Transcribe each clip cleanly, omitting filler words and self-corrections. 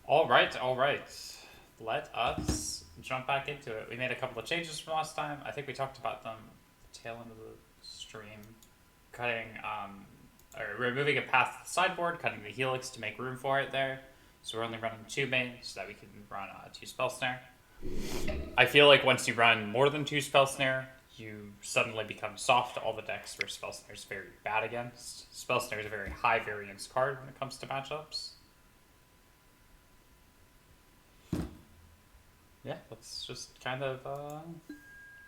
All right, all right. Let us jump back into it. We made a couple of changes from last time. I think we talked about them at the tail end of the stream. Cutting, or removing a path to the sideboard, cutting the helix to make room for it there. So we're only running 2 mains so that we can run 2 spell snare. I feel like once you run more than 2 spell snare, you suddenly become soft to all the decks where spell snare is very bad against. Spell snare is a very high variance card when it comes to matchups. Yeah, let's just kind of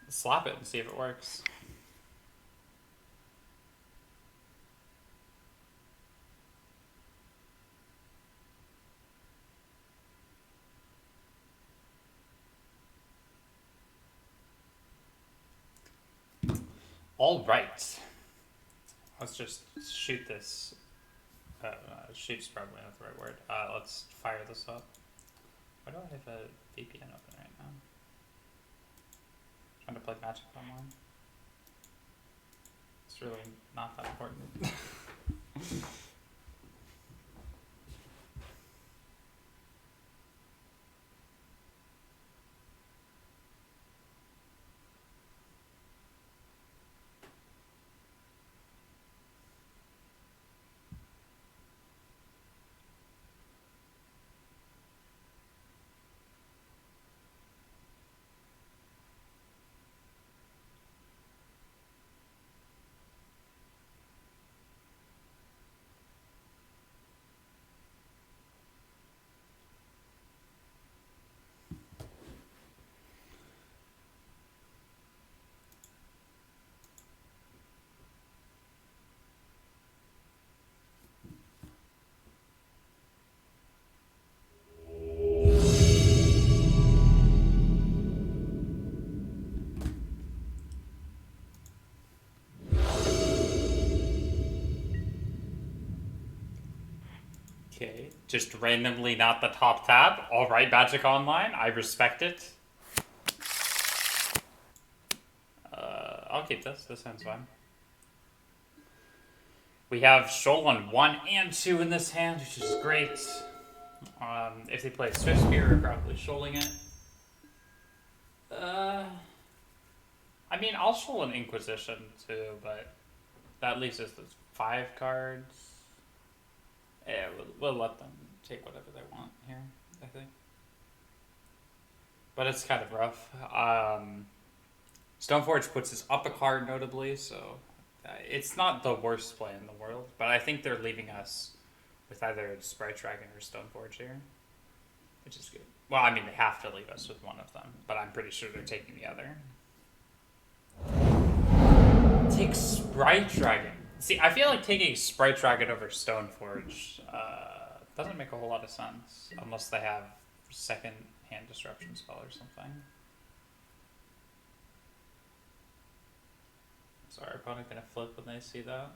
slap it and see if it works. All right. Let's just shoot this. Shoot's probably not the right word. Let's fire this up. Why do I have a VPN open right now? Trying to play Magic Online. It's really not that important. Okay, just randomly not the top tab. All right, Magic Online, I respect it. I'll keep this. This sounds fine. We have Sholon 1 and 2 in this hand, which is great. If they play Swift Spear, we're probably shoaling it. I mean, I'll shoal an Inquisition too, but that leaves us with 5 cards. Yeah, we'll let them take whatever they want here, I think. But it's kind of rough. Stoneforge puts us up a card notably, so it's not the worst play in the world. But I think they're leaving us with either Sprite Dragon or Stoneforge here, which is good. Well, I mean, they have to leave us with one of them, but I'm pretty sure they're taking the other. Take Sprite Dragon. See, I feel like taking Sprite Dragon over Stoneforge doesn't make a whole lot of sense, unless they have second hand disruption spell or something. So our opponent gonna flip when they see that?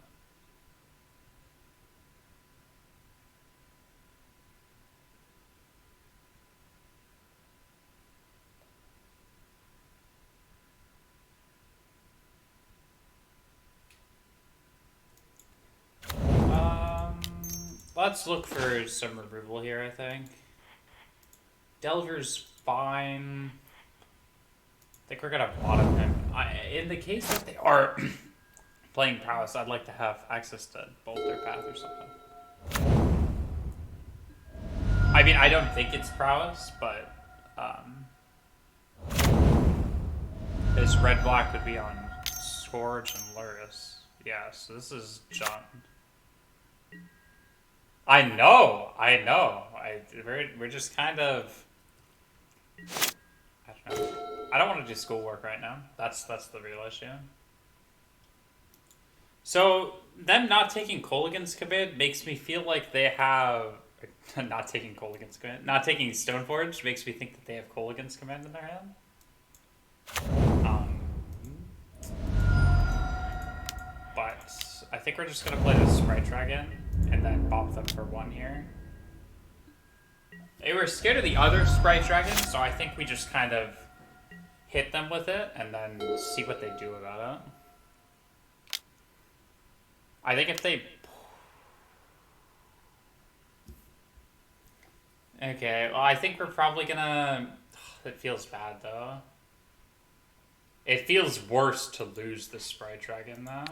Let's look for some removal here, I think. Delver's fine. I think we're gonna bottom him. In the case that they are playing Prowess, I'd like to have access to Bolter Path or something. I mean, I don't think it's Prowess, but his red-black would be on Scourge and Luris. Yeah, so this is John. I know. We're just kind of. I don't know. I don't want to do schoolwork right now. That's the real issue. So them not taking Kolaghan's Command makes me feel like they have not taking Kolaghan's Command, not taking Stoneforge makes me think that they have Kolaghan's Command in their hand. But I think we're just gonna play the Sprite Dragon and then bop them for 1 here. They were scared of the other Sprite Dragon, so I think we just kind of hit them with it and then see what they do about it. I think if they... Okay, well, I think we're probably gonna... It feels bad, though. It feels worse to lose the Sprite Dragon, though.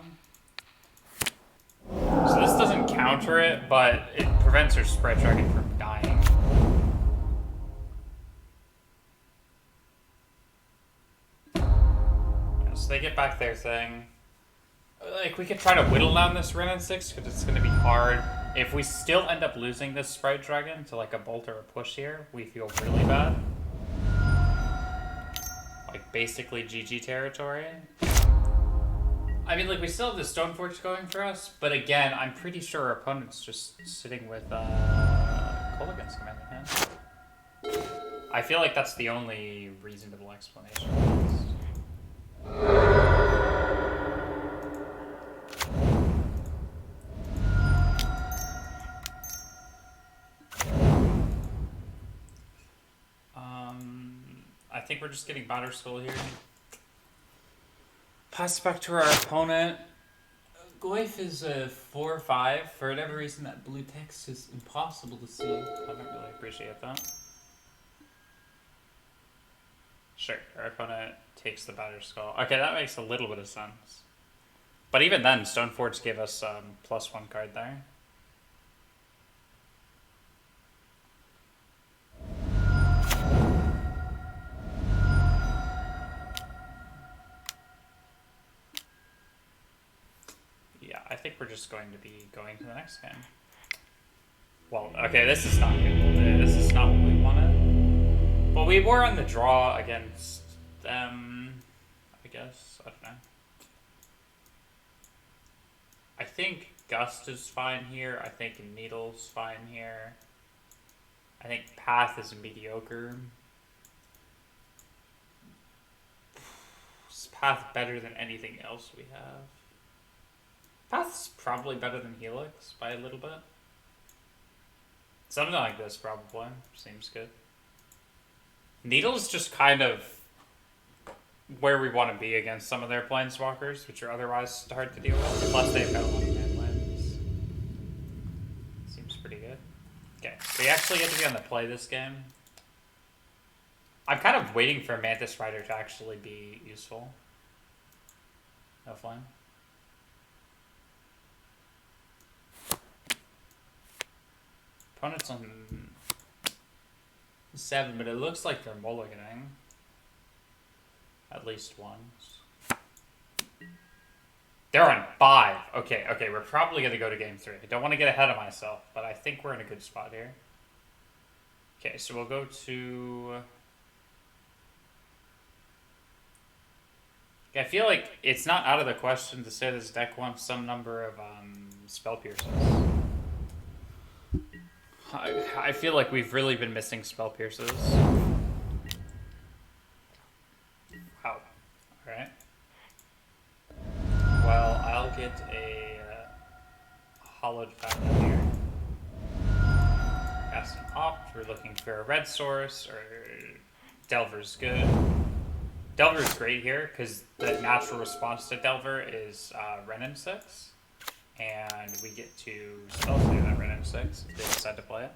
So this doesn't counter it, but it prevents our Sprite Dragon from dying. Yeah, so they get back their thing. Like, we could try to whittle down this Ren and 6, because it's going to be hard. If we still end up losing this Sprite Dragon to, like, a bolt or a push here, we feel really bad. Like, basically GG territory. I mean, like, we still have the Stoneforge going for us, but again, I'm pretty sure our opponent's just sitting with, Kolaghan's command in hand. I feel like that's the only reasonable explanation. I think we're just getting Batter Skull here. Pass back to our opponent. Goyf is a 4/5. For whatever reason, that blue text is impossible to see. I don't really appreciate that. Sure, our opponent takes the Batter Skull. Okay, that makes a little bit of sense. But even then, Stoneforge gave us +1 card there. I think we're just going to be going to the next game. Well, okay, this is not good. This is not what we wanted. But we were on the draw against them, I guess. I don't know. I think Gust is fine here. I think Needle's fine here. I think Path is mediocre. Is Path better than anything else we have? Path's probably better than Helix by a little bit. Something like this probably seems good. Needle's just kind of where we want to be against some of their planeswalkers, which are otherwise hard to deal with. Plus they've got a lot of landlands. Seems pretty good. Okay, we actually get to be on the play this game. I'm kind of waiting for Mantis Rider to actually be useful. No flame. Opponent's on 7, but it looks like they're mulliganing. At least once. They're on 5. Okay, we're probably going to go to game 3. I don't want to get ahead of myself, but I think we're in a good spot here. Okay, so we'll go to... I feel like it's not out of the question to say this deck wants some number of spell pierces. I feel like we've really been missing spell pierces. Wow. Alright. Well, I'll get a Hollowed Fountain here. Cast an Opt. We're looking for a red source, or Delver's good. Delver's great here, because the natural response to Delver is Renin 6. And we get to spell save that Renin 6 if they decide to play it.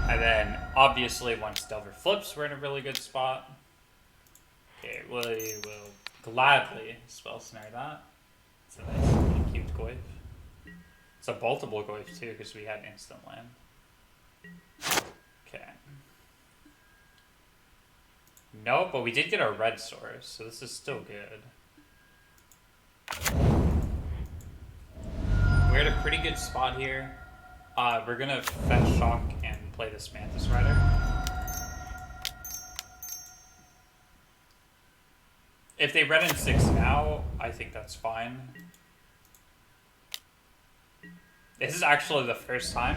And then, obviously, once Delver flips, we're in a really good spot. Okay, we will gladly spell snare that. It's a nice little cute Goyf. It's a boltable Goyf, too, because we had instant land. Okay. No, but we did get a red source, so this is still good. We're at a pretty good spot here. We're gonna fetch Shock and play this Mantis Rider. If they red in 6 now, I think that's fine. This is actually the first time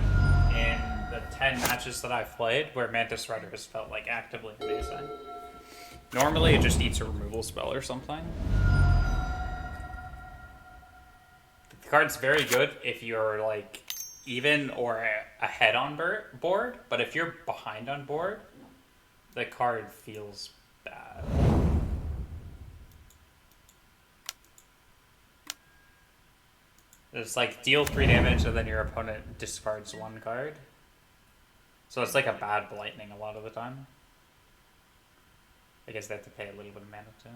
in the 10 matches that I've played where Mantis Rider has felt like actively amazing. Normally it just eats a removal spell or something. The card's very good if you're like even or ahead on board, but if you're behind on board, the card feels bad. It's like deal 3 damage and then your opponent discards 1 card. So it's like a bad Lightning a lot of the time. I guess they have to pay a little bit of mana too.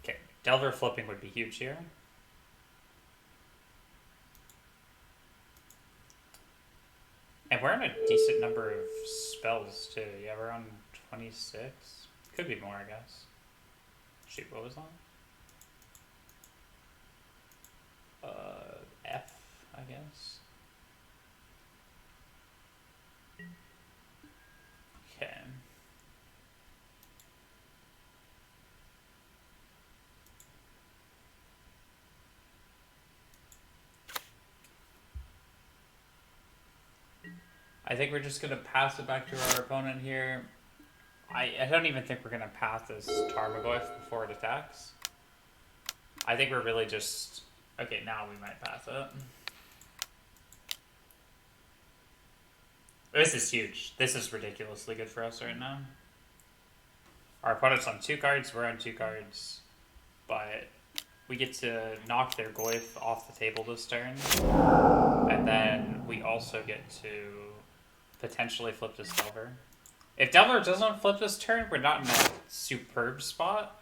Okay, Delver flipping would be huge here. And we're on a decent number of spells too. Yeah, we're on 26. Could be more, I guess. Shoot, what was that? F, I guess. Okay. I think we're just going to pass it back to our opponent here. I don't even think we're going to pass this Tarmogoyf before it attacks. I think we're really just... Okay, now we might pass it. This is huge. This is ridiculously good for us right now. Our opponent's on 2 cards, we're on 2 cards. But we get to knock their Goyf off the table this turn. And then we also get to potentially flip this Delver. If Delver doesn't flip this turn, we're not in a superb spot.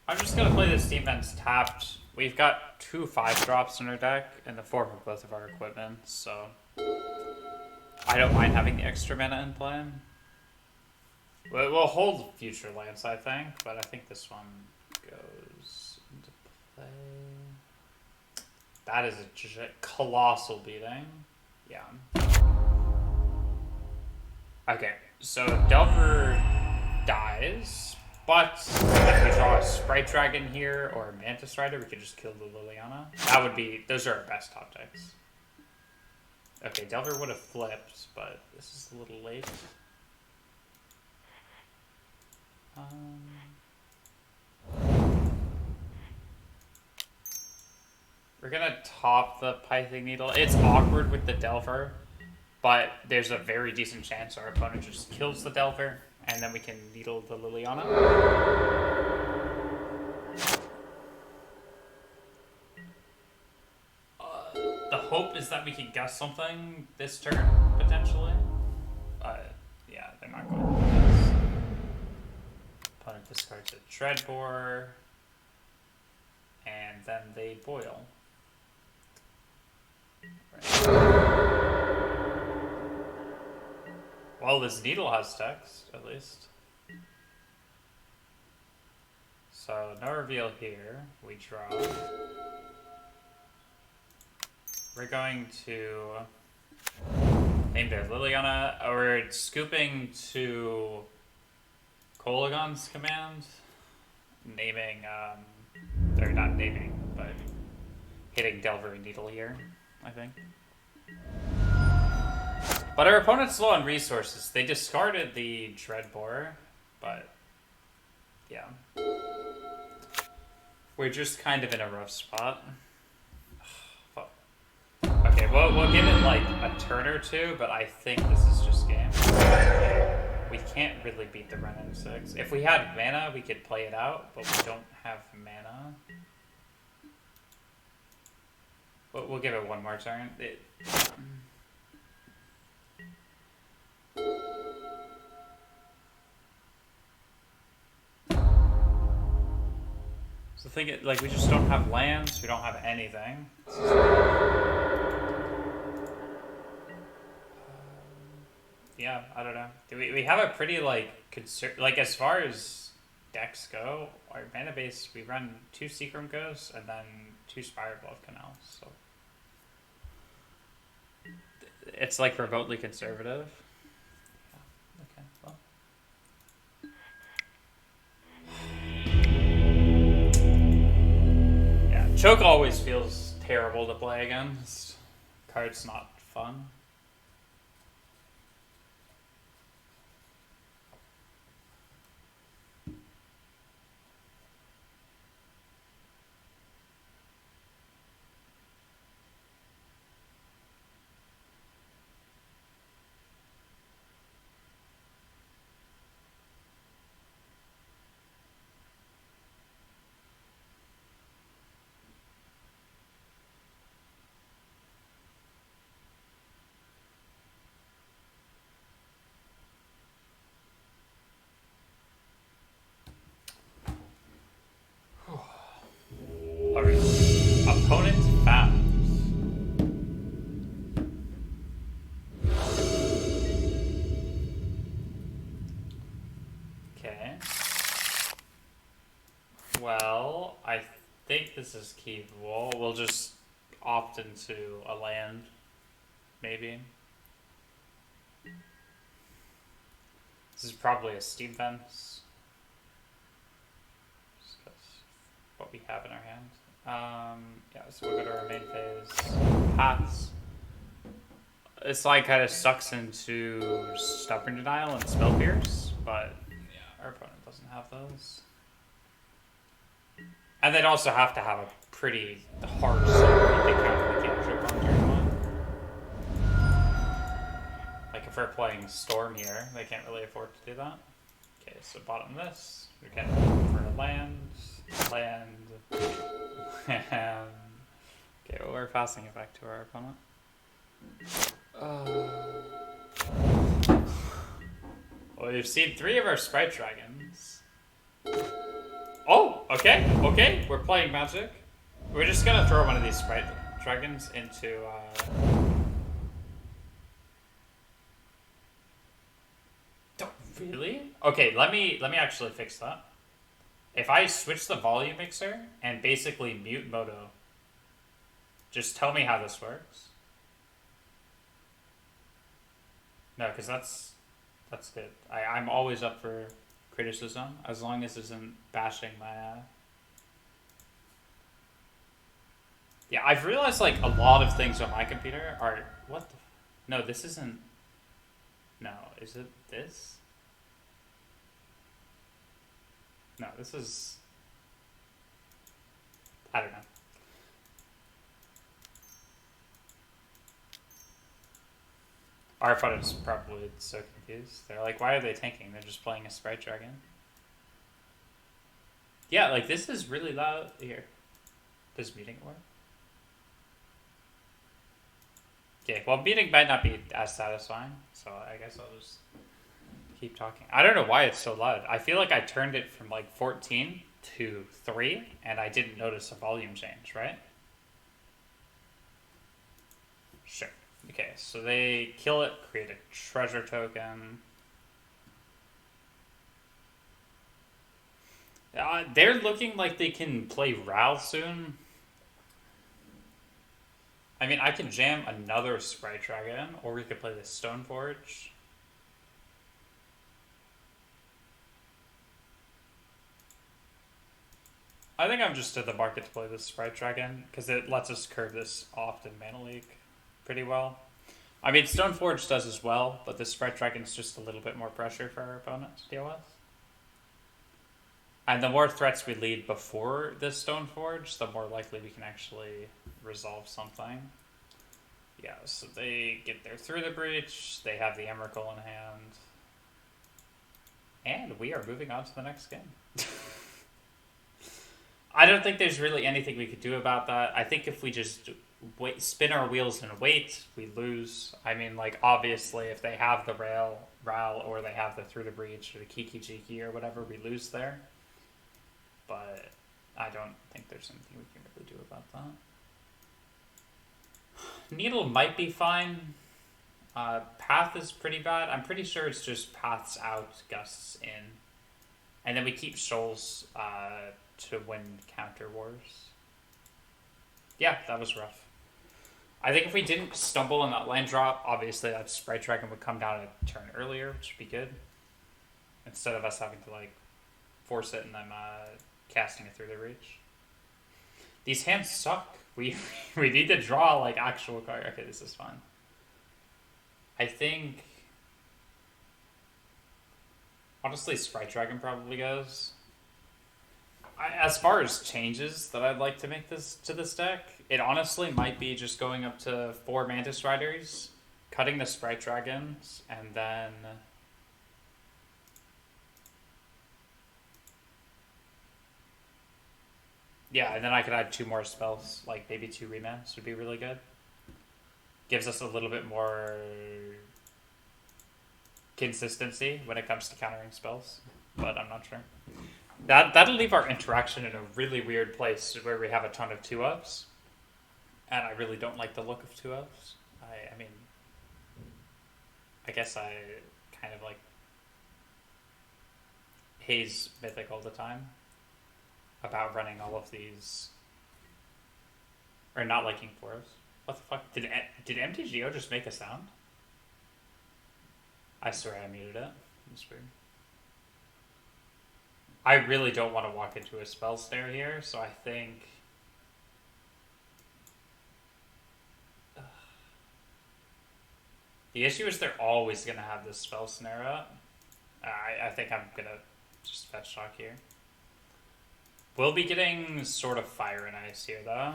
I'm just gonna play this defense tapped. We've got 2 5-drops in our deck in the form of both of our equipment, so I don't mind having the extra mana in play. We'll hold future lands, I think, but I think this one goes into play. That is a colossal beating. Yeah. Okay, so Delver dies, but if we draw a Sprite Dragon here or a Mantis Rider, we could just kill the Liliana. That would be, those are our best top decks. Okay, Delver would have flipped, but this is a little late. We're gonna top the Pithing Needle. It's awkward with the Delver, but there's a very decent chance our opponent just kills the Delver, and then we can needle the Liliana. The hope is that we can guess something this turn, potentially. Yeah, they're not going to do this. Opponent discards a Dreadbore, and then they boil. Right. Well, this needle has text, at least. So, no reveal here. We draw. We're going to name their Liliana. We're scooping to Kolagon's command. Naming, or not naming, but hitting Delver and Needle here, I think. But our opponent's low on resources. They discarded the Dreadbore, but yeah. We're just kind of in a rough spot. Fuck. Okay, well, we'll give it like a turn or two, but I think this is just game. We can't really beat the Renin 6. If we had mana, we could play it out, but we don't have mana. We'll give it one more turn. So think it like we just don't have lands, we don't have anything. Yeah, I don't know. We have a pretty like like as far as decks go, our mana base we run 2 Seacrum Ghosts and then 2 Spire Glove Canals. So it's like remotely conservative. Okay, well. Yeah, Choke always feels terrible to play against. Card's not fun. Okay. Well, I think this is keepable. We'll just opt into a land, maybe. This is probably a steam fence. Just 'cause what we have in our hand. Yeah, so we'll go to our main phase. Paths. This line kind of sucks into Stubborn Denial and Spell Pierce, but yeah, our opponent doesn't have those. And they'd also have to have a pretty hard sword to counter the cantrip on turn one. Like if we're playing Storm here, they can't really afford to do that. Okay, so bottom this. We get for a land. Okay, well we're passing it back to our opponent. Well, we've seen 3 of our Sprite Dragons. Oh, okay, we're playing Magic. We're just gonna throw one of these Sprite Dragons into, Don't really? Okay, let me actually fix that. If I switch the volume mixer and basically mute Moto, just tell me how this works. No, because that's good. I'm always up for criticism as long as it isn't bashing my Yeah, I've realized like a lot of things on my computer are what the no, this isn't. No, is it this? No, this is. I don't know. Our opponent's probably so confused. They're like, why are they tanking? They're just playing a Sprite Dragon. Yeah, like this is really loud here. Does muting work? Okay, well muting might not be as satisfying, so I guess I'll just keep talking. I don't know why it's so loud. I feel like I turned it from like 14 to 3 and I didn't notice a volume change, right? Sure. Okay, so they kill it, create a treasure token. They're looking like they can play Ral soon. I mean, I can jam another Sprite Dragon, or we could play the Stoneforge. I think I'm just at the market to play this Sprite Dragon, because it lets us curve this off in Mana League pretty well. I mean, Stoneforge does as well, but the Sprite Dragon's just a little bit more pressure for our opponent to deal with. And the more threats we lead before this Stoneforge, the more likely we can actually resolve something. Yeah, so they get there through the breach, they have the Emrakul in hand. And we are moving on to the next game. I don't think there's really anything we could do about that. I think if we just wait, spin our wheels and wait, we lose. I mean, like, obviously, if they have the Ral, or they have the Through the Breach, or the Kiki Jiki, or whatever, we lose there. But I don't think there's anything we can really do about that. Needle might be fine. Path is pretty bad. I'm pretty sure it's just Paths out, Gusts in. And then we keep Shoals to win counter wars. Yeah, that was rough. I think if we didn't stumble on that land drop, obviously that Sprite Dragon would come down a turn earlier, which would be good. Instead of us having to like force it and then casting it through the reach. These hands suck. We need to draw like actual card. Okay, this is fun. I think honestly Sprite Dragon probably goes. As far as changes that I'd like to make this to this deck, it honestly might be just going up to 4 Mantis Riders, cutting the Sprite Dragons, and then yeah, and then I could add 2 more spells, like maybe 2 remands would be really good. Gives us a little bit more consistency when it comes to countering spells, but I'm not sure. That'll leave our interaction in a really weird place where we have a ton of 2-ups, and I really don't like the look of 2-ups. I mean, I guess I kind of like Haze Mythic all the time about running all of these, or not liking fours. What the fuck? Did MTGO just make a sound? I swear I muted it. It's weird. I really don't want to walk into a spell snare here, so I think... The issue is they're always going to have this spell snare up. I think I'm going to just fetch shock here. We'll be getting sort of Fire and Ice here, though.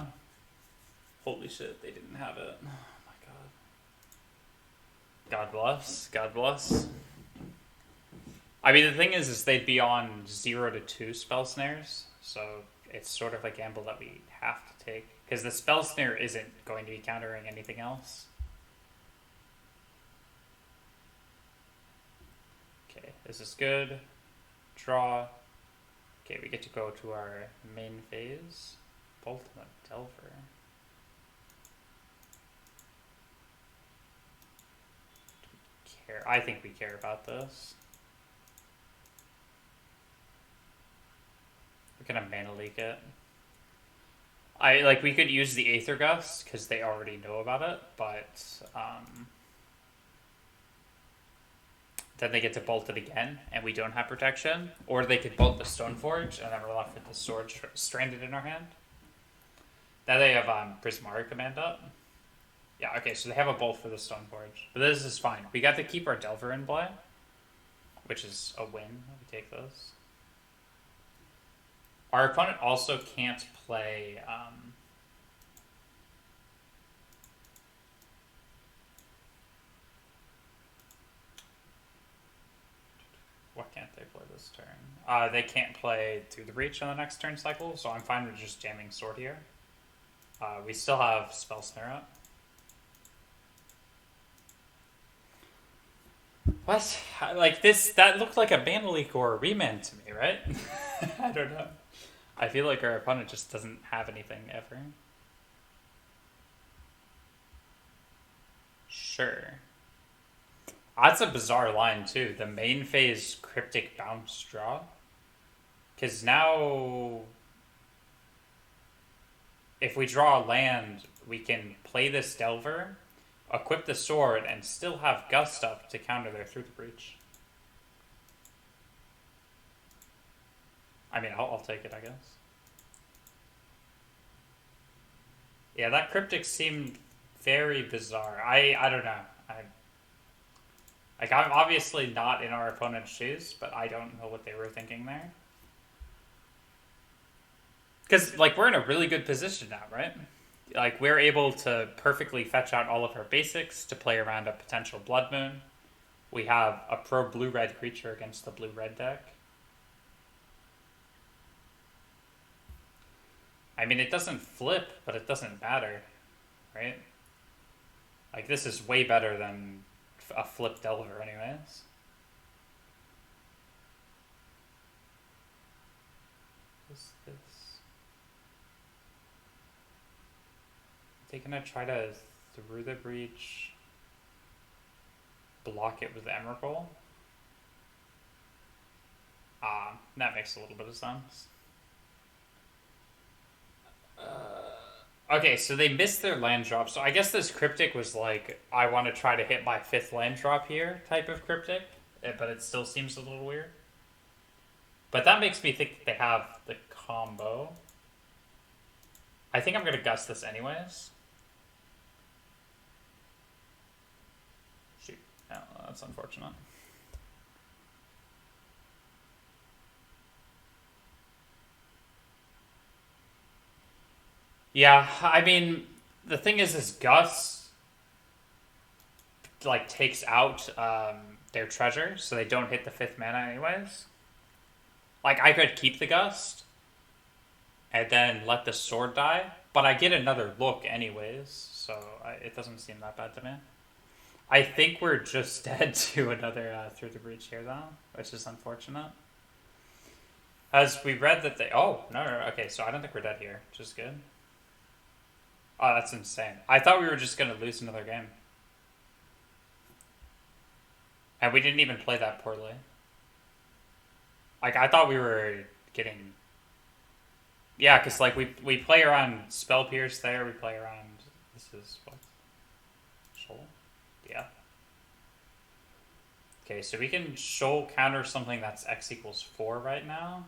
Holy shit, they didn't have it. Oh my god. God bless. God bless. I mean, the thing is they'd be on 0 to 2 spell snares, so it's sort of a gamble that we have to take. Because the spell snare isn't going to be countering anything else. Okay, this is good. Draw. Okay, we get to go to our main phase. Bolt and a Delver. Do we care? I think we care about this. We're gonna mana leak it. We could use the Aether Gust because they already know about it, but then they get to bolt it again, and we don't have protection. Or they could bolt the Stoneforge, and then we're left with the sword stranded in our hand. Now they have Prismari command up. Yeah, okay, so they have a bolt for the Stoneforge. But this is fine. We got to keep our Delver in play, which is a win. We take those. Our opponent also can't play... what can't they play this turn? They can't play Through the Breach on the next turn cycle, so I'm fine with just jamming Sword here. We still have Spell Snare up. What? Like this, that looked like a mana leak or a remand to me, right? I don't know. I feel like our opponent just doesn't have anything ever. Sure. That's a bizarre line too. The main phase Cryptic Bounce draw. Because now, if we draw a land, we can play this Delver, equip the sword, and still have Gust up to counter their Through the Breach. I mean, I'll take it, I guess. Yeah, that Cryptic seemed very bizarre. I don't know. I'm obviously not in our opponent's shoes, but I don't know what they were thinking there. Because, we're in a really good position now, right? We're able to perfectly fetch out all of our basics to play around a potential Blood Moon. We have a pro blue-red creature against the blue-red deck. I mean, it doesn't flip, but it doesn't matter, right? This is way better than a flip Delver anyways. What's this? Are they gonna try to Through the Breach, block it with Emrakul? That makes a little bit of sense. Okay, so they missed their land drop. So I guess this Cryptic was I want to try to hit my 5th land drop here type of Cryptic. But it still seems a little weird. But that makes me think they have the combo. I think I'm going to Gust this anyways. Shoot. No, that's unfortunate. Yeah, I mean, the thing is Gust, takes out their treasure, so they don't hit the 5th mana anyways. I could keep the Gust, and then let the sword die, but I get another look anyways, so it doesn't seem that bad to me. I think we're just dead to another Through the Breach here, though, which is unfortunate. As we read that they... Oh, no, okay, so I don't think we're dead here, which is good. Oh, that's insane. I thought we were just going to lose another game. And we didn't even play that poorly. Like, I thought we were getting... Yeah, because, like, we play around Spell Pierce there, we play around... This is what? Shoal? Yeah. Okay, so we can Shoal counter something that's X equals 4 right now.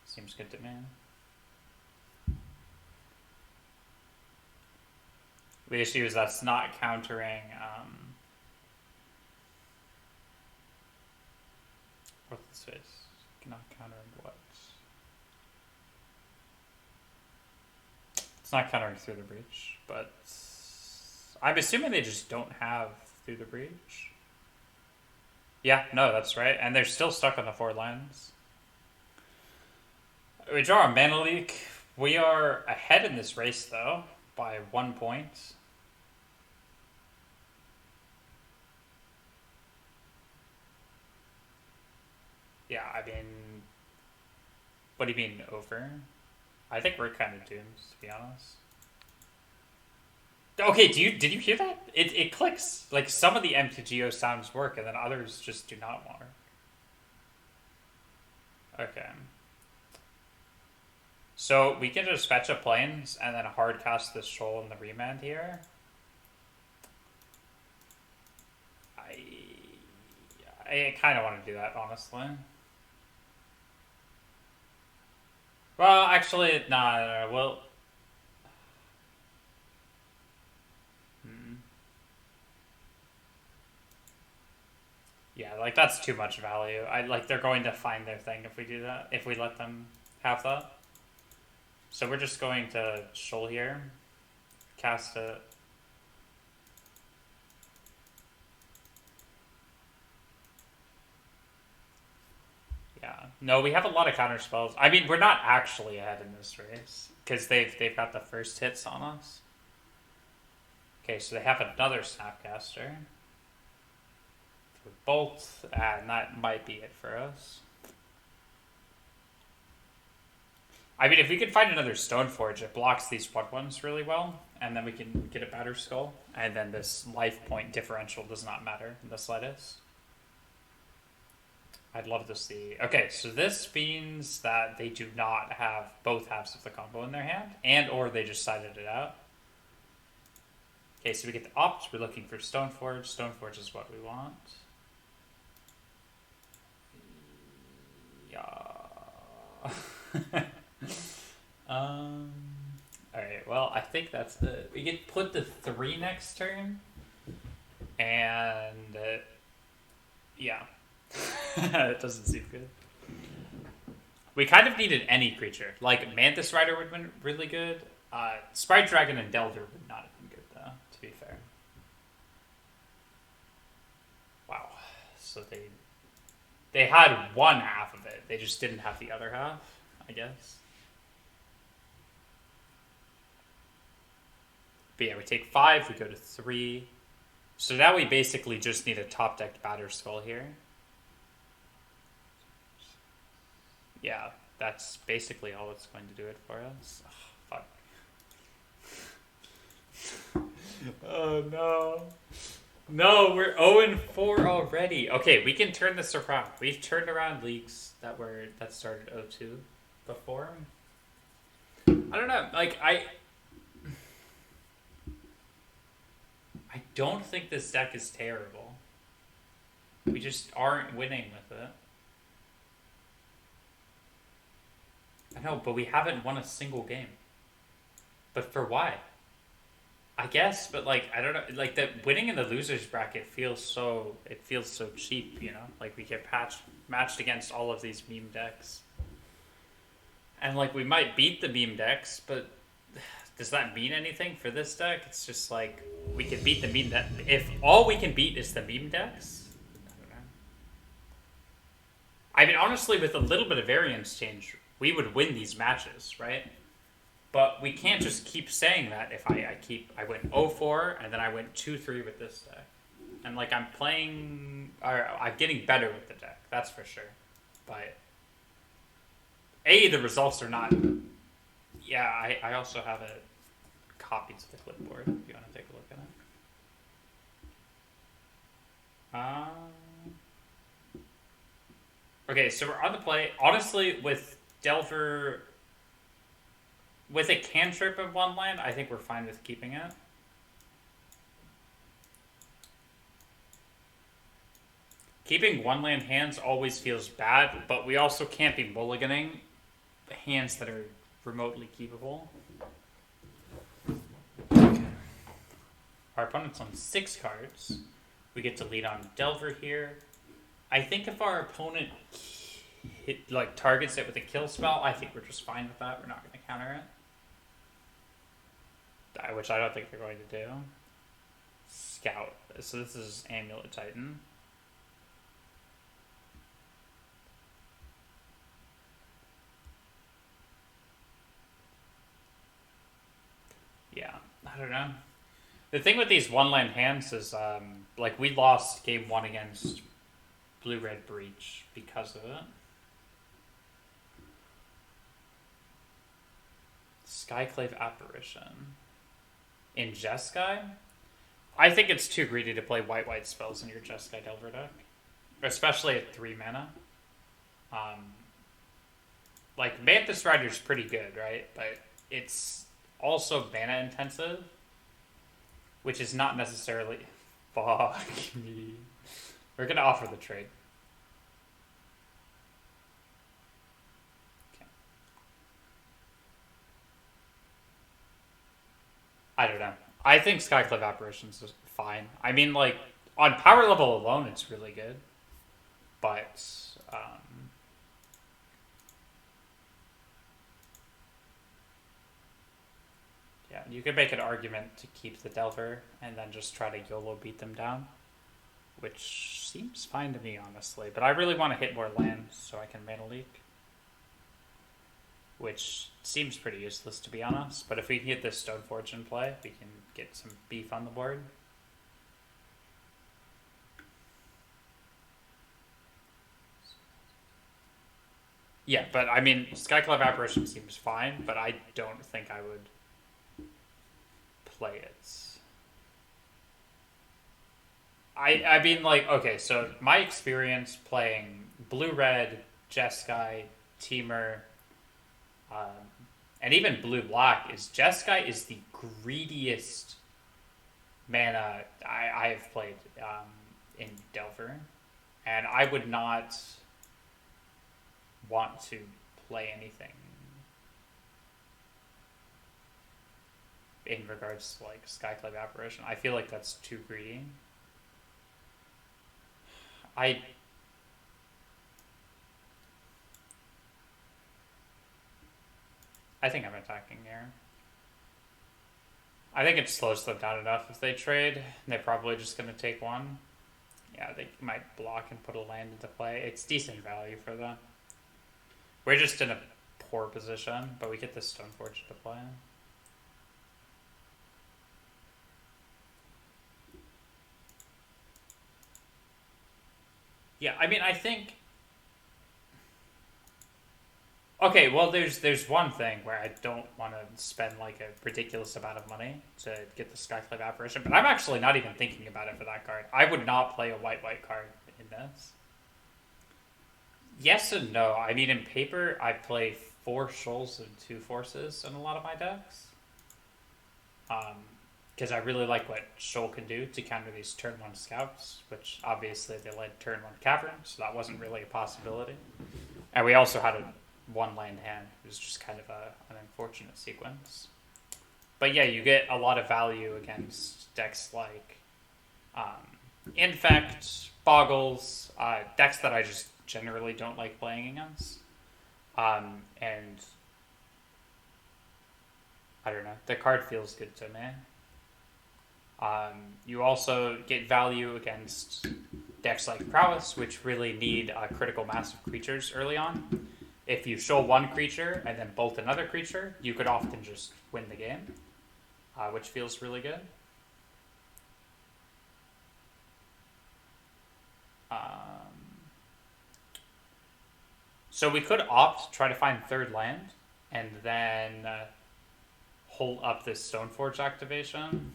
Seems good to me. The issue is that's not countering... what's this face? Not countering what? It's not countering Through the Breach, but... I'm assuming they just don't have Through the Breach. Yeah, no, that's right. And they're still stuck on the 4 lands. We draw a Mana Leak. We are ahead in this race, though, by 1 point. Yeah, I mean... What do you mean, over? I think we're kind of doomed, to be honest. Okay, did you hear that? It clicks. Like, some of the MTGO sounds work, and then others just do not work. Okay. So, we can just fetch a Plains, and then hard cast this Shoal in the remand here. I kind of want to do that, honestly. Well, actually, no, well... Yeah, like, that's too much value. Like, they're going to find their thing if we do that, if we let them have that. So we're just going to Shoal here, cast it. Yeah. No, we have a lot of counter spells. I mean, we're not actually ahead in this race, because they've got the first hits on us. Okay, so they have another Snapcaster. Bolt, and that might be it for us. I mean, if we can find another Stoneforge, it blocks these 1/1s really well, and then we can get a Batter Skull, and then this life point differential does not matter in the slightest. I'd love to see... Okay, so this means that they do not have both halves of the combo in their hand, and or they just sided it out. Okay, so we get the opt, we're looking for Stoneforge. Stoneforge is what we want. Yeah. Alright, well, I think that's it. We get put the 3 next turn. And, yeah. It doesn't seem good. We kind of needed any creature. Like, Mantis Rider would have been really good. Sprite Dragon and Delver would not have been good, though, to be fair. Wow. So they had one half of it. They just didn't have the other half, I guess. But yeah, we take 5, we go to 3. So now we basically just need a top-decked Batter Skull here. Yeah, that's basically all it's going to do it for us. Oh, fuck. Oh, no. No, we're 0-4 already. Okay, we can turn this around. We've turned around leagues that started 0-2 before. I don't know. Like, I don't think this deck is terrible. We just aren't winning with it. I know, but we haven't won a single game. But for why? I guess, but like, I don't know, like the winning in the losers bracket feels so cheap, you know? Like we get matched against all of these meme decks. And like we might beat the meme decks, but does that mean anything for this deck? It's just like we can beat the meme deck. If all we can beat is the meme decks, I don't know. I mean, honestly, with a little bit of variance change, we would win these matches, right? But we can't just keep saying that if I went 0-4 and then I went 2-3 with this deck. And like I'm getting better with the deck, that's for sure. But the results are not... Yeah, I also have it copied to the clipboard if you want to take a look at it. Okay, so we're on the play. Honestly, with Delver, with a cantrip of one land, I think we're fine with keeping it. Keeping one land hands always feels bad, but we also can't be mulliganing hands that are remotely keepable. Okay. Our opponent's on 6 cards. We get to lead on Delver here. I think if our opponent targets it with a kill spell, I think we're just fine with that. We're not going to counter it. Which I don't think they're going to do. Scout. So this is Amulet Titan. Yeah, I don't know. The thing with these one-land hands is, we lost game 1 against Blue-Red Breach because of it. Skyclave Apparition. In Jeskai? I think it's too greedy to play white-white spells in your Jeskai Delver deck. Especially at 3 mana. Mantis Rider's pretty good, right? But it's also mana intensive, which is not necessarily... Fuck me. We're going to offer the trade. Okay. I don't know. I think Skyclave Apparitions is fine. I mean, on power level alone, it's really good. But, yeah, you could make an argument to keep the Delver and then just try to YOLO beat them down. Which seems fine to me, honestly. But I really want to hit more lands so I can mana leak. Which seems pretty useless, to be honest. But if we can get this Stoneforge in play, we can get some beef on the board. Yeah, but I mean, Skyclave Apparition seems fine, but I don't think I would play it. I mean, okay, so my experience playing Blue-Red, Jeskai, Temur, and even Blue-Black is Jeskai is the greediest mana I have played in Delver. And I would not want to play anything in regards to Skyclave Apparition. I feel like that's too greedy. I think I'm attacking here. I think it slows them down enough if they trade. They're probably just going to take one. Yeah, they might block and put a land into play. It's decent value for them. We're just in a poor position, but we get this Stoneforge to play. Yeah, I mean, I think... Okay, well, there's one thing where I don't want to spend a ridiculous amount of money to get the Skyclave Apparition, but I'm actually not even thinking about it for that card. I would not play a white-white card in this. Yes and no. I mean, in paper, I play 4 Shoals and 2 Forces in a lot of my decks. Because I really like what Shoal can do to counter these turn 1 scouts, which obviously they led turn 1 Cavern, so that wasn't really a possibility. And we also had a 1 land hand. It was just kind of an unfortunate sequence. But yeah, you get a lot of value against decks like Infect, Boggles, decks that I just generally don't like playing against. And I don't know, the card feels good to me. You also get value against decks like Prowess, which really need critical mass of creatures early on. If you show 1 creature and then bolt another creature, you could often just win the game, which feels really good. So we could opt to try to find 3rd land and then hold up this Stoneforge activation.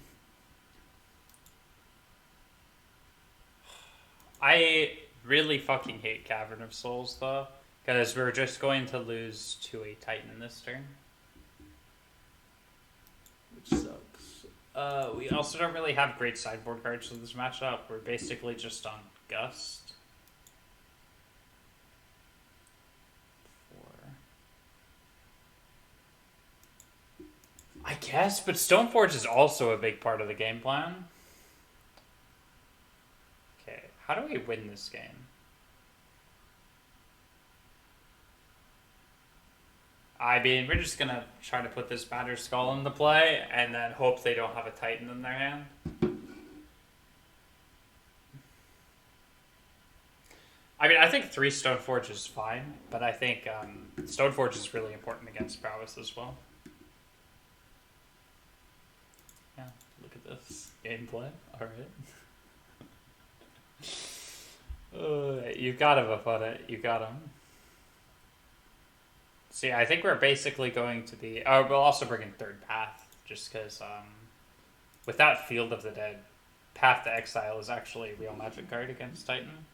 I really fucking hate Cavern of Souls though, because we're just going to lose to a Titan this turn, which sucks. We also don't really have great sideboard cards for this matchup. We're basically just on Gust. 4. I guess, but Stoneforge is also a big part of the game plan. Okay, how do we win this game? I mean, we're just gonna try to put this Battered Skull into play and then hope they don't have a Titan in their hand. I mean, I think 3 Stoneforge is fine, but I think Stoneforge is really important against Prowess as well. Yeah, look at this gameplay. Alright. You got him, opponent. You got him. See, I think we're basically going to be... Oh, we'll also bring in Third Path, just because without Field of the Dead, Path to Exile is actually a real magic card against Titan.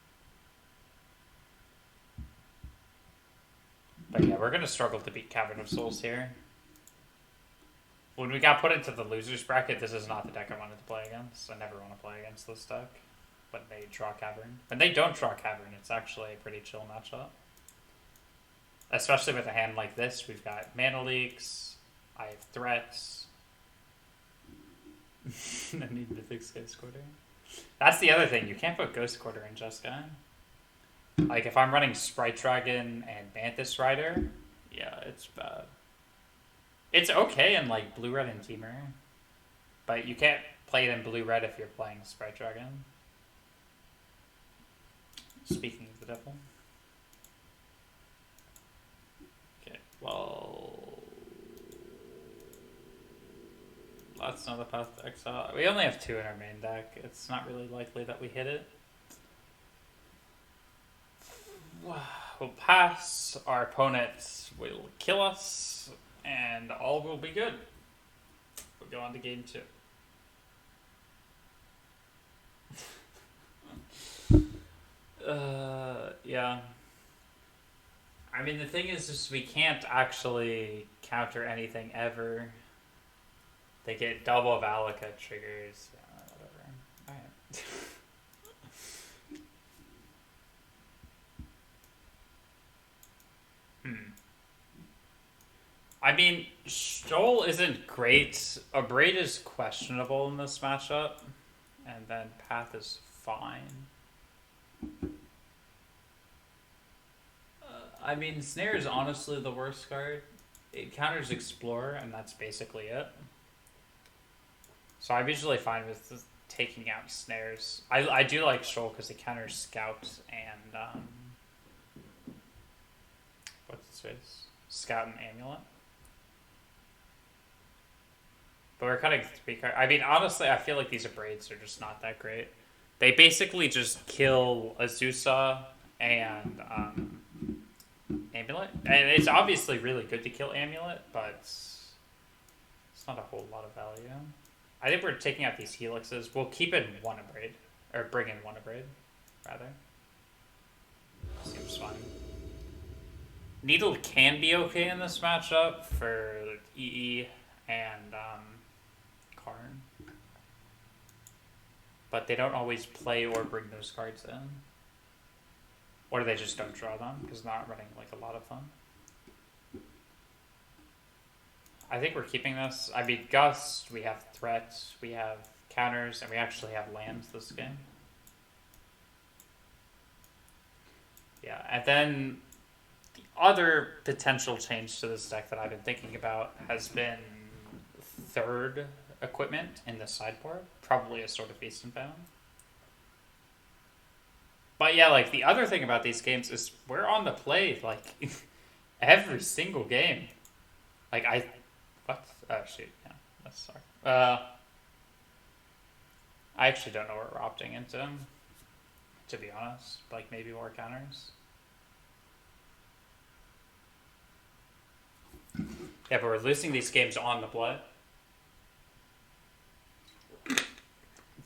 But yeah, we're going to struggle to beat Cavern of Souls here. When we got put into the losers bracket, this is not the deck I wanted to play against. I never want to play against this deck. When they draw Cavern. When they don't draw Cavern, it's actually a pretty chill matchup. Especially with a hand like this. We've got Mana Leaks. I have Threats. I need to fix Ghost Quarter. That's the other thing. You can't put Ghost Quarter in Jeskai. Like, if I'm running Sprite Dragon and Mantis Rider, yeah, it's bad. It's okay in, like, Blue-Red and Teamer. But you can't play it in Blue-Red if you're playing Sprite Dragon. Speaking of the devil. Okay, well... That's not a Path to Exile. We only have 2 in our main deck. It's not really likely that we hit it. We'll pass, our opponent will kill us, and all will be good. We'll go on to game 2. Yeah. I mean, the thing is just we can't actually counter anything ever. They get double Valaka triggers. Yeah, whatever. Alright. I mean, Stoll isn't great. Abrade is questionable in this matchup. And then Path is fine. I mean, Snare is honestly the worst card. It counters Explore, and that's basically it. So I'm usually fine with taking out Snares. I do like Stoll because it counters Scout and... what's his face? Scout and Amulet. But we're cutting 3 cards. I mean, honestly, I feel like these Abrades are just not that great. They basically just kill Azusa and Amulet. And it's obviously really good to kill Amulet, but it's not a whole lot of value. I think we're taking out these Helixes. We'll keep in 1 Abrade. Or bring in 1 Abrade, rather. Seems fine. Needle can be okay in this matchup for EE and Karn. But they don't always play or bring those cards in. Or they just don't draw them, because they're not running like a lot of fun. I think we're keeping this. I mean, Gust, we have Threats, we have Counters, and we actually have lands this game. Yeah, and then the other potential change to this deck that I've been thinking about has been 3rd equipment in the sideboard. Probably a Sword of Feast and Famine. But yeah, like, the other thing about these games is we're on the play, like, every single game. Like, what? Oh, shoot. Yeah, that's sorry. I actually don't know what we're opting into, to be honest. Like, maybe more counters. Yeah, but we're losing these games on the play.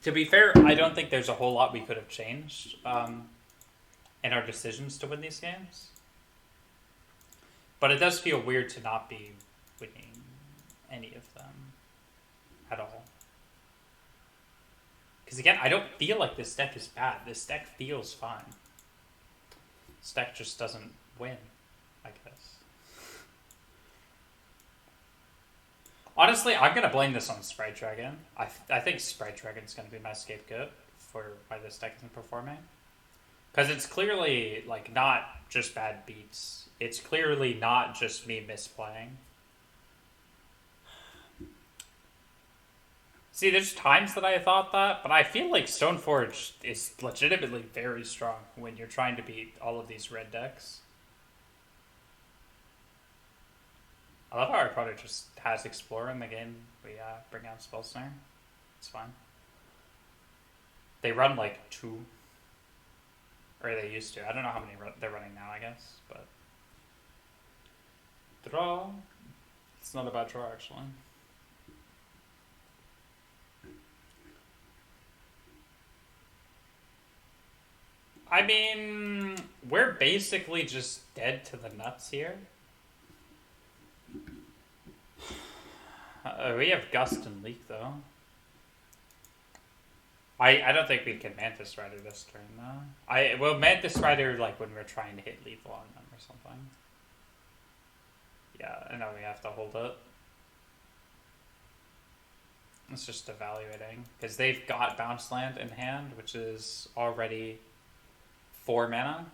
To be fair, I don't think there's a whole lot we could have changed. in our decisions to win these games. But it does feel weird to not be winning any of them at all. Because again, I don't feel like this deck is bad. This deck feels fine. This deck just doesn't win, I guess. Honestly, I'm going to blame this on Sprite Dragon. I think Sprite Dragon's going to be my scapegoat for why this deck isn't performing. Because it's clearly, like, not just bad beats. It's clearly not just me misplaying. See, there's times that I thought that, but I feel like Stoneforge is legitimately very strong when you're trying to beat all of these red decks. I love how our opponent just has Explorer in the game. We bring out Spellsnare. It's fine. They run like 2. Or they used to. I don't know how many they're running now, I guess. But draw. It's not a bad draw, actually. I mean, we're basically just dead to the nuts here. We have Gust and Leak, though. I don't think we can Mantis Rider this turn, though. Well, Mantis Rider, like, when we're trying to hit lethal on them or something. Yeah, I know we have to hold it. It's just evaluating. Because they've got Bounce Land in hand, which is already 4 mana.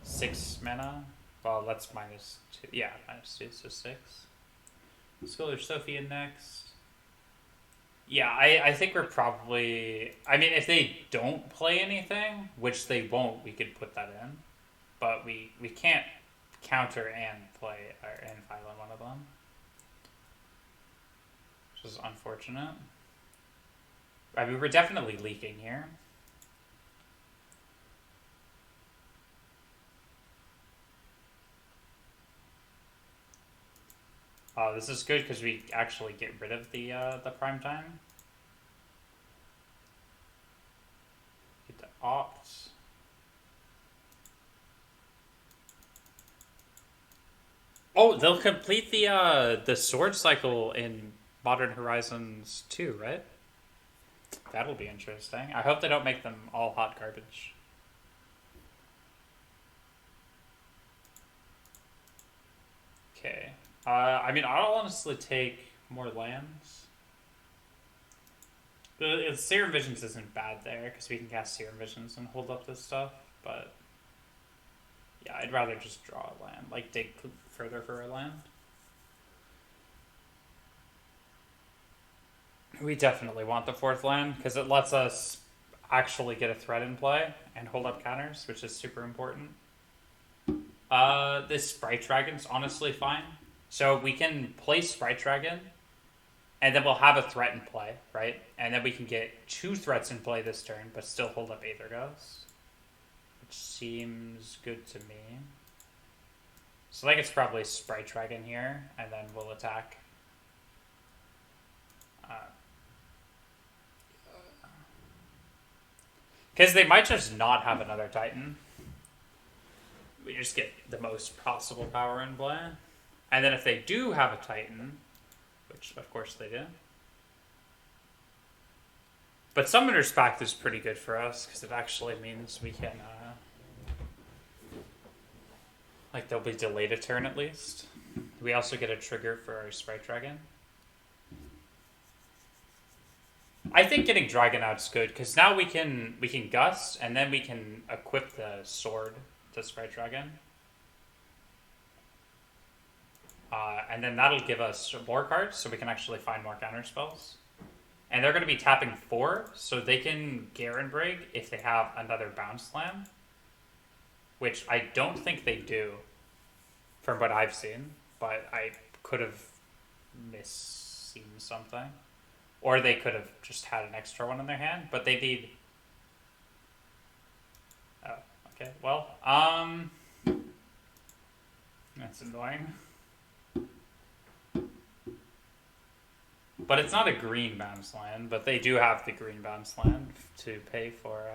6 mana. Well, that's -2. Yeah, -2, so 6. Scholar Sophie in next. Yeah, I think we're probably... I mean, if they don't play anything, which they won't, we could put that in. But we can't counter and play and file on one of them. Which is unfortunate. I mean, we're definitely leaking here. This is good because we actually get rid of the prime time. Get the opt. Oh, they'll complete the sword cycle in Modern Horizons 2, right? That'll be interesting. I hope they don't make them all hot garbage. Okay. I mean, I'll honestly take more lands. The Serum Visions isn't bad there, because we can cast Serum Visions and hold up this stuff, but... Yeah, I'd rather just draw a land, like dig further for a land. We definitely want the 4th land, because it lets us actually get a threat in play and hold up counters, which is super important. This Sprite Dragon's honestly fine. So we can play Sprite Dragon, and then we'll have a threat in play, right? And then we can get 2 threats in play this turn, but still hold up Aether Ghost. Which seems good to me. So I think it's probably Sprite Dragon here, and then we'll attack. Because they might just not have another Titan. We just get the most possible power in play. And then if they do have a Titan, which of course they do. But Summoner's Pact is pretty good for us, because it actually means we can, like, there'll be delayed a turn at least. We also get a trigger for our Sprite Dragon. I think getting Dragon out's good, because now we can Gust, and then we can equip the sword to Sprite Dragon. And then that'll give us more cards, so we can actually find more counter spells. And they're going to be tapping 4, so they can Garen Break if they have another Bounce Land. Which I don't think they do, from what I've seen. But I could have misseen something. Or they could have just had an extra one in their hand, but they need... Oh, okay. Well, that's annoying. But it's not a green bounce land, but they do have the green bounce land to pay for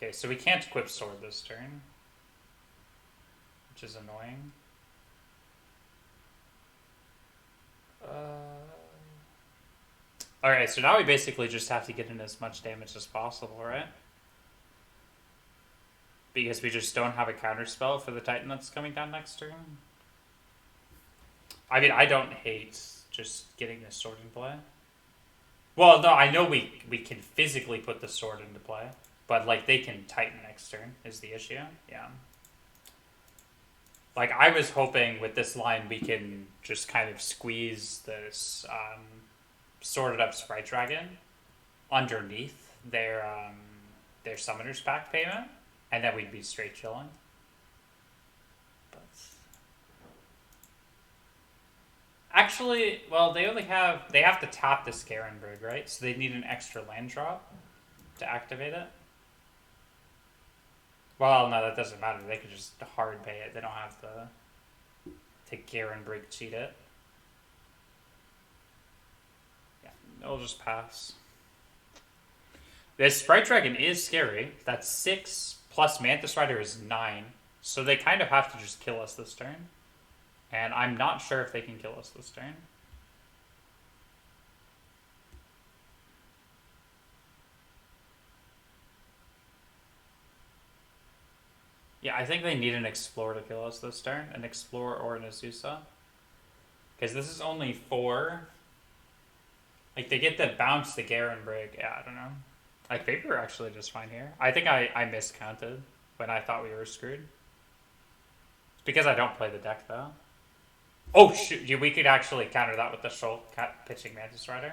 Okay, so we can't equip sword this turn, which is annoying. Alright, so now we basically just have to get in as much damage as possible, right? Because we just don't have a counterspell for the Titan that's coming down next turn. I mean, I don't hate just getting this sword in play. Well, no, I know we can physically put the sword into play, but like they can Titan next turn is the issue. Yeah. Like I was hoping with this line we can just kind of squeeze this sorted up Sprite Dragon underneath their Summoner's Pact payment, and then we'd be straight chilling. But actually, well, they have to tap the Scarenberg, right? So they need an extra land drop to activate it. Well, no, that doesn't matter. They could just hard pay it. They don't have to Garenbrig cheat it. Yeah, it'll just pass. This Sprite Dragon is scary. That's 6 plus Mantis Rider is 9. So they kind of have to just kill us this turn. And I'm not sure if they can kill us this turn. Yeah, I think they need an Explorer to kill us this turn. An Explorer or an Azusa. Because this is only 4. Like, they get to bounce the Garenbrig. Yeah, I don't know. Like, maybe we're actually just fine here. I think I miscounted when I thought we were screwed. It's because I don't play the deck, though. Oh, shoot. We could actually counter that with the Shoal pitching Mantis Rider.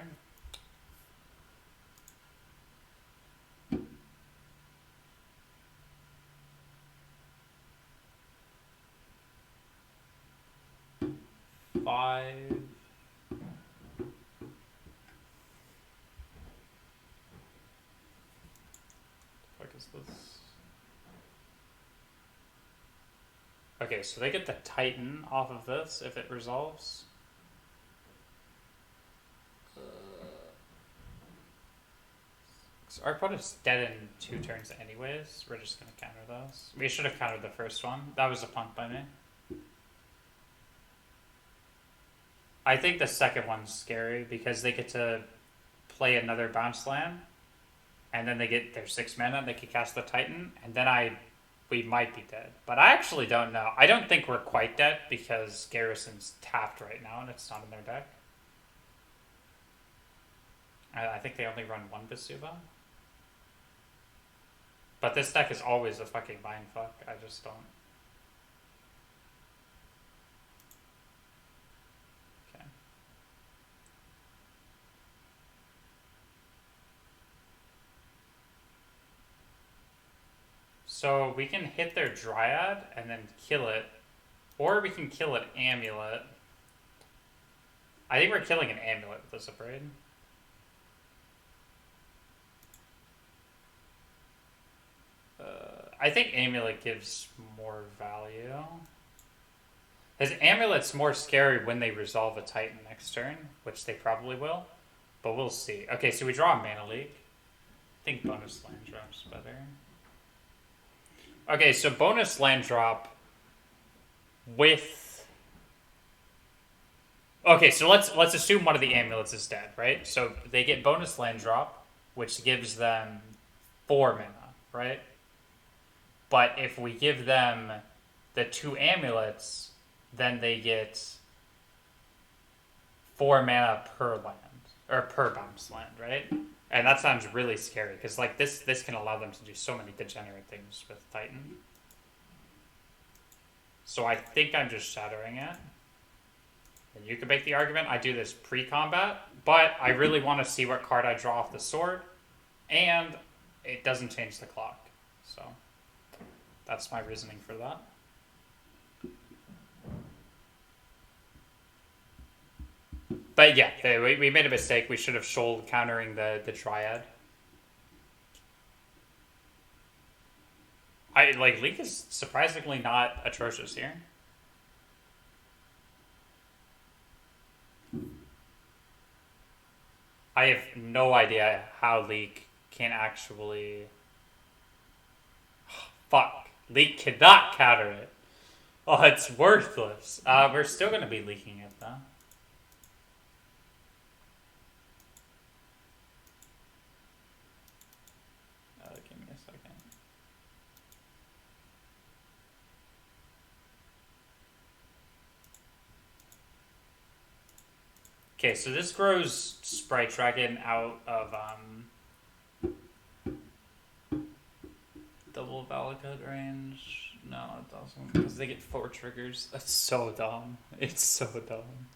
What is this? Okay, so they get the Titan off of this if it resolves. So our opponent's dead in 2 turns anyways. We're just going to counter those. We should have countered the first one. That was a punt by me. I think the second one's scary because they get to play another bounce land, and then they get their 6 mana and they can cast the Titan, and then we might be dead. But I actually don't know. I don't think we're quite dead because Garrison's tapped right now and it's not in their deck. I think they only run 1 Basuba. But this deck is always a fucking mindfuck. I just don't. Okay. So we can hit their Dryad and then kill it. Or we can kill an Amulet. I think we're killing an Amulet with this Abrade. I think Amulet gives more value. His Amulet's more scary when they resolve a Titan next turn, which they probably will. But we'll see. Okay, so we draw a Mana Leak. I think bonus land drop's better. Okay, so bonus land drop with... Okay, so let's assume one of the amulets is dead, right? So they get bonus land drop, which gives them 4 mana, right? But if we give them the 2 amulets, then they get 4 mana per land, or per bounce land, right? And that sounds really scary, because like this can allow them to do so many degenerate things with Titan. So I think I'm just shattering it. And you could make the argument I do this pre-combat, but I really want to see what card I draw off the sword, and it doesn't change the clock. So that's my reasoning for that. But yeah, we made a mistake. We should have shouldered countering the Dryad. Leak is surprisingly not atrocious here. I have no idea how Leak can actually Fuck. Leak cannot counter it. Oh, it's worthless. We're still gonna be leaking it, though. Give me a second. Okay, so this grows Sprite Dragon out of, double Valakut range. No, it doesn't. Because they get 4 triggers. That's so dumb. It's so dumb.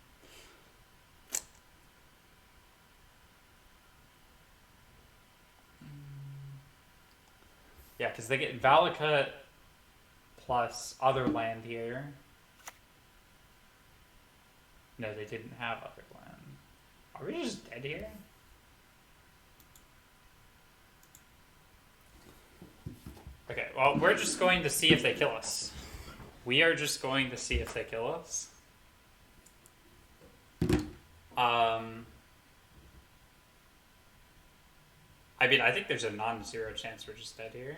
Yeah, because they get Valakut plus other land here. No, they didn't have other land. Are we just dead here? Okay, well, we're just going to see if they kill us. We are just going to see if they kill us. I mean, I think there's a non-zero chance we're just dead here.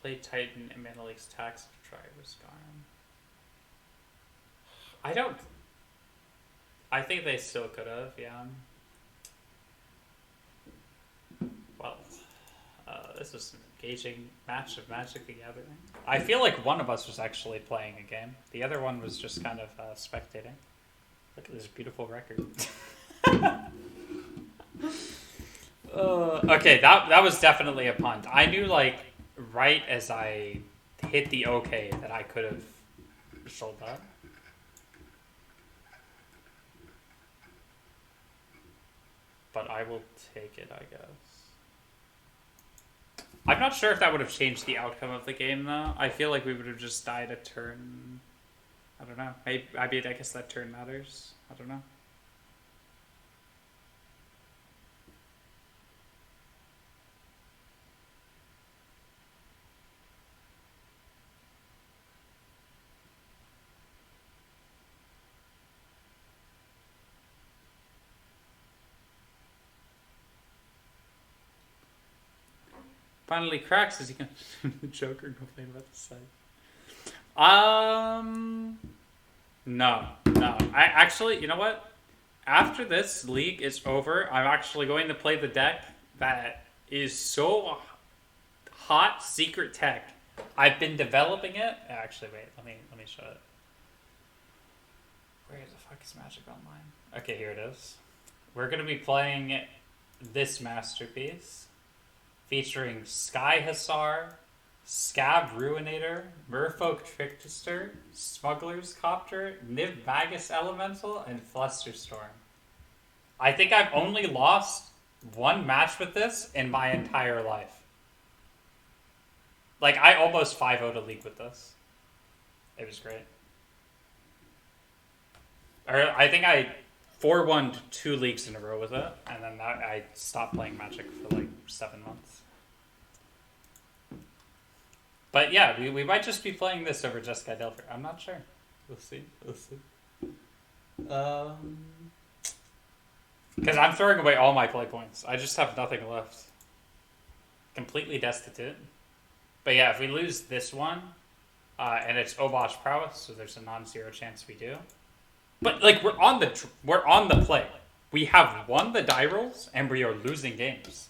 Play Titan and Menelik's Tax to try Riskarm. I think they still could have, yeah. Well, this was an engaging match of Magic the Gathering. I feel like one of us was actually playing a game. The other one was just kind of spectating. Look at this beautiful record. Okay, that was definitely a punt. I knew, like, right as I hit the OK that I could have sold that. But I will take it, I guess. I'm not sure if that would have changed the outcome of the game, though. I feel like we would have just died a turn. I don't know. Maybe, I mean, I guess that turn matters. I don't know. Finally cracks as he can Joker complain about the site. No. I actually, you know what? After this league is over, I'm actually going to play the deck that is so hot, secret tech. I've been developing it. Actually, wait, let me show it. Where the fuck is Magic Online? Okay, here it is. We're gonna be playing this masterpiece, featuring Sky Hussar, Scab Ruinator, Merfolk Trickster, Smuggler's Copter, Niv Magus Elemental, and Flusterstorm. I think I've only lost one match with this in my entire life. Like, I almost 5-0'd a league with this. It was great. Or I think I 4-1'd 2 leagues in a row with it, and then I stopped playing Magic for like 7 months. But yeah, we might just be playing this over Jeskai Delver. I'm not sure. We'll see. Because I'm throwing away all my play points. I just have nothing left. Completely destitute. But yeah, if we lose this one, and it's Obosh Prowess, so there's a non-zero chance we do. But like we're on the play. We have won the die rolls, and we are losing games.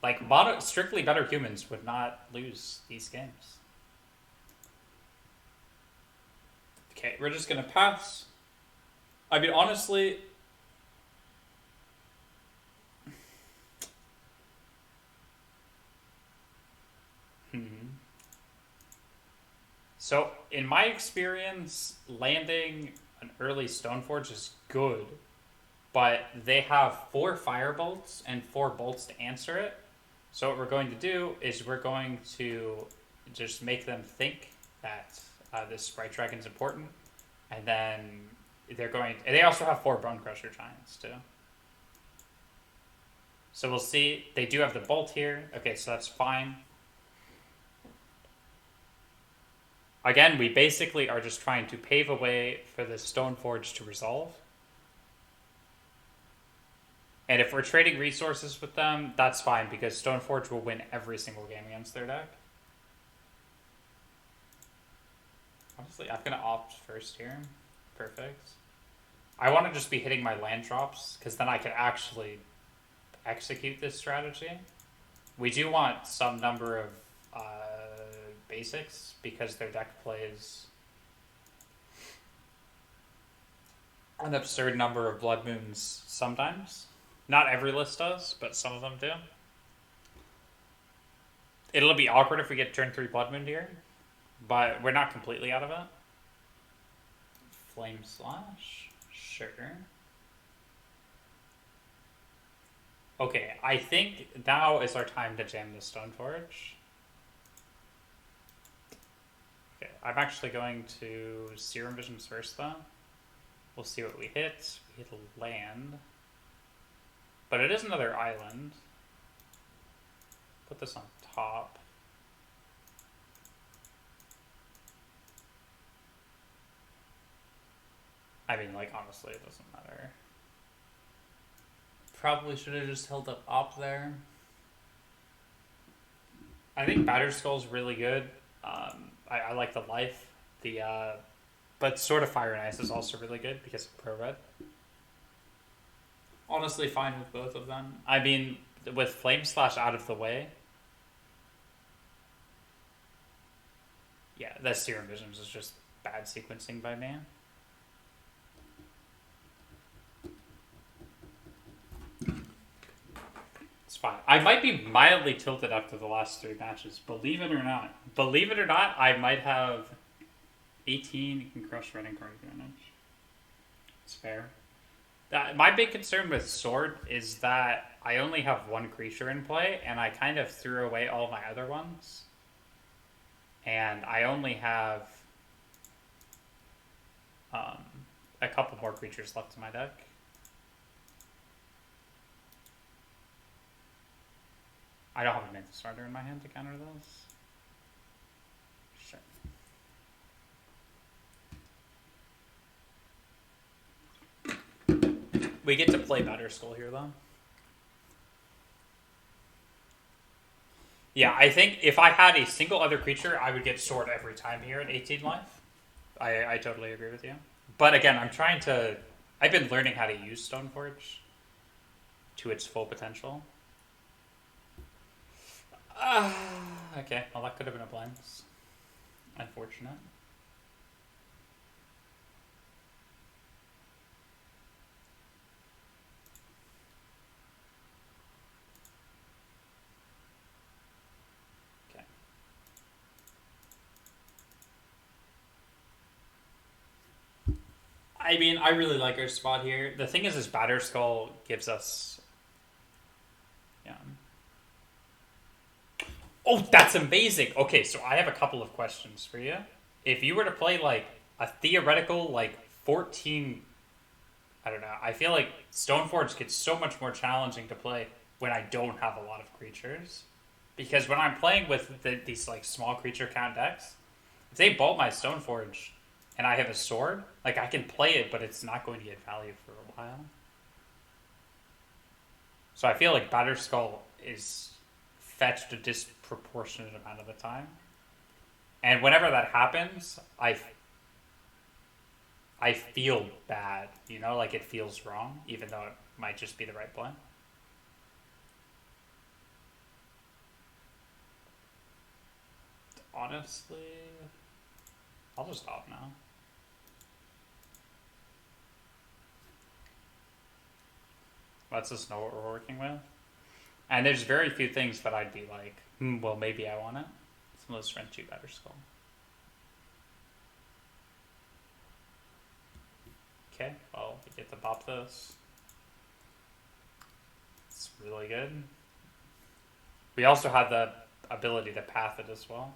Like, strictly better humans would not lose these games. Okay, we're just gonna pass. I mean, honestly... So, in my experience, landing an early Stoneforge is good, but they have 4 Firebolts and 4 bolts to answer it. So what we're going to do is we're going to just make them think that this Sprite Dragon's important, and then they also have 4 Bone Crusher Giants too. So we'll see. They do have the bolt here. Okay, so that's fine. Again, we basically are just trying to pave a way for the Stoneforge to resolve. And if we're trading resources with them, that's fine, because Stoneforge will win every single game against their deck. Honestly, I'm going to opt first here. Perfect. I want to just be hitting my land drops, because then I can actually execute this strategy. We do want some number of basics, because their deck plays an absurd number of Blood Moons sometimes. Not every list does, but some of them do. It'll be awkward if we get turn 3 Blood Moon here, but we're not completely out of it. Flame Slash? Sure. Okay, I think now is our time to jam the Stoneforge. Okay, I'm actually going to Serum Visions first, though. We'll see what we hit. We hit a land. But it is another island. Put this on top. I mean, like, honestly, it doesn't matter. Probably should have just held up op there. I think Batterskull's really good. I like the life. But Sword of Fire and Ice is also really good because of Pro Red. Honestly, fine with both of them. I mean, with Flame Slash out of the way. Yeah, that Serum Visions is just bad sequencing by me. It's fine. I might be mildly tilted after the last 3 matches. Believe it or not. Believe it or not, I might have 18. You can crush red and card advantage. It's fair. My big concern with Sword is that I only have 1 creature in play, and I kind of threw away all my other ones. And I only have a couple more creatures left in my deck. I don't have a Mantis Starter in my hand to counter this. Sure. We get to play Batterskull here, though. Yeah, I think if I had a single other creature, I would get Sword every time here at 18 life. I totally agree with you. But again, I've been learning how to use Stoneforge to its full potential. Okay, well that could have been a blitz. Unfortunate. Okay. I mean, I really like our spot here. The thing is Batterskull gives us... Yeah. Oh, that's amazing. Okay, so I have a couple of questions for you. If you were to play, like, a theoretical, like, 14... I don't know. I feel like Stoneforge gets so much more challenging to play when I don't have a lot of creatures. Because when I'm playing with these, like, small creature count decks, if they bolt my Stoneforge and I have a sword, like, I can play it, but it's not going to get value for a while. So I feel like Batterskull is fetched a disproportionate amount of the time. And whenever that happens, I feel bad, you know, like it feels wrong, even though it might just be the right play. Honestly, I'll just opt now. Lets us know what we're working with. And there's very few things that I'd be like, well, maybe I want it. Some of those Strength 2 Batterskull. Okay, well, we get to pop this. It's really good. We also have the ability to path it as well.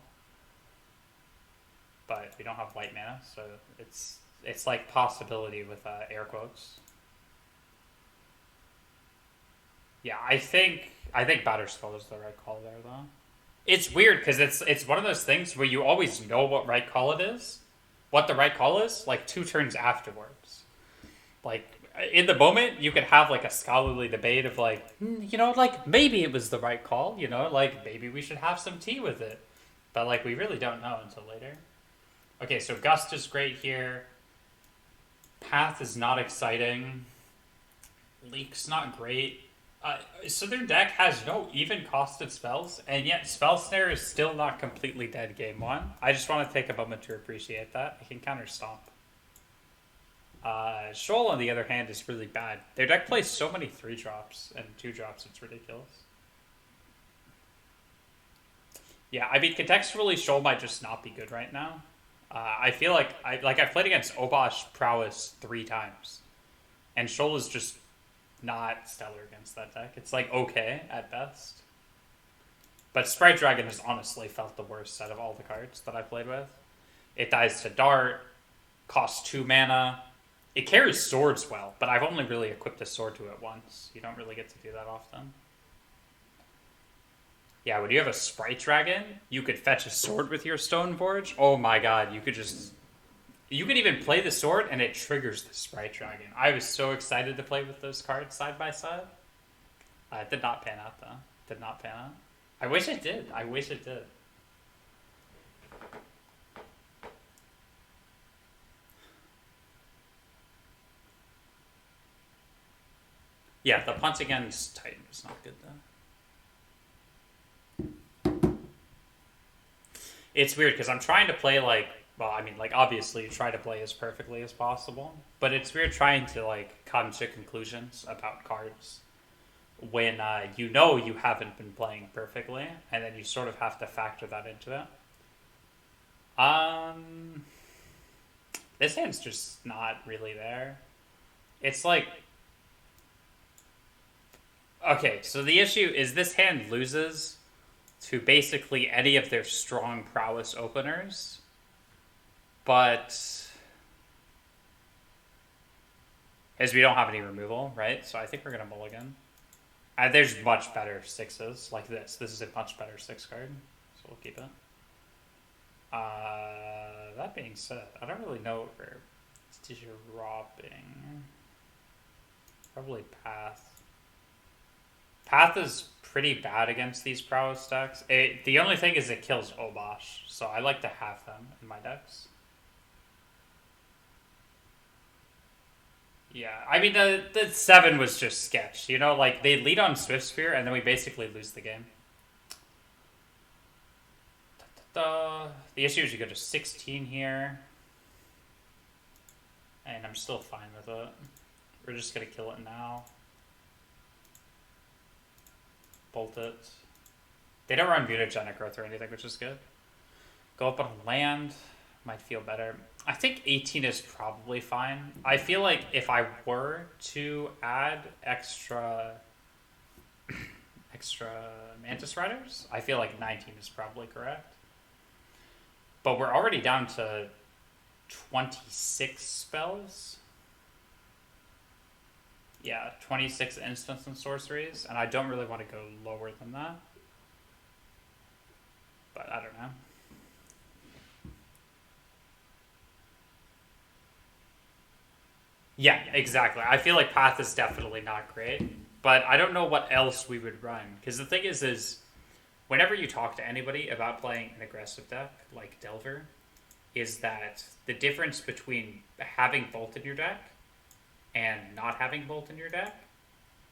But we don't have white mana, so it's like possibility with air quotes. Yeah, I think Batterskull is the right call there, though. It's weird because it's one of those things where you always know what right call it is, what the right call is, like 2 turns afterwards. Like in the moment, you could have like a scholarly debate of like, you know, like maybe it was the right call, you know, like maybe we should have some tea with it. But like we really don't know until later. Okay, so Gust is great here. Path is not exciting. Leak's not great. So their deck has no even costed spells, and yet Spell Snare is still not completely dead game one. I just want to take a moment to appreciate that. I can counter Stomp. Shoal, on the other hand, is really bad. Their deck plays so many 3-drops and 2-drops, it's ridiculous. Yeah, I mean, contextually, Shoal might just not be good right now. I feel like I've played against Obosh Prowess 3 times, and Shoal is just not stellar against that deck. It's like okay at best. But Sprite Dragon has honestly felt the worst out of all the cards that I played with. It dies to Dart, costs 2 mana. It carries swords well, but I've only really equipped a sword to it once. You don't really get to do that often. Yeah, when you have a Sprite Dragon, you could fetch a sword with your Stoneforge. Oh my god, you could just... You could even play the sword, and it triggers the Sprite Dragon. I was so excited to play with those cards side by side. It did not pan out, though. Did not pan out. I wish it did. I wish it did. Yeah, the punt against Titan was not good, though. It's weird, because I'm trying to play, like... Well, I mean, like, obviously, you try to play as perfectly as possible. But it's weird trying to, like, come to conclusions about cards when you know you haven't been playing perfectly, and then you sort of have to factor that into it. This hand's just not really there. It's like... Okay, so the issue is this hand loses to basically any of their strong prowess openers, but as we don't have any removal, right? So I think we're going to mulligan. There's much better 6s like this. This is a much better 6 card, so we'll keep it. That being said, I don't really know what we're dropping. Probably Path. Path is pretty bad against these prowess decks. The only thing is it kills Obosh, so I like to have them in my decks. Yeah, I mean, the 7 was just sketch, you know? Like, they lead on Swift Spear, and then we basically lose the game. The issue is you go to 16 here. And I'm still fine with it. We're just going to kill it now. Bolt it. They don't run mutagenic growth or anything, which is good. Go up on land. Might feel better. I think 18 is probably fine. I feel like if I were to add extra Mantis Riders, I feel like 19 is probably correct. But we're already down to 26 spells. Yeah, 26 instants and sorceries, and I don't really want to go lower than that. But I don't know. Yeah, exactly. I feel like Path is definitely not great, but I don't know what else we would run. Because the thing is whenever you talk to anybody about playing an aggressive deck, like Delver, is that the difference between having Bolt in your deck and not having Bolt in your deck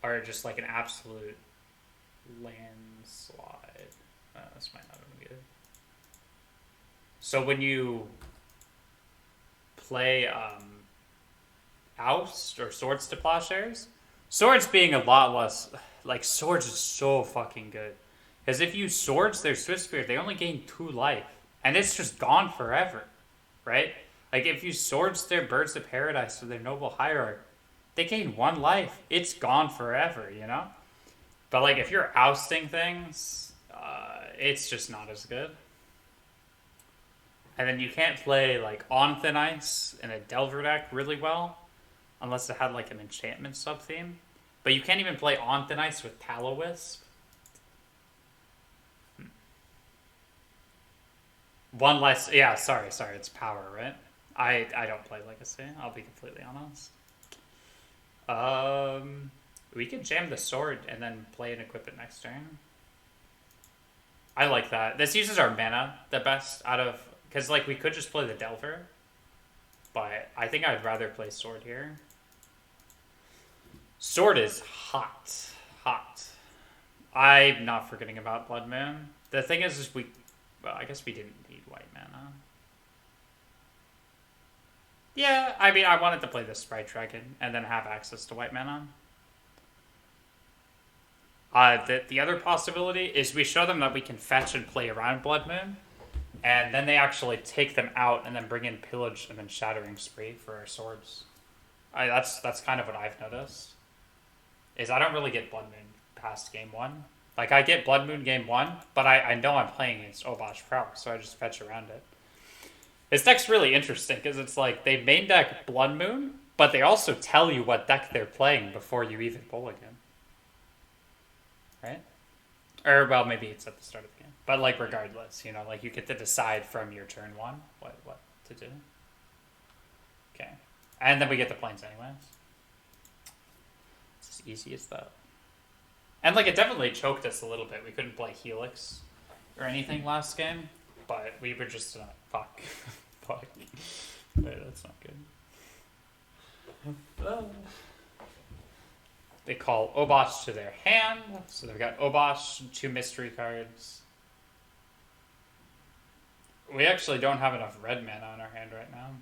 are just like an absolute landslide. This might not have been good. So when you play Oust or Swords to Plowshares, Swords being a lot less... Like, Swords is so fucking good. Because if you Swords their Swift Spear, they only gain 2 life. And it's just gone forever, right? Like, if you Swords their Birds of Paradise or their Noble Hierarch, they gain 1 life. It's gone forever, you know? But, like, if you're ousting things, it's just not as good. And then you can't play, like, On Thin Ice in a Delver deck really well, unless it had, like, an enchantment sub-theme. But you can't even play On Thin Ice with Tallow-Wisp. One less... Yeah, sorry, it's power, right? I don't play Legacy, I'll be completely honest. We could jam the sword and then play and equip it next turn. I like that. This uses our mana the best out of... Because, like, we could just play the Delver. But I think I'd rather play sword here. Sword is hot. Hot. I'm not forgetting about Blood Moon. The thing is we... Well, I guess we didn't need white mana. Yeah, I mean, I wanted to play the Sprite Dragon and then have access to white mana. The other possibility is we show them that we can fetch and play around Blood Moon, and then they actually take them out and then bring in Pillage and then Shattering Spree for our swords. That's kind of what I've noticed. Is I don't really get Blood Moon past game 1. Like, I get Blood Moon game 1, but I know I'm playing against Obosh Proc, so I just fetch around it. This deck's really interesting, because it's like, they main deck Blood Moon, but they also tell you what deck they're playing before you even pull again. Right? Or, well, maybe it's at the start of the game. But, like, regardless, you know, like, you get to decide from your turn 1 what to do. Okay. And then we get the planes anyways. It's as easy as that. And, like, it definitely choked us a little bit. We couldn't play Helix or anything last game, but we were just, fuck. Fuck. Wait, that's not good. They call Obosh to their hand, so they've got Obosh, 2 mystery cards. We actually don't have enough red mana in our hand right now.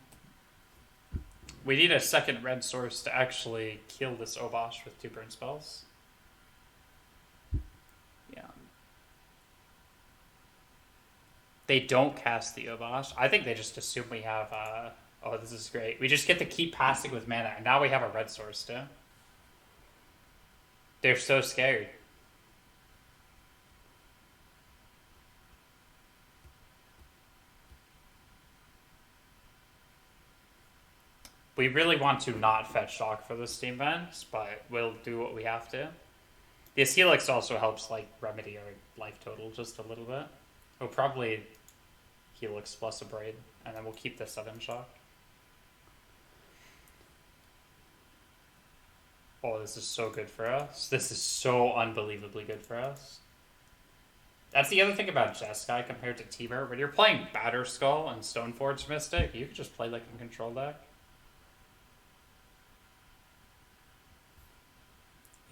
We need a second red source to actually kill this Obosh with 2 burn spells. Yeah. They don't cast the Obosh. I think they just assume we have, oh, this is great. We just get to keep passing with mana, and now we have a red source too. They're so scared. We really want to not fetch shock for the steam vents, but we'll do what we have to. This Helix also helps, like, remedy our life total just a little bit. We'll probably Helix plus a Braid, and then we'll keep the 7 shock. Oh, this is so good for us. This is so unbelievably good for us. That's the other thing about Jeskai compared to Temur. When you're playing Batterskull and Stoneforge Mystic, you can just play like a control deck.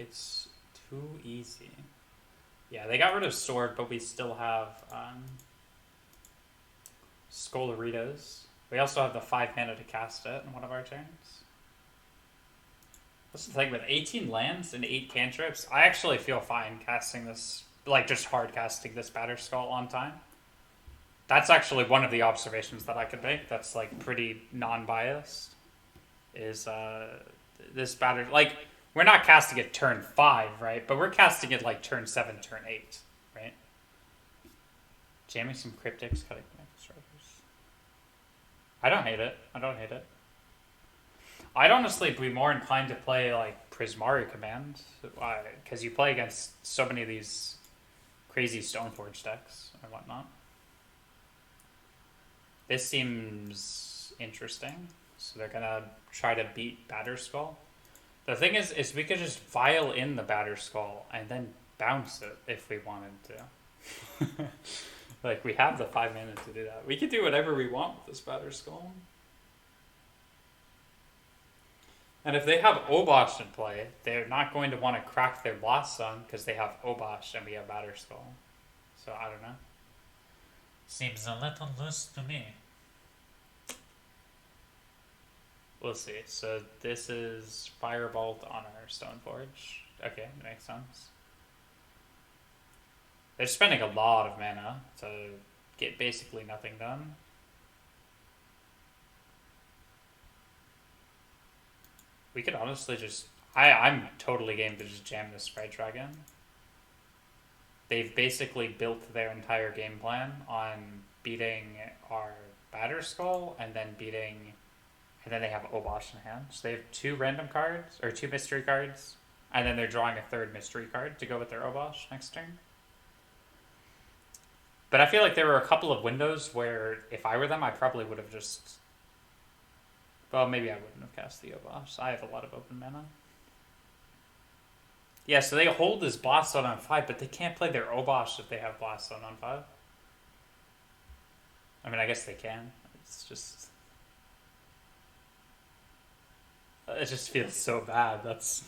It's too easy. Yeah, they got rid of Sword, but we still have Skolaritas. We also have the 5 mana to cast it in one of our turns. That's the thing, with 18 lands and 8 cantrips, I actually feel fine casting this, like, just hard casting this Batterskull on time. That's actually one of the observations that I could make that's, like, pretty non-biased, is this batter, like, we're not casting it turn 5, right? But we're casting it, like, turn 7, turn 8, right? Jamming some Cryptics, cutting Strikers. I don't hate it. I don't hate it. I'd honestly be more inclined to play, like, Prismari Command, because you play against so many of these crazy Stoneforge decks and whatnot. This seems interesting, so they're gonna try to beat Batterskull. The thing is we could just vial in the Batterskull and then bounce it if we wanted to. Like, we have the 5 mana to do that. We could do whatever we want with this Batterskull. And if they have Obosh in play, they're not going to want to crack their Lost Sun because they have Obosh and we have Batterskull. So, I don't know. Seems a little loose to me. We'll see. So, this is Firebolt on our Stoneforge. Okay, that makes sense. They're spending a lot of mana to get basically nothing done. We could honestly just... I'm totally game to just jam this Sprite Dragon. They've basically built their entire game plan on beating our Batterskull and then beating... And then they have Obosh in hand. So they have 2 random cards, or 2 mystery cards, and then they're drawing a 3rd mystery card to go with their Obosh next turn. But I feel like there were a couple of windows where, if I were them, I probably would have just... Well, maybe I wouldn't have cast the Obosh. I have a lot of open mana. Yeah, so they hold this Blast Zone on 5, but they can't play their Obosh if they have Blast Zone on 5. I mean, I guess they can. It's just... It just feels so bad. That's...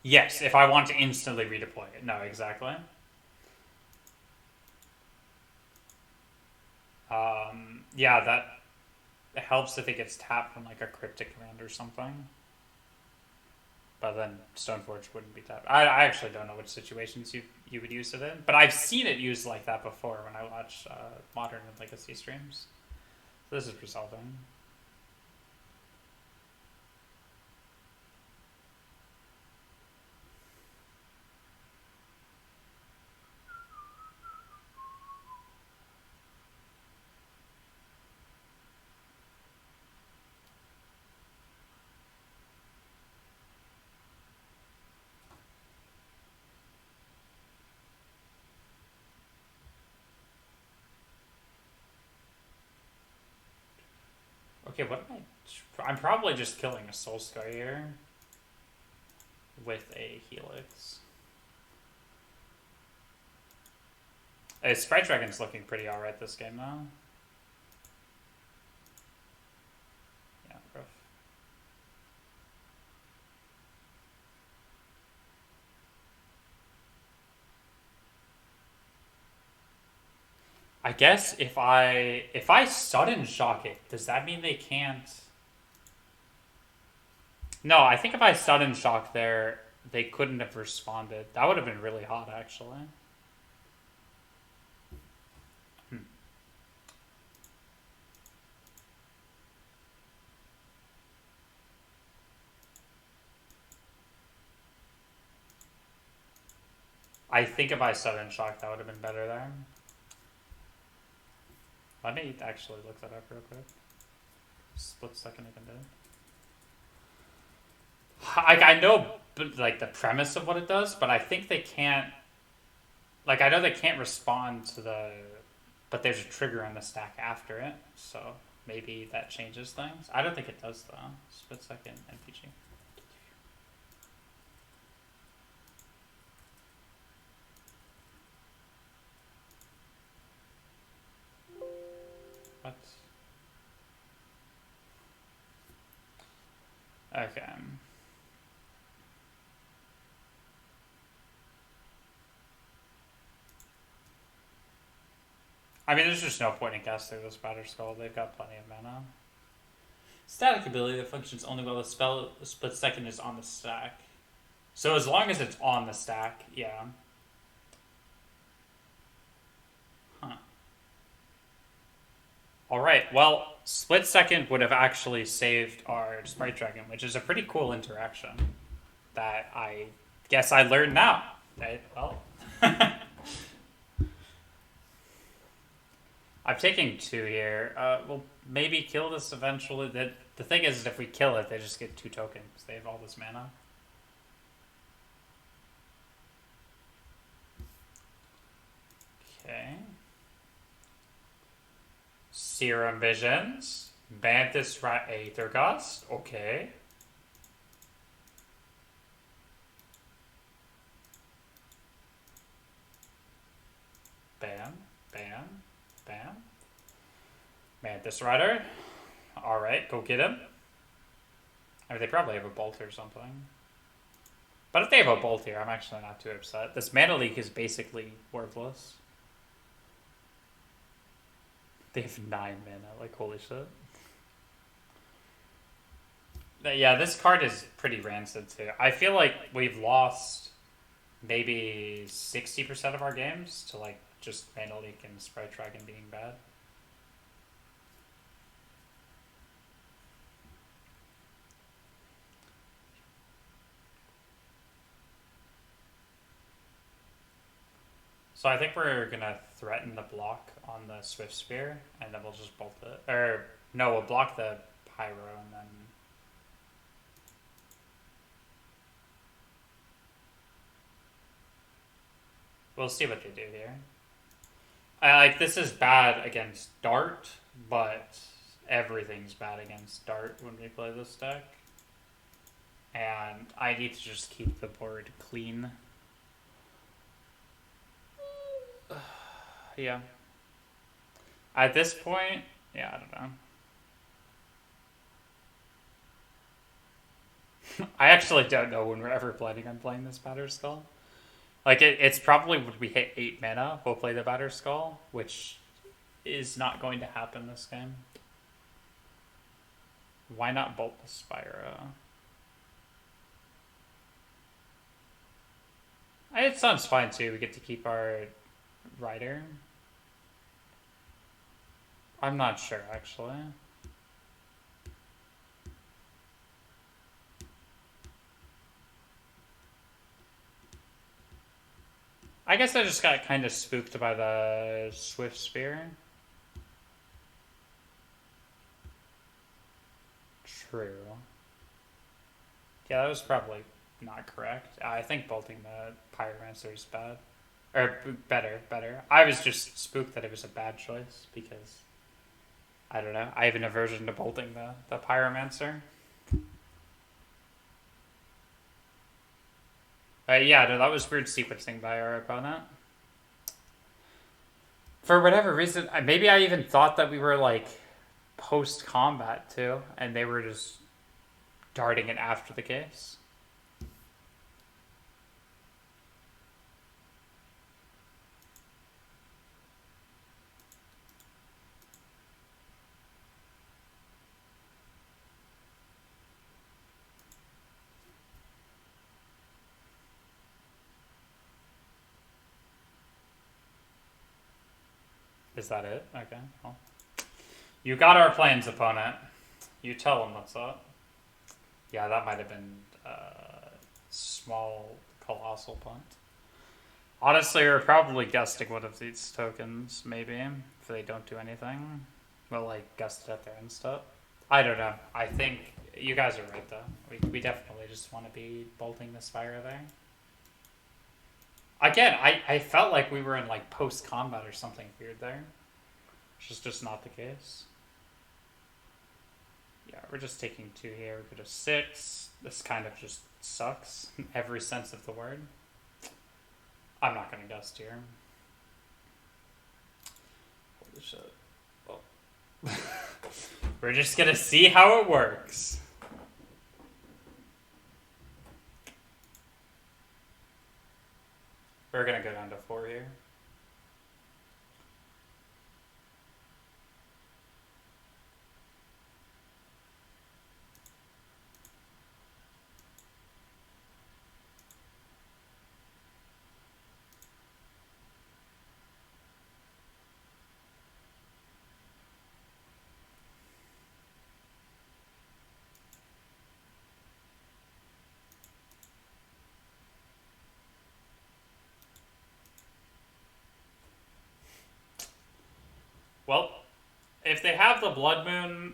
Yes, if I want to instantly redeploy it. No, exactly. Yeah, that helps if it gets tapped from like a cryptic command or something. But then Stoneforge wouldn't be tapped. I actually don't know which situations you would use it in, but I've seen it used like that before when I watch Modern and Legacy streams. So this is resolving. Okay, what am I? I'm probably just killing a Soul Scar here with a Helix. Sprite Dragon's looking pretty alright this game though. Yeah, rough. I guess if I sudden shock it, does that mean they can't? No, I think if I sudden shock there, they couldn't have responded. That would have been really hot, actually. I think if I sudden shock, that would have been better there. Let me actually look that up real quick. Split second I can do. I know like the premise of what it does, but I think they can't. Like I know they can't respond to the, but there's a trigger on the stack after it, so maybe that changes things. I don't think it does though. Split second NPG. What? Okay. I mean, there's just no point in casting this Batter Skull. They've got plenty of mana. Static ability that functions only while the spell split second is on the stack. So as long as it's on the stack, yeah. Huh. Alright, well, split second would have actually saved our Sprite Dragon, which is a pretty cool interaction that I guess I learned now. Well... I'm taking 2 here. We'll maybe kill this eventually. The thing is, if we kill it, they just get 2 tokens. They have all this mana. Okay. Serum Visions. Mantis Rat Aether Gust. Okay. Bam. Bam. Bam. Mantis Rider. Alright, go get him. I mean, they probably have a bolt or something. But if they have a bolt here, I'm actually not too upset. This mana leak is basically worthless. They have 9 mana, like holy shit. Yeah, this card is pretty rancid too. I feel like we've lost maybe 60% of our games to like just mana leak and Sprite Dragon being bad. So I think we're gonna threaten the block on the Swift Spear, and then we'll just bolt it. Or no, we'll block the Pyro, and then we'll see what they do here. Like this is bad against Dart, but everything's bad against Dart when we play this deck. And I need to just keep the board clean. Yeah. At this point, yeah, I don't know. I actually don't know when we're ever planning on playing this Batterskull. Like, it's probably when we hit 8 mana, we'll play the Batterskull, which is not going to happen this game. Why not Bolt the Spyro? It sounds fine too. We get to keep our rider. I'm not sure actually. I guess I just got kind of spooked by the Swift Spear. True. Yeah, that was probably not correct. I think bolting the Pyromancer is bad. Or better. I was just spooked that it was a bad choice because, I don't know, I have an aversion to bolting the Pyromancer. Yeah, no, that was weird sequencing by our opponent. For whatever reason, maybe I even thought that we were like post-combat too, and they were just darting it after the case. Is that it? Okay. Well, you got our plans, opponent. You tell them what's up. Yeah, that might have been small colossal punt. Honestly, we're probably gusting one of these tokens, maybe, if they don't do anything. We'll, like, gust it at their end step. I don't know. I think you guys are right, though. We definitely just want to be bolting the Spyro there. Again, I felt like we were in, like, post-combat or something weird there. Which is just not the case. Yeah, we're just taking 2 here. We could have 6. This kind of just sucks in every sense of the word. I'm not going to gust here. Holy shit. Oh. We're just going to see how it works. We're going to go down to 4 here. Well, if they have the Blood Moon,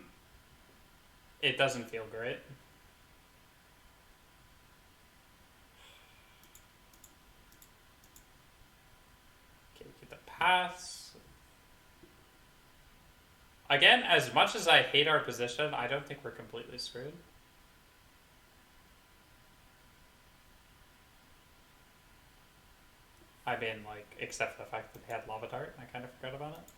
it doesn't feel great. Okay, we get the pass. Again, as much as I hate our position, I don't think we're completely screwed. I mean, like, except for the fact that they had Lava Dart, I kind of forgot about it.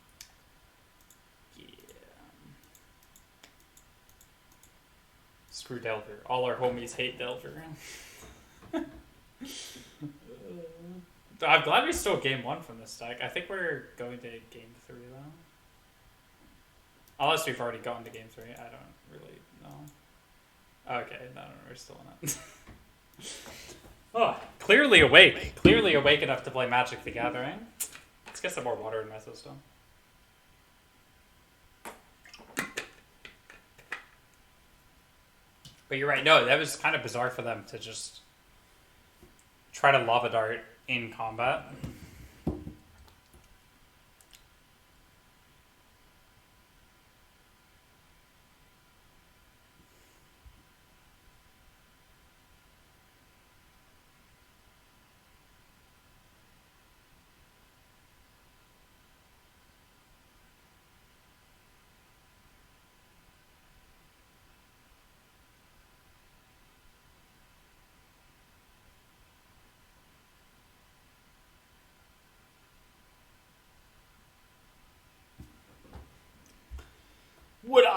Screw Delver. All our homies hate Delver. I'm glad we stole game 1 from this deck. I think we're going to game 3 though. Unless we've already gone to game 3. I don't really know. Okay, no, we're still in it. Oh, clearly awake. Clearly awake enough to play Magic the Gathering. Let's get some more water in my system. But you're right. No, that was kind of bizarre for them to just try to Lava Dart in combat.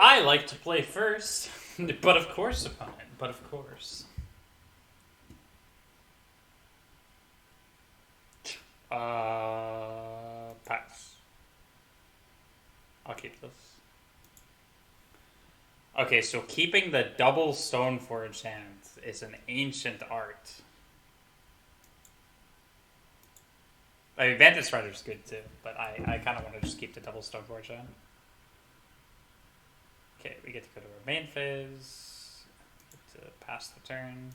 I like to play first. But of course, opponent. But of course. Pass. I'll keep this. Okay, so keeping the double Stoneforge hand is an ancient art. I mean, Vantage Rider's good too, but I kind of want to just keep the double Stoneforge hand. Okay, we get to go to our main phase. Get to pass the turn.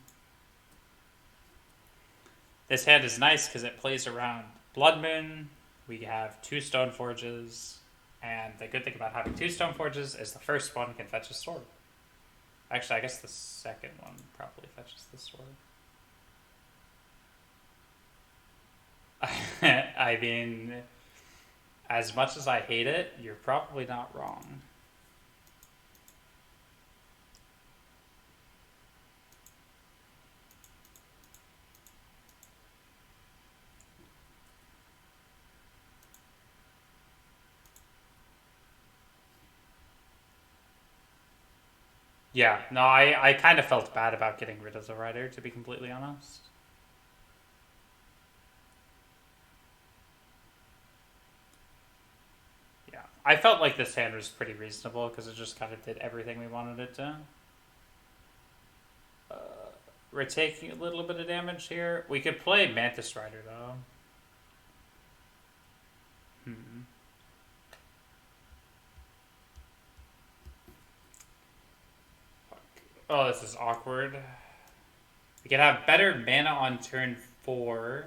This hand is nice because it plays around Blood Moon. We have 2 Stoneforges. And the good thing about having 2 Stoneforges is the first one can fetch a sword. Actually, I guess the second one probably fetches the sword. I mean, as much as I hate it, you're probably not wrong. Yeah, no, I kind of felt bad about getting rid of the rider, to be completely honest. Yeah, I felt like this hand was pretty reasonable because it just kind of did everything we wanted it to. We're taking a little bit of damage here. We could play Mantis Rider, though. Oh, this is awkward. We could have better mana on turn 4.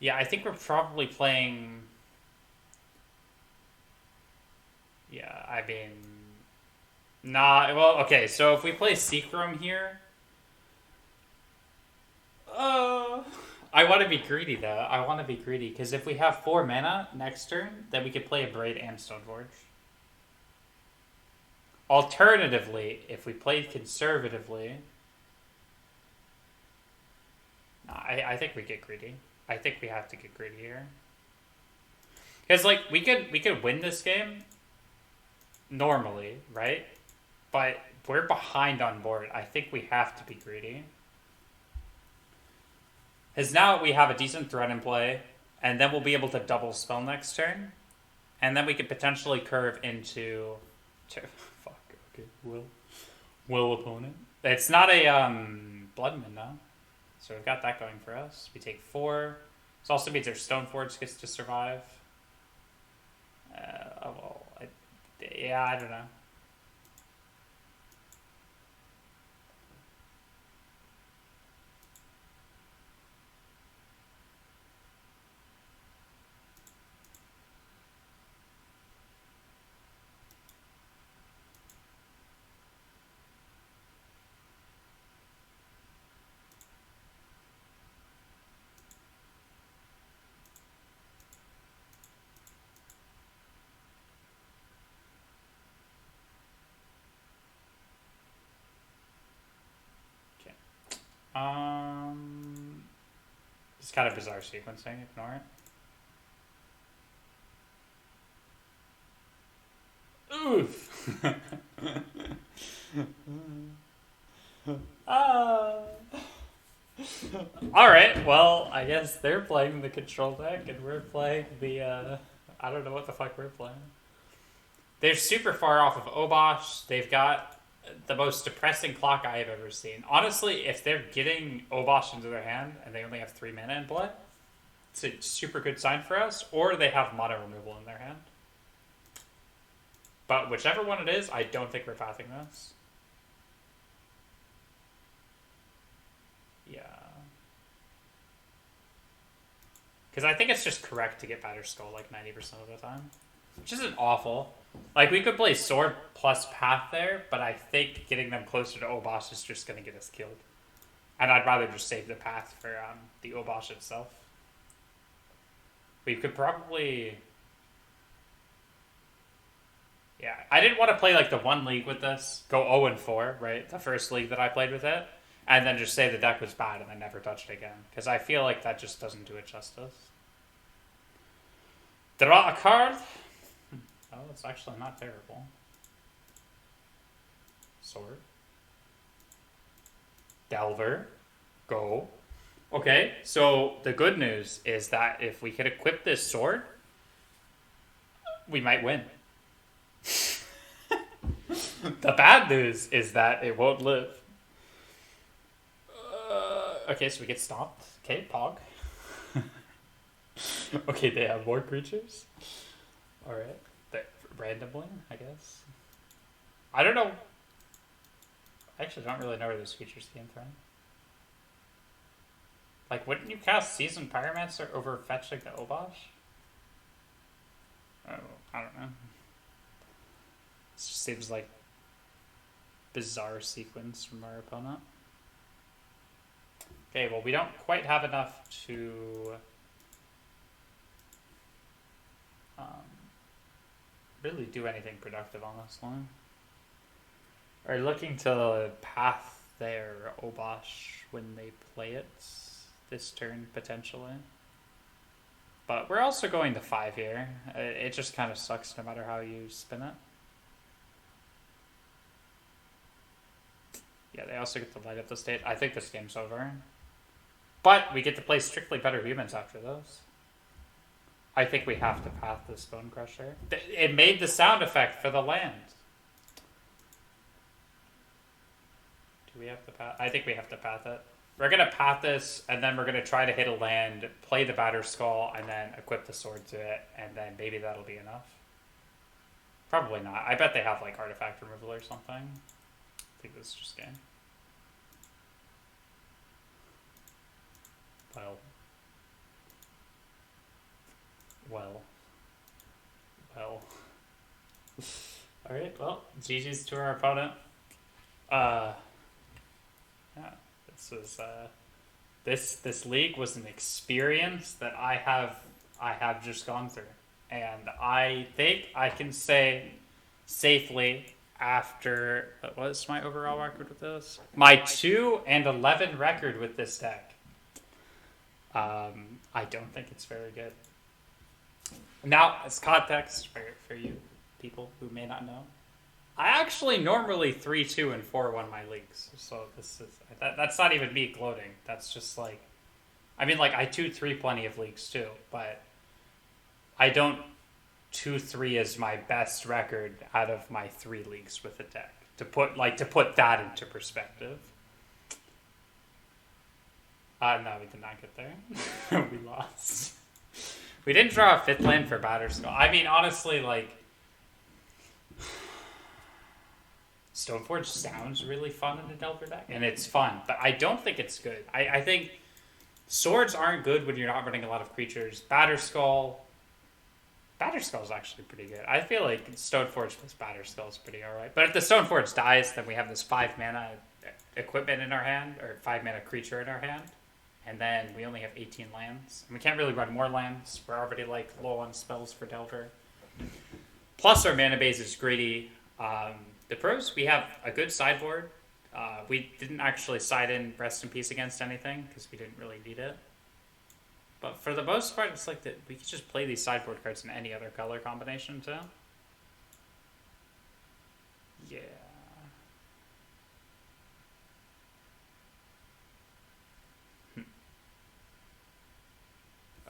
Yeah, I think we're probably playing... Yeah, I mean... Nah, well, okay, so if we play Seachrome here... I want to be greedy, though. I want to be greedy, because if we have 4 mana next turn, then we could play a Braid and Stoneforge. Alternatively, if we played conservatively... I think we get greedy. I think we have to get greedy here. Because, like, we could win this game normally, right? But we're behind on board. I think we have to be greedy. Because now we have a decent threat in play, and then we'll be able to double spell next turn. And then we could potentially curve into... Fuck, okay, will opponent. It's not a Bloodman, though. So we've got that going for us. We take 4. This also means our Stoneforge gets to survive. Well, yeah, I don't know. It's kind of bizarre sequencing. Ignore it. Oof. All right. Well, I guess they're playing the control deck, and we're playing the. I don't know what the fuck we're playing. They're super far off of Obosh. They've got the most depressing clock I have ever seen. Honestly, if they're getting Obosh into their hand and they only have 3 mana in play, it's a super good sign for us. Or they have mono removal in their hand. But whichever one it is, I don't think we're pathing this. Yeah. Because I think it's just correct to get Batterskull like 90% of the time. Which isn't awful. Like, we could play Sword plus Path there, but I think getting them closer to Obosh is just going to get us killed. And I'd rather just save the Path for the Obosh itself. We could probably... Yeah, I didn't want to play, like, the one league with this. Go 0-4, right? The first league that I played with it. And then just say the deck was bad and I never touched it again. Because I feel like that just doesn't do it justice. Draw a card. Oh. Oh, it's actually not terrible. Sword. Delver. Go. Okay, so the good news is that if we could equip this sword, we might win. The bad news is that it won't live. Okay, so we get stopped. Okay, Pog. Okay, they have more creatures. Alright. Randomly, I guess. I don't know. I actually don't really know where those creatures came from. Like, wouldn't you cast Seasoned Pyromancer over fetching the Obosh? Oh, I don't know. It just seems like bizarre sequence from our opponent. Okay, well, we don't quite have enough to really do anything productive on this one. Are looking to path their Obosh when they play it this turn, potentially. But we're also going to 5 here. It just kind of sucks no matter how you spin it. Yeah, they also get to light up the state. I think this game's over. But we get to play strictly better humans after those. I think we have to path this Bone Crusher. It made the sound effect for the land. Do we have to path? I think we have to path it. We're going to path this, and then we're going to try to hit a land, play the Batter Skull, and then equip the sword to it, and then maybe that'll be enough. Probably not. I bet they have, like, artifact removal or something. I think this is just game. Well. Alright, well, GG's to our opponent. Yeah, this was, this league was an experience that I have just gone through. And I think I can say safely after, what was my overall record with this? My 2-11 record with this deck. I don't think it's very good. Now, as context for you people who may not know, I actually normally 3-2 and 4-1 my leagues. So this is that's not even me gloating. That's just like, I mean, like I 2-3 plenty of leagues too, but I don't 2-3 as my best record out of my 3 leagues with the deck. To put that into perspective. No, we did not get there. We lost. We didn't draw a 5th land for Batter Skull. I mean, honestly, like, Stoneforge sounds really fun in a Delver deck, and it's fun, but I don't think it's good. I think swords aren't good when you're not running a lot of creatures. Batter Skull's actually pretty good. I feel like Stoneforge plus Batter Skull is pretty alright. But if the Stoneforge dies, then we have this 5 mana equipment in our hand, or 5 mana creature in our hand. And then we only have 18 lands. And we can't really run more lands. We're already like low on spells for Delver. Plus our mana base is greedy. The pros, we have a good sideboard. We didn't actually side in Rest in Peace against anything because we didn't really need it. But for the most part, it's like that we could just play these sideboard cards in any other color combination too. Yeah.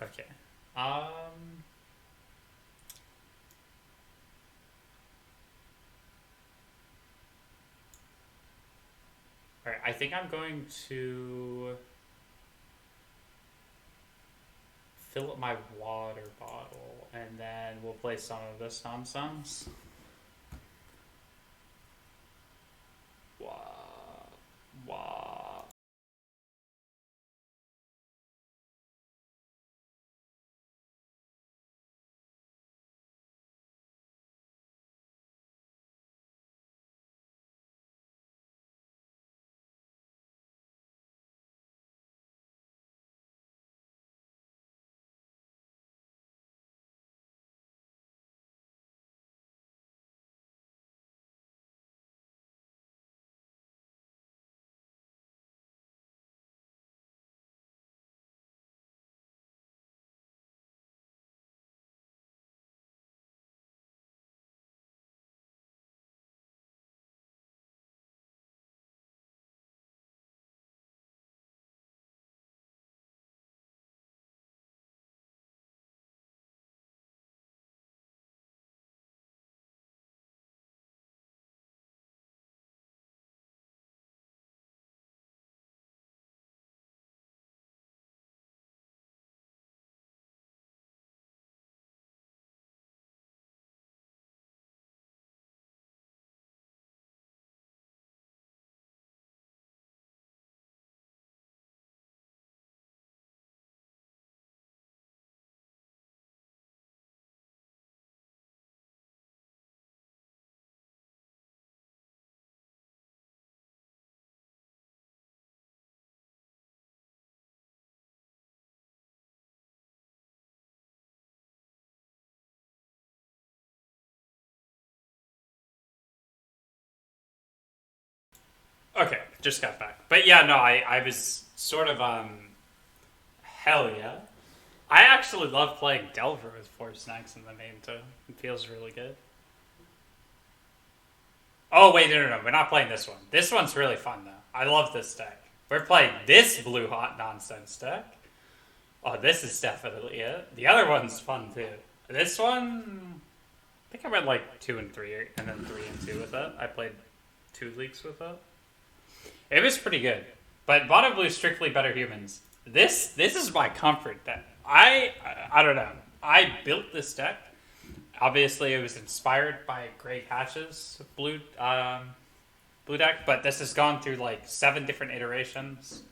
Okay. Alright, I think I'm going to fill up my water bottle, and then we'll play some of this nonsense. Okay, just got back. But yeah, no, I was sort of hell yeah. I actually love playing Delver with 4 snacks in the name too. It feels really good. Oh wait, no, we're not playing this one. This one's really fun though. I love this deck. We're playing this blue hot nonsense deck. Oh, this is definitely it. The other one's fun too. This one, I think I went like 2 and 3, and then 3 and 2 with it. I played 2 leagues with it. It was pretty good. But Mono Blue strictly better humans. This is my comfort deck. I don't know. I built this deck. Obviously, it was inspired by Greg Hatch's blue deck, but this has gone through like 7 different iterations.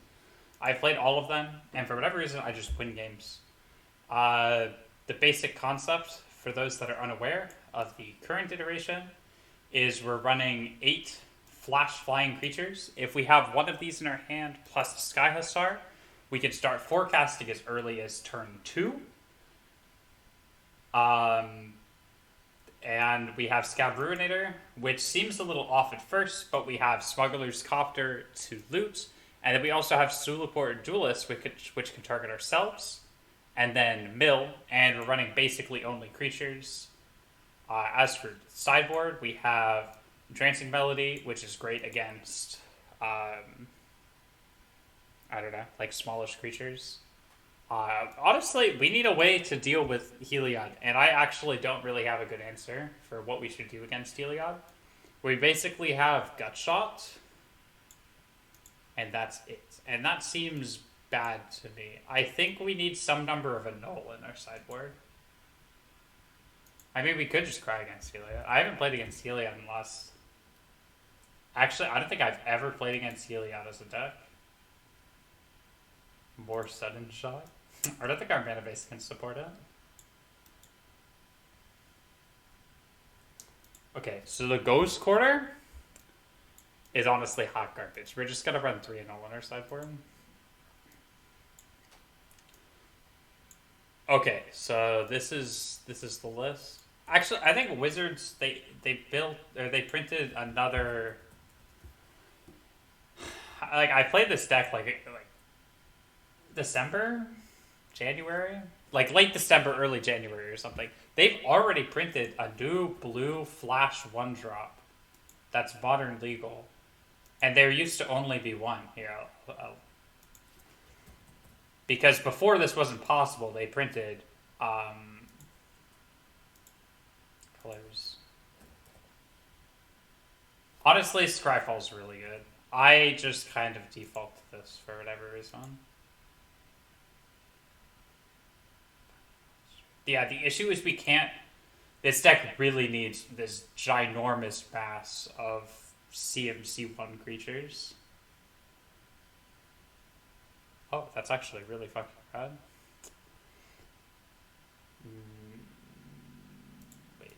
I played all of them, and for whatever reason, I just win games. The basic concept, for those that are unaware of the current iteration, is we're running 8 flash flying creatures. If we have one of these in our hand plus Sky Hussar, we can start forecasting as early as turn 2. And we have Scab Ruinator, which seems a little off at first, but we have Smuggler's Copter to loot. And then we also have Sulaport Duelist, which can target ourselves. And then Mill, and we're running basically only creatures. As for sideboard, we have Entrancing Melody, which is great against, I don't know, like smallish creatures. Honestly, we need a way to deal with Heliod, and I actually don't really have a good answer for what we should do against Heliod. We basically have Gutshot, and that's it. And that seems bad to me. I think we need some number of annul in our sideboard. I mean, we could just cry against Heliod. I haven't played against Heliod in the last... Actually, I don't think I've ever played against Heliod as a deck. More Sudden Shot? I don't think our mana base can support it. Okay, so the Ghost Quarter is honestly hot garbage. We're just gonna run 3 annul on our sideboard. Okay, so this is the list. Actually, I think Wizards they built or they printed another. Like I played this deck like December, January, like late December, early January or something. They've already printed a new blue flash 1-drop that's modern legal, and there used to only be one here. Because before this wasn't possible, they printed colors. Honestly, Scryfall's really good. I just kind of default to this for whatever reason. Yeah, the issue is we can't... This deck really needs this ginormous mass of CMC1 creatures. Oh, that's actually really fucking rad. Wait.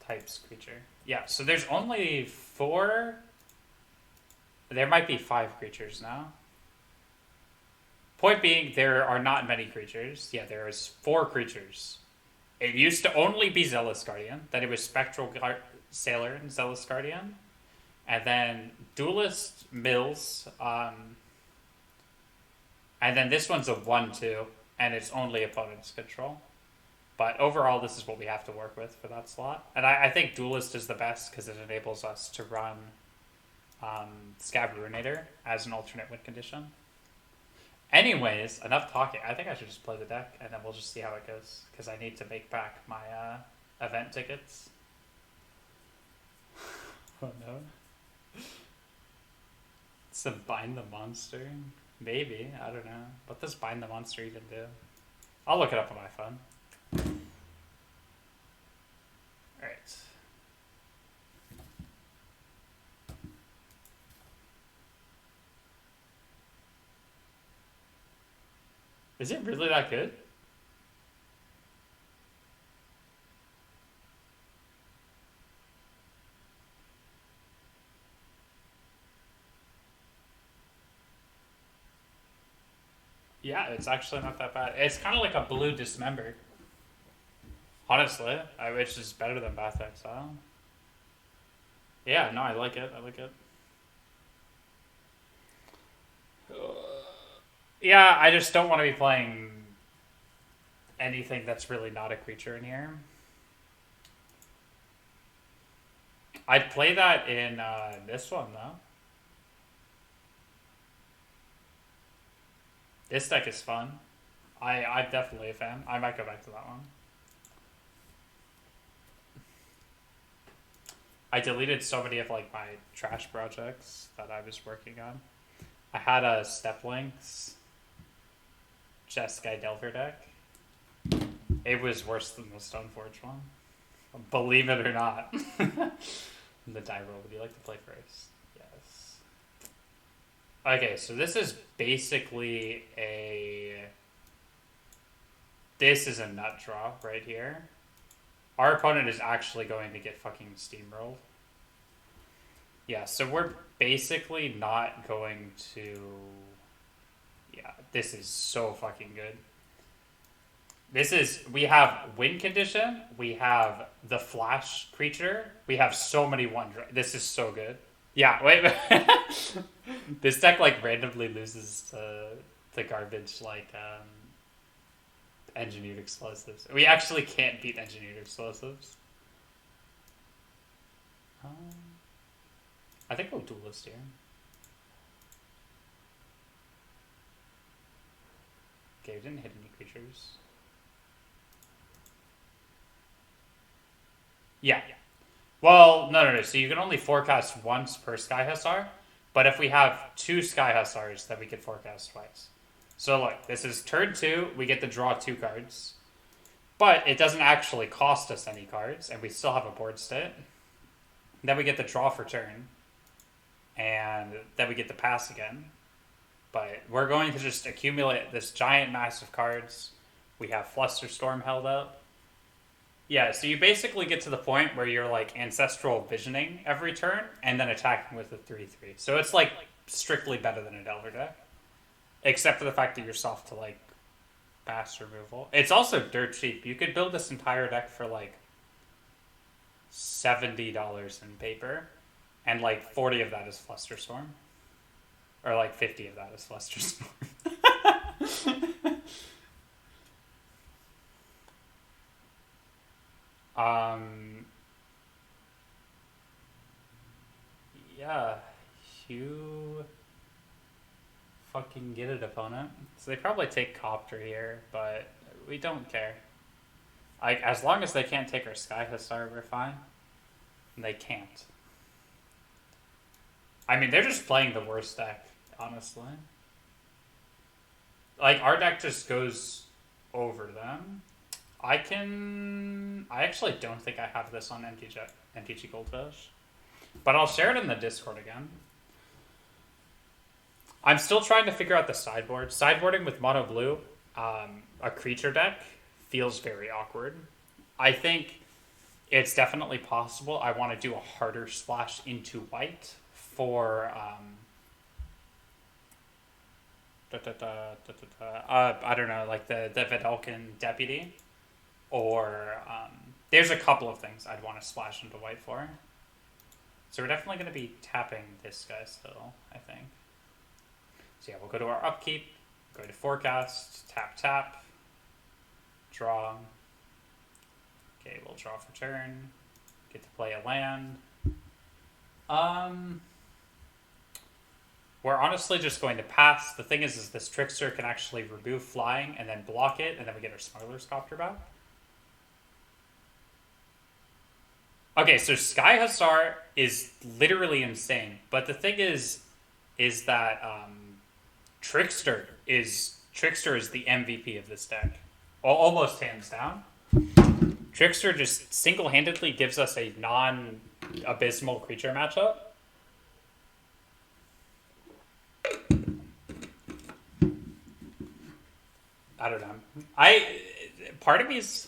Types creature. Yeah, so there's only 4... There might be 5 creatures now. Point being, there are not many creatures. Yeah, there is 4 creatures. It used to only be Zealous Guardian. Then it was Spectral Sailor and Zealous Guardian. And then Duelist, Mills, and then this one's a 1/2, and it's only opponent's control. But overall, this is what we have to work with for that slot. And I think Duelist is the best because it enables us to run Scab Ruinator as an alternate win condition. Anyways, enough talking. I think I should just play the deck, and then we'll just see how it goes. Because I need to make back my event tickets. Oh no. Some Bind the Monster? Maybe. I don't know. What does Bind the Monster even do? I'll look it up on my phone. Alright. Is it really that good? Yeah, it's actually not that bad. It's kind of like a blue Dismember. Honestly, which is better than Bath Exile. Yeah, no, I like it. I like it. Yeah, I just don't want to be playing anything that's really not a creature in here. I'd play that in this one, though. This deck is fun. I'm definitely a fan. I might go back to that one. I deleted so many of like my trash projects that I was working on. I had a Steplinks Jeskai Delver deck. It was worse than the Stoneforge one. Believe it or not. The die roll, would you like to play first? Yes. Okay, so this is basically a... This is a nut draw right here. Our opponent is actually going to get fucking steamrolled. Yeah, so we're basically not going to... Yeah, this is so fucking good. This is... We have win condition. We have the flash creature. We have so many one... This is so good. Yeah, wait. This deck, like, randomly loses to garbage, like, engineered explosives. We actually can't beat engineered explosives. I think we'll duelist here. Okay, we didn't hit any creatures. Yeah. Well, no. So you can only forecast once per Sky Hussar, but if we have 2 Sky Hussars, then we can forecast twice. So look, this is turn 2, we get to draw 2 cards. But it doesn't actually cost us any cards, and we still have a board state. Then we get to draw for turn. And then we get to pass again. But we're going to just accumulate this giant mass of cards. We have Flusterstorm held up. Yeah, so you basically get to the point where you're like Ancestral Visioning every turn, and then attacking with a 3-3. So it's like strictly better than a Delver deck. Except for the fact that you're soft to like mass removal. It's also dirt cheap. You could build this entire deck for like $70 in paper, and like 40 of that is Flusterstorm, or like 50 of that is Flusterstorm. Yeah, you fucking get it, opponent. So they probably take Copter here, but we don't care. Like, as long as they can't take our Sky Hussar, we're fine. And they can't. I mean, they're just playing the worst deck, honestly. Like, our deck just goes over them. I actually don't think I have this on MTG Goldfish. But I'll share it in the Discord again. I'm still trying to figure out the sideboard. Sideboarding with mono blue, a creature deck, feels very awkward. I think it's definitely possible. I want to do a harder splash into white for I don't know, like the Vidalcan Deputy, or there's a couple of things I'd want to splash into white for. So we're definitely going to be tapping this guy still, I think. So yeah, we'll go to our upkeep, go to forecast, tap, draw. Okay, we'll draw for turn, get to play a land. We're honestly just going to pass. The thing is this Trickster can actually remove flying and then block it, and then we get our Smuggler's Copter back. Okay, so Sky Hussar is literally insane, but the thing is that Trickster is the MVP of this deck, almost hands down. Trickster just single-handedly gives us a non-abysmal creature matchup. I don't know. Part of me's...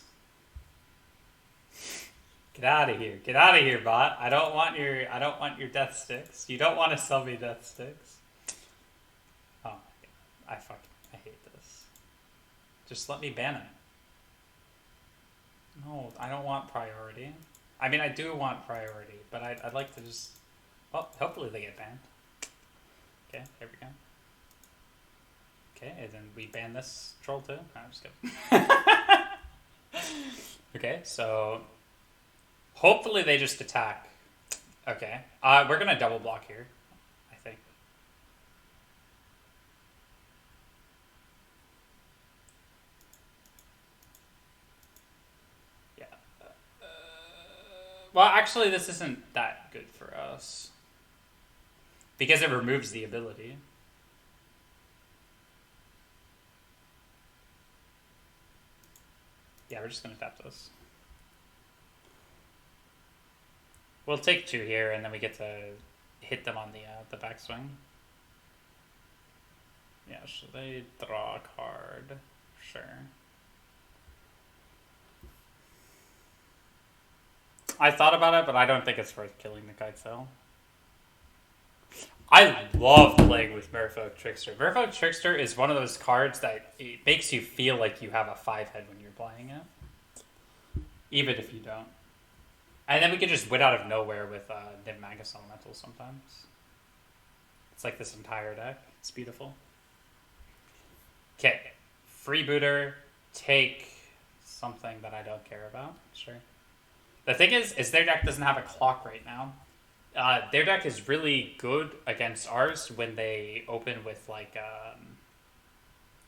Get out of here, bot. I don't want your death sticks. You don't want to sell me death sticks. Oh, I hate this. Just let me ban it. No, I don't want priority. I mean, I do want priority, but I'd like to just... Well, hopefully they get banned. Okay, here we go. Okay, and then we ban this troll too? No, I'm just kidding. Okay, so... Hopefully they just attack. Okay. We're gonna double block here, I think. Yeah. Well, actually, this isn't that good for us. Because it removes the ability. Yeah, we're just gonna tap this. We'll take 2 here, and then we get to hit them on the backswing. Yeah, should they draw a card? Sure. I thought about it, but I don't think it's worth killing the kite cell. I love playing with Merfolk Trickster. Merfolk Trickster is one of those cards that it makes you feel like you have a 5-head when you're playing it. Even if you don't. And then we can just win out of nowhere with Niv Magus Elemental sometimes. It's like this entire deck. It's beautiful. Okay. Freebooter, take something that I don't care about. Sure. The thing is their deck doesn't have a clock right now. Their deck is really good against ours when they open with, like,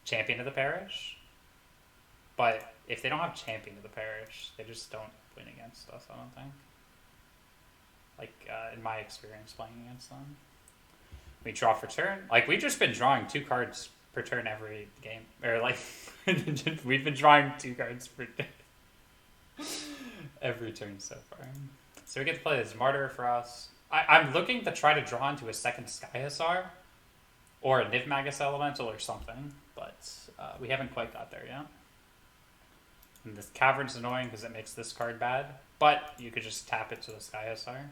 Champion of the Parish. But if they don't have Champion of the Parish, they just don't win against us, I don't think. Like, in my experience playing against them. We draw for turn. Like, we've just been drawing 2 cards per turn every game. Or, like, we've been drawing 2 cards per every turn so far. So we get to play this Martyr for us. I'm looking to try to draw into a second Sky Hussar. Or a Niv Magus Elemental or something. But we haven't quite got there yet. And this Cavern's annoying because it makes this card bad. But you could just tap it to the Sky Hussar.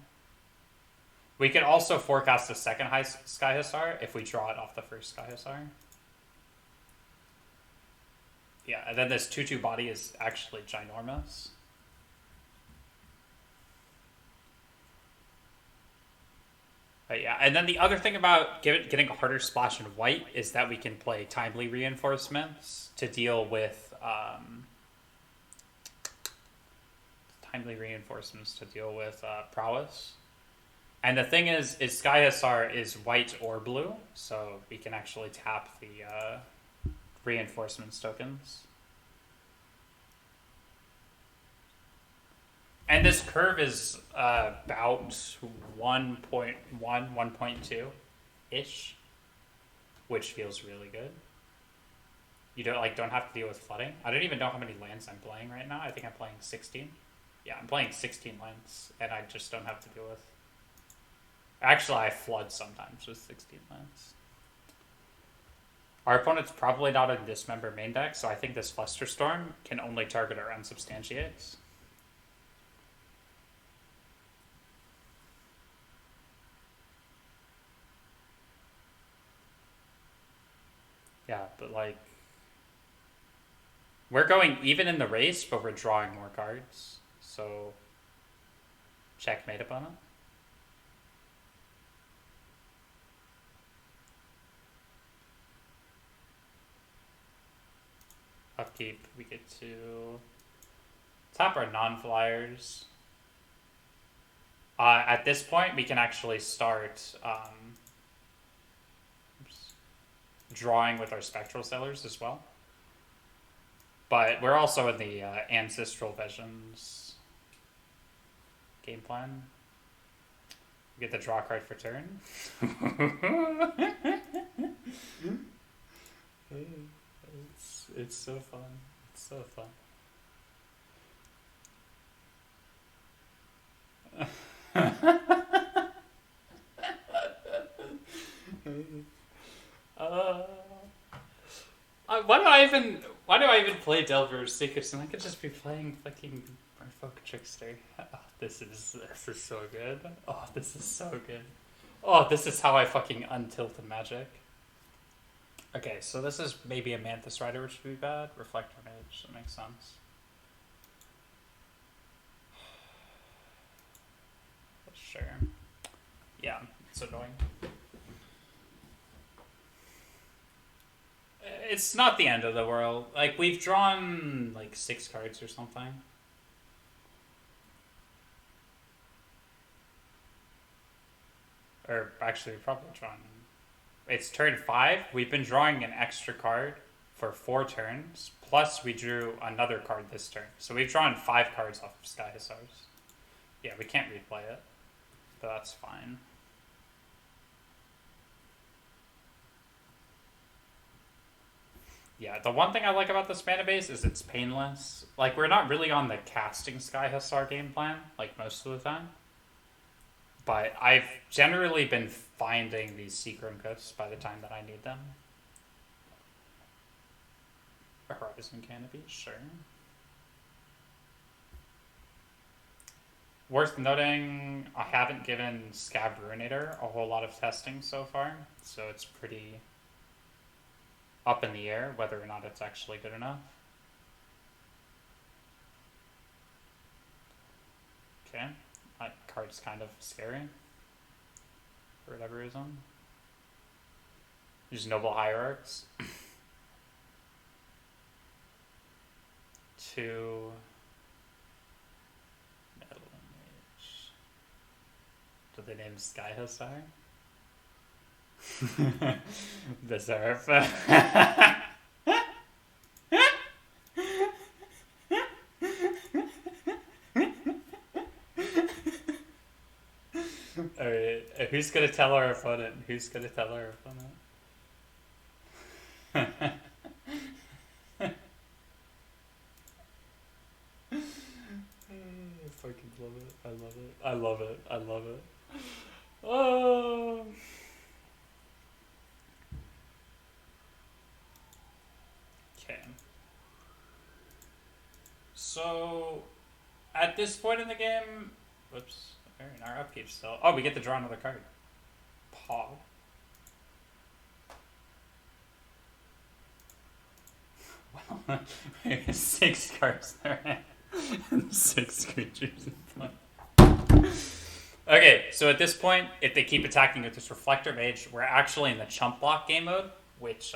We could also forecast a second Sky Hussar if we draw it off the first Sky Hussar. Yeah, and then this 2/2 body is actually ginormous. But yeah, and then the other thing about getting a harder splash in white is that we can play timely reinforcements to deal with prowess. And the thing is Sky Hussar is white or blue, so we can actually tap the reinforcements tokens. And this curve is about 1.1, 1.2-ish, which feels really good. You don't have to deal with flooding. I don't even know how many lands I'm playing right now. I think I'm playing 16. Yeah, I'm playing 16 lands, and I just don't have to deal with... Actually, I flood sometimes with 16 lands. Our opponent's probably not in Dismember main deck, so I think this Flusterstorm can only target our Unsubstantiates. Yeah, but like... We're going even in the race, but we're drawing more cards. So... Checkmate opponent. Upkeep, we get to tap our non-flyers. At this point, we can actually start drawing with our Spectral Sailors as well. But we're also in the Ancestral Visions game plan. We get the draw card for turn. It's so fun. It's so fun. Why do I even play Delver's Secrets? And I could just be playing fucking Merfolk Trickster. Oh, this is so good. Oh, this is so good. Oh, this is how I fucking untilt the magic. Okay, so this is maybe a Mantis Rider, which would be bad. Reflector Mage, that makes sense. Sure. Yeah, it's annoying. It's not the end of the world. Like, we've drawn, like, 6 cards or something. Or, actually, we've probably drawn... It's turn 5. We've been drawing an extra card for 4 turns. Plus, we drew another card this turn. So we've drawn 5 cards off of Sky Hussars. Yeah, we can't replay it. But that's fine. Yeah, the one thing I like about this mana base is it's painless. Like, we're not really on the casting Sky Hussar game plan, like, most of the time. But I've generally been finding these Seacrum Ghosts by the time that I need them. A Horizon Canopy, sure. Worth noting, I haven't given Scab Ruinator a whole lot of testing so far, so it's pretty up in the air whether or not it's actually good enough. Okay, that card's kind of scary for whatever reason. Use Noble Hierarchs. 2 Metal Mage. Do they name Sky Hussar? Deserve. Alright, who's gonna tell our opponent? Who's gonna tell our opponent? I fucking love it. I love it. I love it. I love it. Oh. Okay. So, at this point in the game, whoops, we're in our upkeep still. Oh, we get to draw another card. Paw. Well, 6 cards there. And 6 creatures in play. Okay, so at this point, if they keep attacking with this Reflector Mage, we're actually in the chump block game mode, which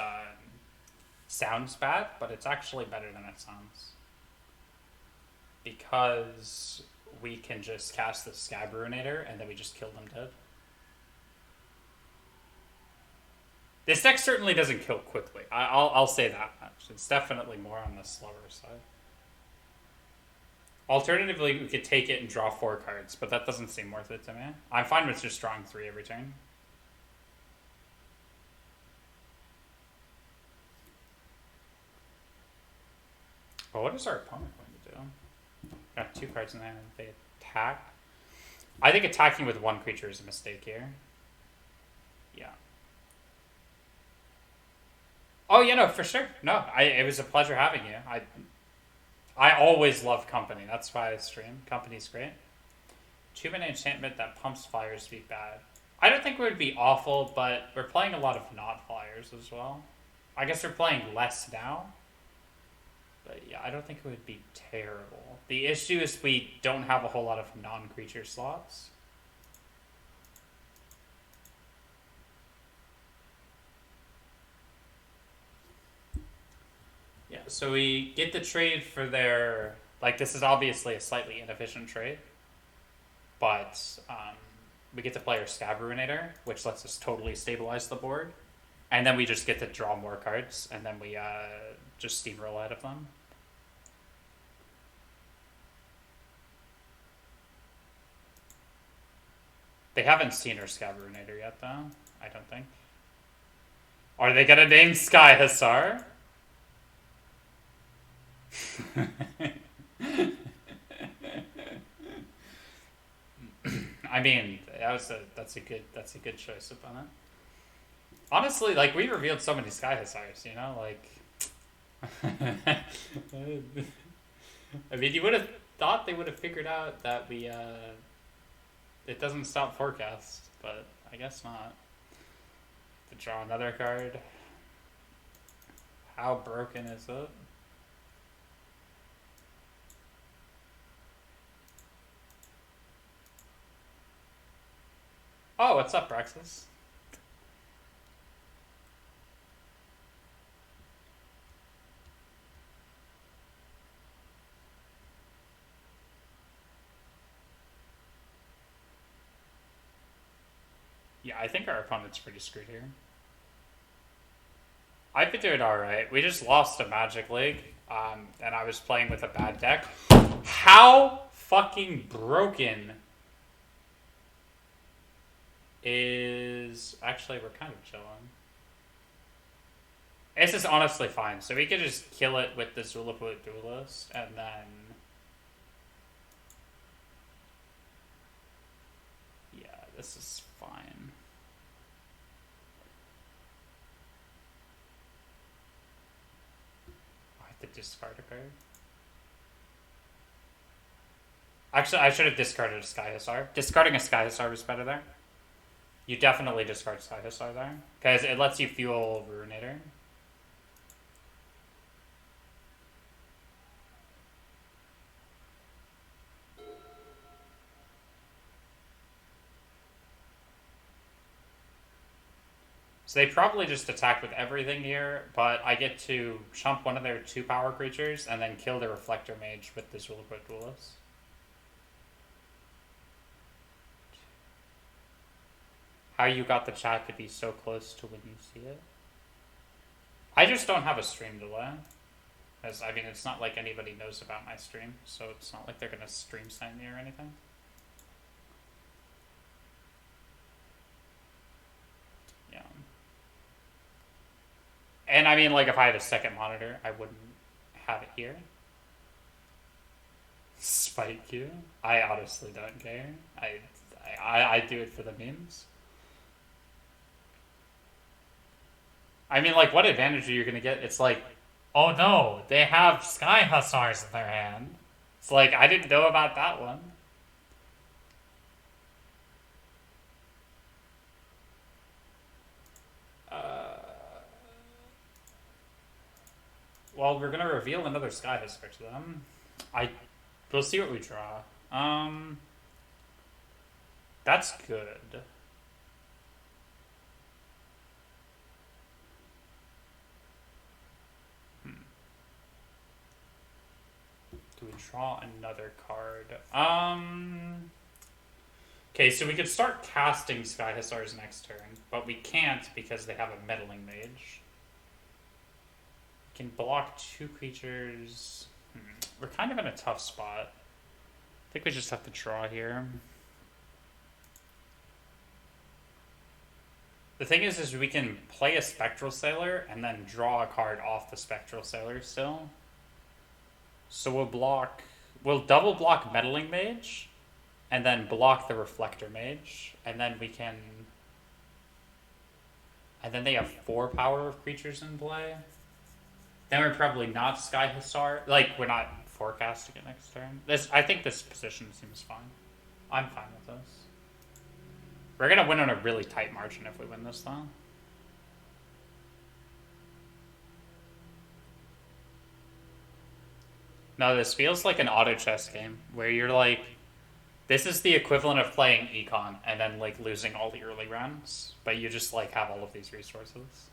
sounds bad, but it's actually better than it sounds. Because we can just cast the Scab Ruinator, and then we just kill them dead. This deck certainly doesn't kill quickly. I'll say that much. It's definitely more on the slower side. Alternatively, we could take it and draw 4 cards, but that doesn't seem worth it to me. I'm fine with just drawing 3 every turn. Well, what is our opponent going to do? Got 2 cards in there, and they attack. I think attacking with 1 creature is a mistake here. Yeah. Oh, yeah, no, for sure. No, it was a pleasure having you. I always love company. That's why I stream. Company's great. 2-mana enchantment that pumps flyers to be bad. I don't think it would be awful, but we're playing a lot of not flyers as well. I guess we're playing less now. But yeah, I don't think it would be terrible. The issue is we don't have a whole lot of non-creature slots. Yeah, so we get the trade for their... Like, this is obviously a slightly inefficient trade. But we get to play our Scab Ruinator, which lets us totally stabilize the board. And then we just get to draw more cards, and then we just steamroll out of them. They haven't seen our Scab Ruinator yet, though. I don't think. Are they gonna name Sky Hussar? I mean, that's a good choice, opponent. Honestly, like, we revealed so many Sky Hussars, you know, like. I mean, you would have thought they would have figured out that we it doesn't stop forecast, but I guess not. To draw another card. How broken is it? Oh, what's up, Braxis? Yeah, I think our opponent's pretty screwed here. I've been doing alright. We just lost a Magic League, and I was playing with a bad deck. How fucking broken is... Actually, we're kind of chilling. This is honestly fine. So we could just kill it with the Zulaput Duelist, and then... Yeah, this is fine. I have to discard a card. Actually, I should have discarded a Sky Hussar. Discarding a Sky Hussar was better there. You definitely discard Sky Hussar there. Because it lets you fuel Ruinator. So they probably just attack with everything here, but I get to chump one of their 2-power creatures and then kill the Reflector Mage with this Zulaput Duelist. How you got the chat to be so close to when you see it? I just don't have a stream delay. Because, I mean, it's not like anybody knows about my stream, so it's not like they're going to stream sign me or anything. Yeah. And, I mean, like, if I had a second monitor, I wouldn't have it here. Spike you? I honestly don't care. I do it for the memes. I mean, like, what advantage are you going to get? It's like, oh no, they have Sky Hussars in their hand. It's like, I didn't know about that one. Well, we're going to reveal another Sky Hussar to them. We'll see what we draw. That's good. Do we draw another card? Okay, so we could start casting Sky Hussars next turn, but we can't because they have a Meddling Mage. We can block 2 creatures. We're kind of in a tough spot. I think we just have to draw here. The thing is we can play a Spectral Sailor and then draw a card off the Spectral Sailor still. So we'll double block Meddling Mage, and then block the Reflector Mage, and then we can... And then they have 4 power of creatures in play. Then we're probably not Sky Hussar. Like, we're not forecasting it next turn. I think this position seems fine. I'm fine with this. We're gonna win on a really tight margin if we win this, though. No, this feels like an auto chess game, where you're like, this is the equivalent of playing Econ, and then, like, losing all the early rounds, but you just, like, have all of these resources.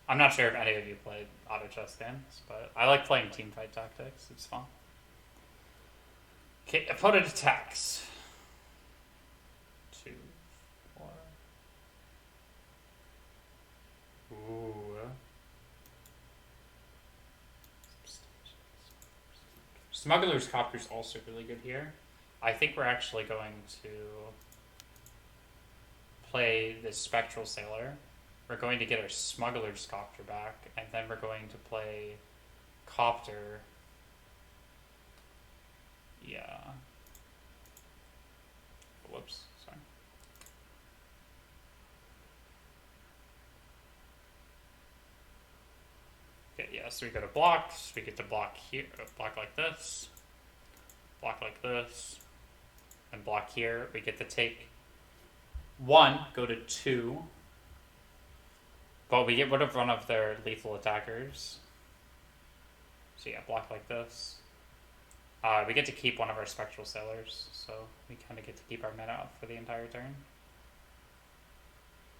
I'm not sure if any of you played auto chess games, but I like playing teamfight tactics. It's fun. Okay, opponent attacks. 2, 4. Ooh. Smuggler's Copter's also really good here. I think we're actually going to play this Spectral Sailor. We're going to get our Smuggler's Copter back, and then we're going to play Copter. Yeah. Whoops, sorry. Okay, yeah, so we go to blocks, we get to block here, block like this, and block here. We get to take 1, go to 2, but we get rid of one of their lethal attackers. So yeah, block like this. We get to keep one of our Spectral Sailors, so we kind of get to keep our mana up for the entire turn.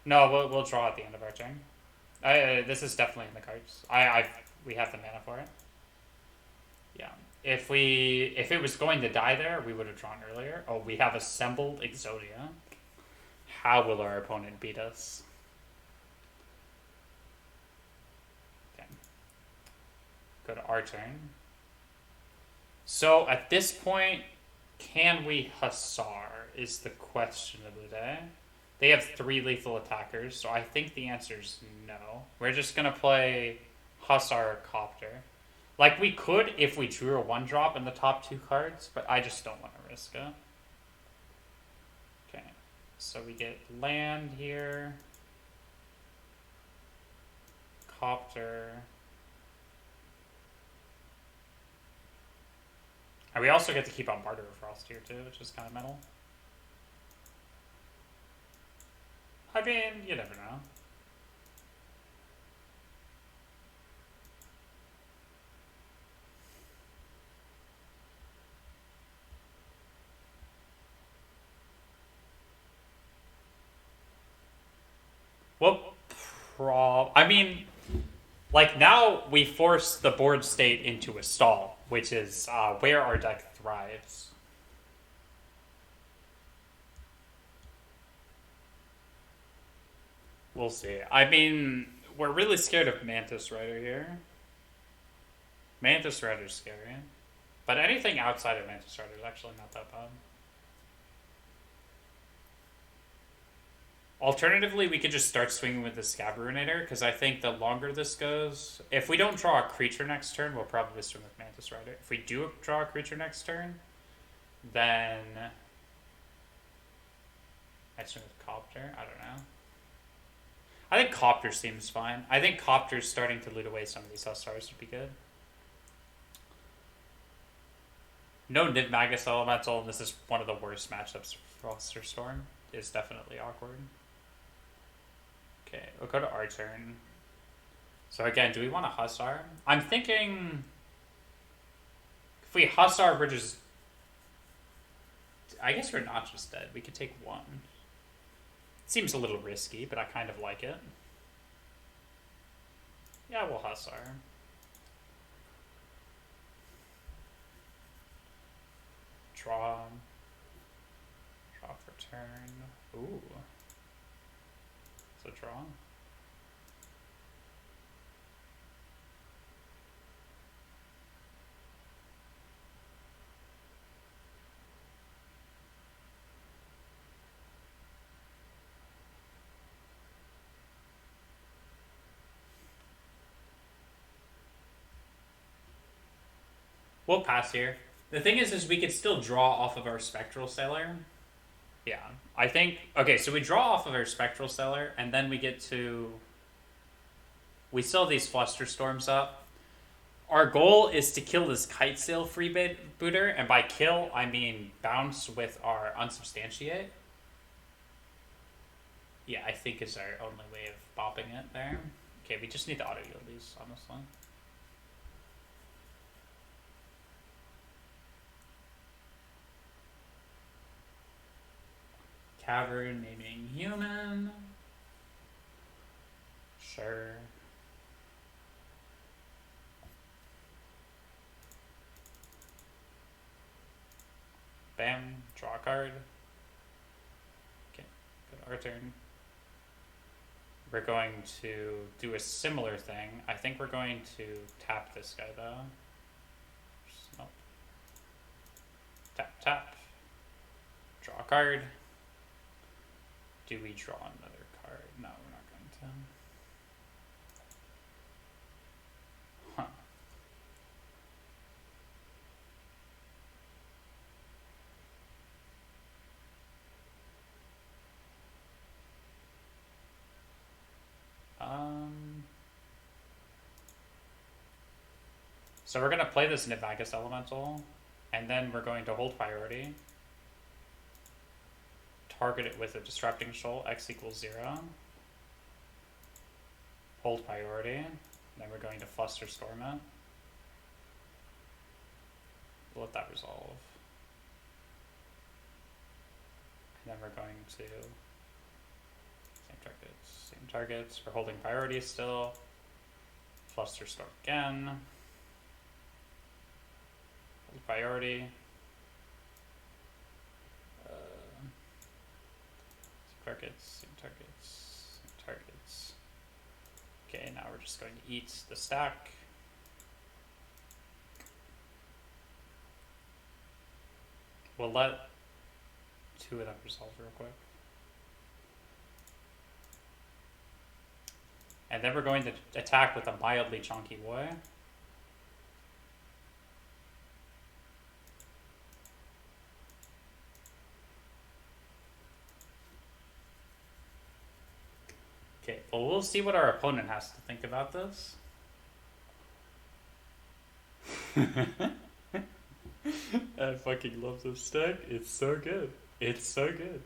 No, we'll draw at the end of our turn. This is definitely in the cards. We have the mana for it. Yeah. If it was going to die there, we would have drawn earlier. Oh, we have assembled Exodia. How will our opponent beat us? Okay. Go to our turn. So at this point, can we Hussar is the question of the day. They have 3 lethal attackers, so I think the answer is no. We're just going to play Hussar or Copter. Like, we could if we drew a 1-drop in the top 2 cards, but I just don't want to risk it. Okay, so we get land here. Copter. And we also get to keep on Barter of Frost here too, which is kind of metal. I mean, you never know. Well, I mean, like, now we force the board state into a stall, which is where our deck thrives. We'll see. I mean, we're really scared of Mantis Rider here. Mantis Rider's scary. But anything outside of Mantis Rider is actually not that bad. Alternatively, we could just start swinging with the Scabrinator, because I think the longer this goes... If we don't draw a creature next turn, we'll probably swing with Mantis Rider. If we do draw a creature next turn, then... I swing with Copter? I don't know. I think Copter seems fine. I think Copter's starting to loot away some of these Hussars would be good. No Niv Magus Elemental, and this is one of the worst matchups for Froster Storm. Is definitely awkward. Okay, we'll go to our turn. So again, do we want to Hussar? I'm thinking... If we Hussar, we're just... I guess we're not just dead. We could take 1. It seems a little risky, but I kind of like it. Yeah, we'll Hussar. Draw. Draw for turn. Ooh. So draw. We'll pass here. The thing is we could still draw off of our Spectral Sailor. Yeah, I think... Okay, so we draw off of our Spectral Sailor, and then we get to... We still have these Flusterstorms up. Our goal is to kill this Kite Sail freebooter, and by kill, I mean bounce with our Unsubstantiate. Yeah, I think is our only way of bopping it there. Okay, we just need to auto-yield these, honestly. Cavern naming human. Sure. Bam, draw a card. Okay, go to our turn. We're going to do a similar thing. I think we're going to tap this guy though. Nope. Tap, tap. Draw a card. Do we draw another card? No, we're not going to. Huh. So we're going to play this Niv Magus Elemental, and then we're going to hold priority. Target it with a Disrupting Shoal, X equals 0. Hold priority. Then we're going to Flusterstorm it. We'll let that resolve. And then we're going to same targets. We're holding priority still. Fluster Stork again. Hold priority. Same targets. Okay, now we're just going to eat the stack. We'll let two of them resolve real quick. And then we're going to attack with a mildly chunky boy. Okay, well, we'll see what our opponent has to think about this. I fucking love this stack. It's so good. It's so good.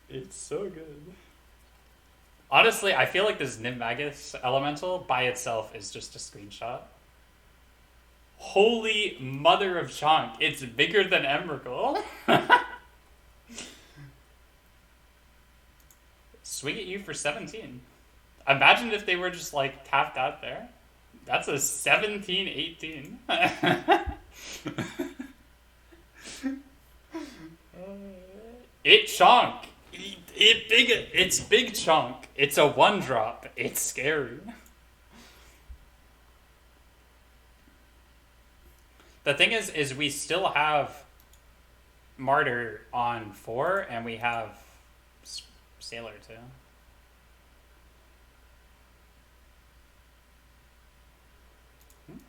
It's so good. Honestly, I feel like this Nimmagus elemental by itself is just a screenshot. Holy mother of chunk. It's bigger than Emrakul. Swing at you for 17. Imagine if they were just like tapped out there. That's a 17-18. It chunk. It's big chunk. It's a 1-drop. It's scary. The thing is we still have Martyr on 4 and we have Sailor too.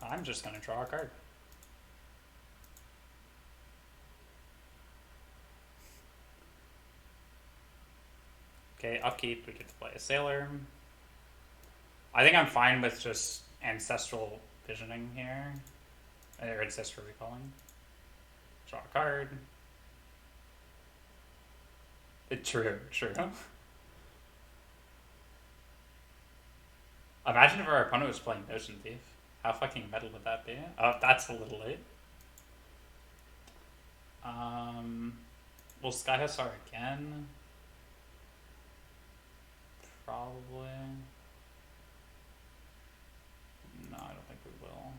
I'm just gonna draw a card. Okay, upkeep, we get to play a Sailor. I think I'm fine with just Ancestral Visioning here. Or Ancestral Recalling. Draw a card. True. Imagine if our opponent was playing Ocean Thief. How fucking metal would that be? Oh, that's a little late. We'll Sky Hussar again. Probably. No, I don't think we will.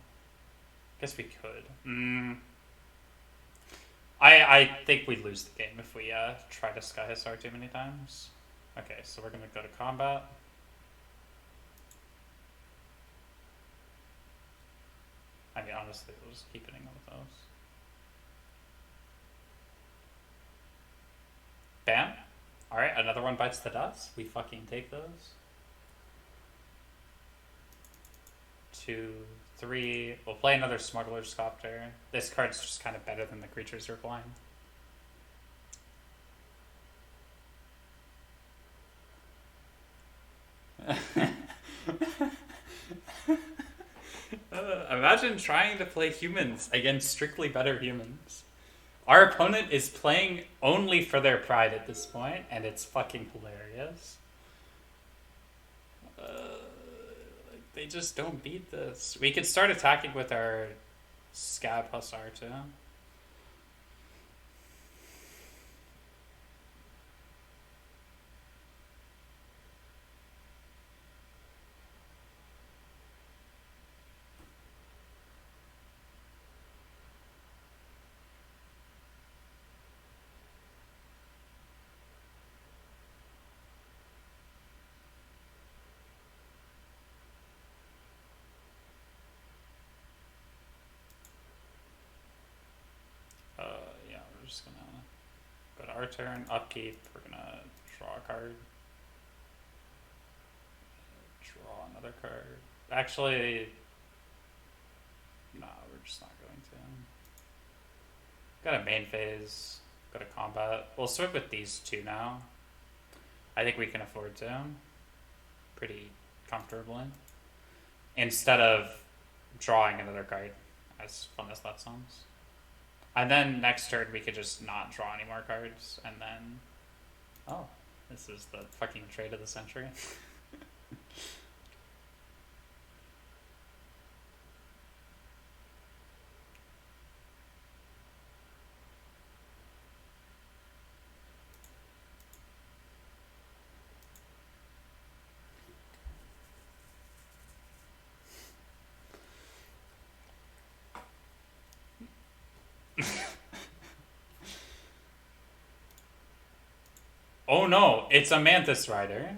Guess we could. I think we lose the game if we try to Sky Hussar too many times. Okay, so we're gonna go to combat. I mean, honestly, we'll just keep hitting with those. Bam. Alright, another one bites the dust. We fucking take those. 2, 3. We'll play another Smuggler's Copter. This card's just kind of better than the creatures you're playing. Imagine trying to play humans against strictly better humans. Our opponent is playing only for their pride at this point, and it's fucking hilarious. They just don't beat this. We could start attacking with our Scab Hussar too. Yeah, we're just gonna go to our turn, upkeep, we're gonna draw a card. Draw another card. Actually, no, we're just not going to. Got a main phase, go to combat. We'll switch with these two now. I think we can afford to. Pretty comfortably. Instead of drawing another card, as fun as that sounds. And then next turn we could just not draw any more cards, and then... Oh, this is the fucking trade of the century. Oh no, it's a Mantis Rider.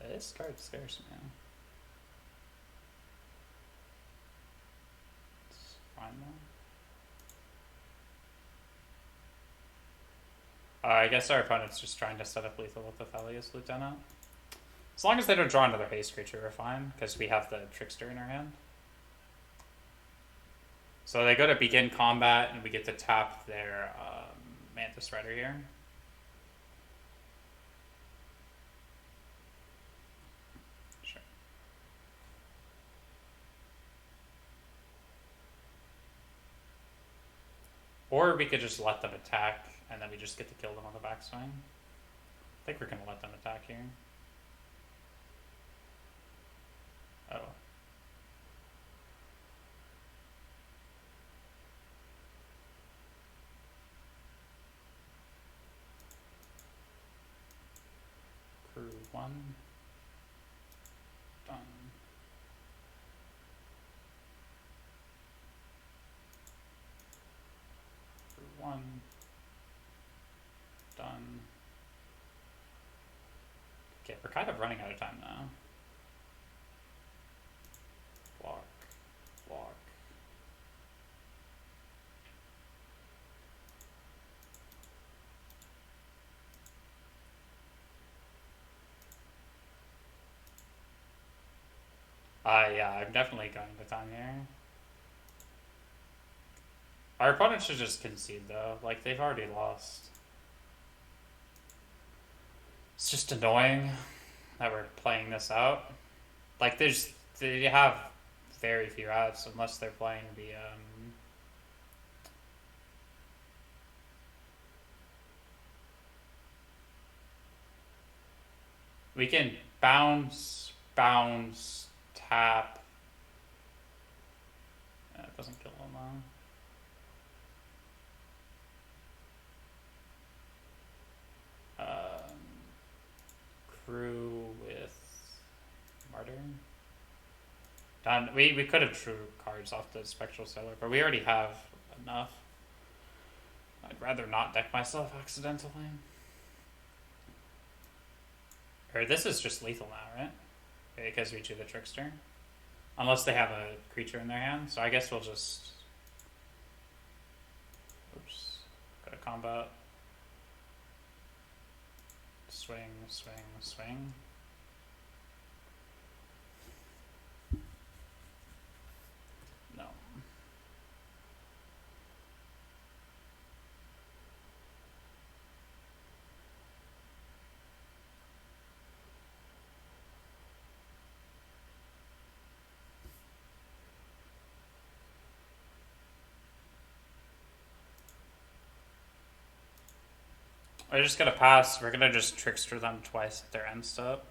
This card scares me. It's fine though. I guess our opponent's just trying to set up lethal with the Thelius Lieutenant. As long as they don't draw another haste creature, we're fine, because we have the Trickster in our hand. So they go to begin combat, and we get to tap their Mantis Rider here. Sure. Or we could just let them attack, and then we just get to kill them on the backswing. I think we're going to let them attack here. Oh. Crew 1. Done. Crew 1. Done. Okay, we're kind of running out of time now. Block. Block. Yeah, I'm definitely going to time here. Our opponent should just concede though. Like, they've already lost. It's just annoying that we're playing this out. Like, they have very few outs unless they're playing the we can bounce, tap. It doesn't kill them though. Crew with Martyr. Done. We could have drew cards off the Spectral Sailor, but we already have enough. I'd rather not deck myself accidentally. Or this is just lethal now, right? Because we drew the Trickster. Unless they have a creature in their hand. So I guess we'll just... Oops. Go to combat. Swing, swing, swing. No. We're just gonna pass. We're gonna just Trickster them twice at their end step.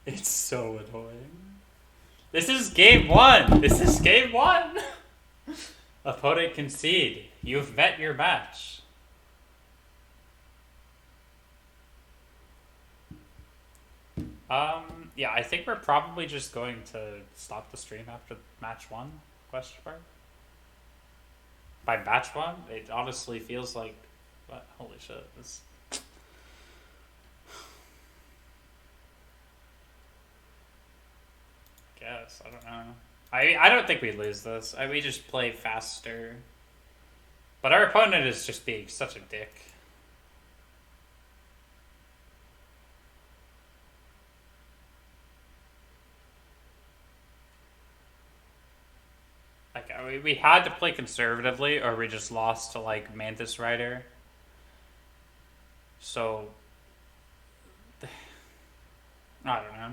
It's so annoying. This is game 1! This is game 1! Opponent concede. You've met your match. Yeah, I think we're probably just going to stop the stream after match 1, question mark. By match 1, it honestly feels like, what? Holy shit, this... Guess, I don't know. I don't think we lose this. We just play faster. But our opponent is just being such a dick. Like, we had to play conservatively, or we just lost to, like, Mantis Rider. So... I don't know.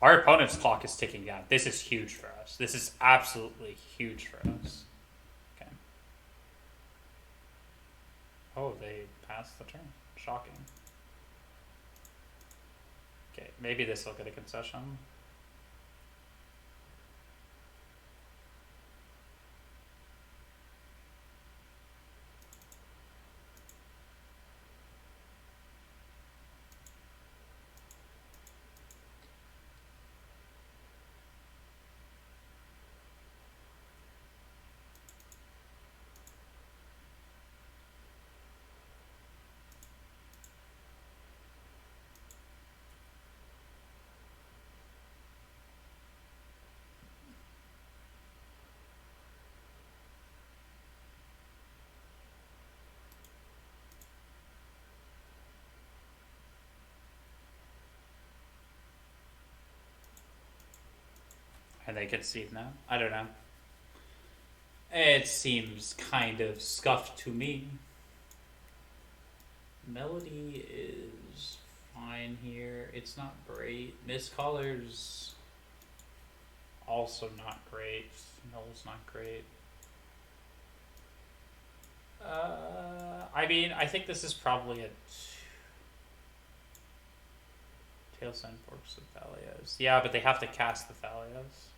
Our opponent's clock is ticking down. This is huge for us. This is absolutely huge for us. Okay. Oh, they passed the turn. Shocking. Okay, maybe this will get a concession. And they concede now. I don't know. It seems kind of scuffed to me. Melody is fine here. It's not great. Miss Colors also not great. Null's not great. I mean, I think this is probably a Tailsign Forks of Thalias. Yeah, but they have to cast the Thalias.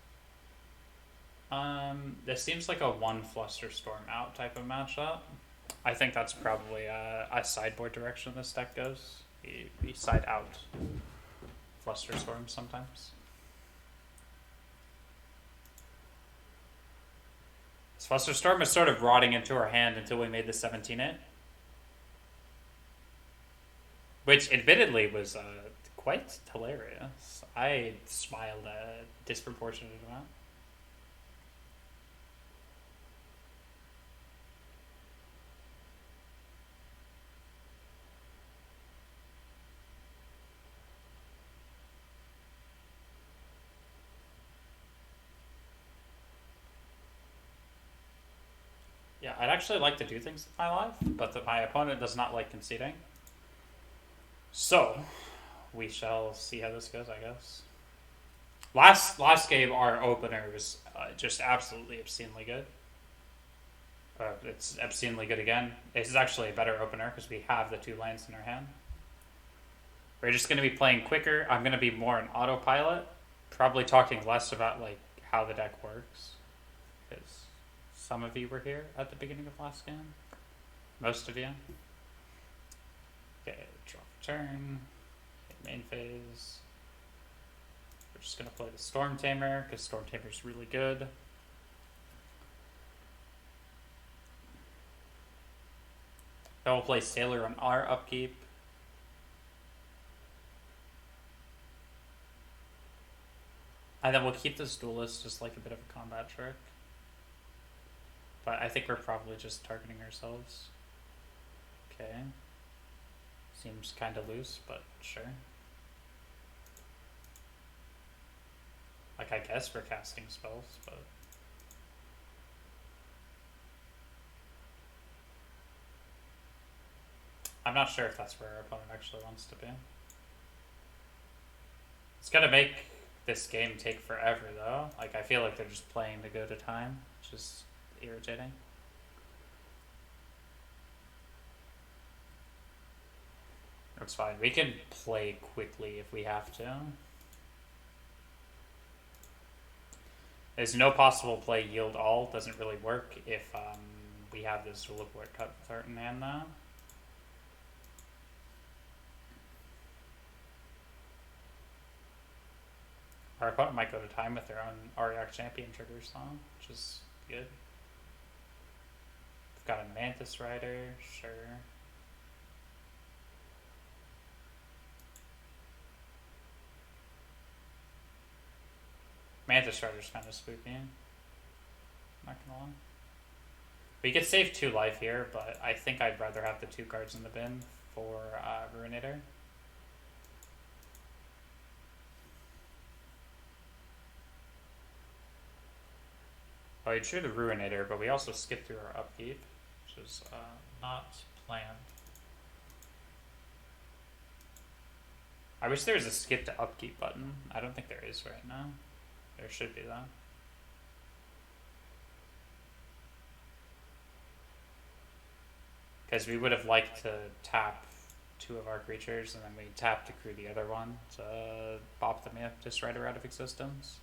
This seems like a one Flusterstorm out type of matchup. I think that's probably a sideboard direction this deck goes. We side out Flusterstorm sometimes. This Flusterstorm is sort of rotting into our hand until we made the 17-8. Which admittedly was quite hilarious. I smiled a disproportionate amount. Yeah, I'd actually like to do things with my life, but my opponent does not like conceding. So, we shall see how this goes, I guess. Last game, our opener was just absolutely obscenely good. It's obscenely good again. This is actually a better opener because we have the 2 lands in our hand. We're just going to be playing quicker. I'm going to be more in autopilot. Probably talking less about like how the deck works. Because some of you were here at the beginning of last game. Most of you. Okay, draw for turn. Okay, main phase. We're just going to play the Storm Tamer because Storm Tamer is really good. Then we'll play Sailor on our upkeep. And then we'll keep this Duelist just like a bit of a combat trick. But I think we're probably just targeting ourselves. Okay. Seems kind of loose, but sure. Like, I guess we're casting spells, but... I'm not sure if that's where our opponent actually wants to be. It's gonna make this game take forever, though. Like, I feel like they're just playing to go to time, which is irritating. It's fine. We can play quickly if we have to. There's no possible play yield all. Doesn't really work if we have this Delverblade cut in hand now. Our opponent might go to time with their own Ariok Champion triggers though, which is good. We've got a Mantis Rider, sure. Mantis Rider's kind of spooky. Not gonna lie. We could save 2 life here, but I think I'd rather have the 2 cards in the bin for Ruinator. Oh, we drew the Ruinator, but we also skipped through our upkeep, which is not planned. I wish there was a skip to upkeep button. I don't think there is right now. There should be though. Because we would have liked to tap 2 of our creatures, and then we tap to crew the other one to bop the Mantis Rider out of existence.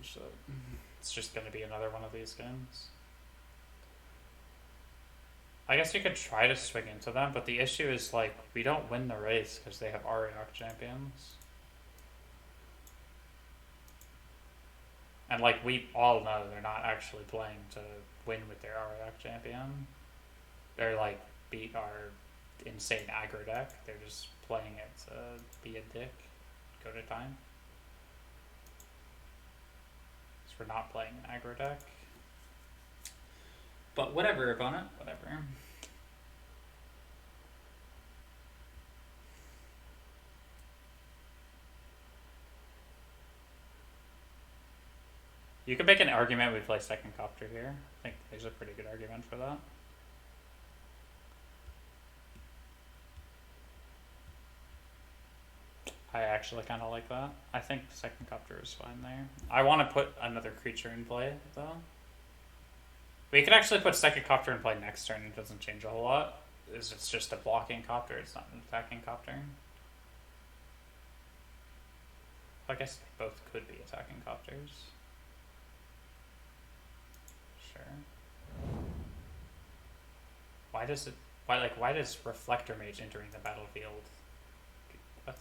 So it's just going to be another one of these games. I guess you could try to swing into them, but the issue is, like, we don't win the race because they have Ariok Champions. And, like, we all know they're not actually playing to win with their Ariok Champion. They're, like, beat our insane aggro deck. They're just playing it to be a dick, go to time. We're not playing an aggro deck. But whatever, opponent. Whatever. You could make an argument we play second copter here. I think there's a pretty good argument for that. I actually kind of like that. I think second copter is fine there. I want to put another creature in play, though. We could actually put second copter in play next turn. It doesn't change a whole lot. It's just a blocking copter. It's not an attacking copter. I guess both could be attacking copters. Sure. Why does it? Why does Reflector Mage entering the battlefield? What?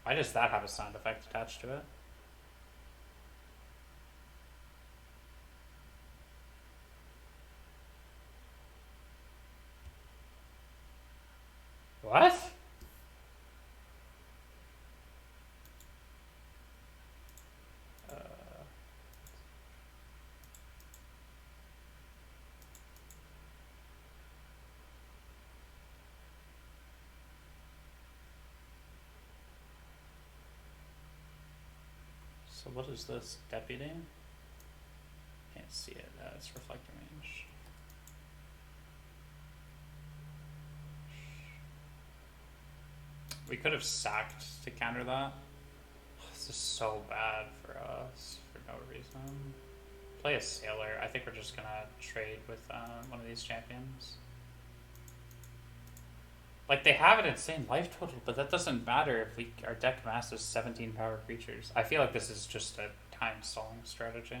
Why does that have a sound effect attached to it? What? So what is this? Deputy? Can't see it. It's Reflector Mage. We could have sacked to counter that. This is so bad for us for no reason. Play a Sailor. I think we're just gonna trade with one of these champions. Like, they have an insane life total, but that doesn't matter if our deck masses 17 power creatures. I feel like this is just a time stalling strategy.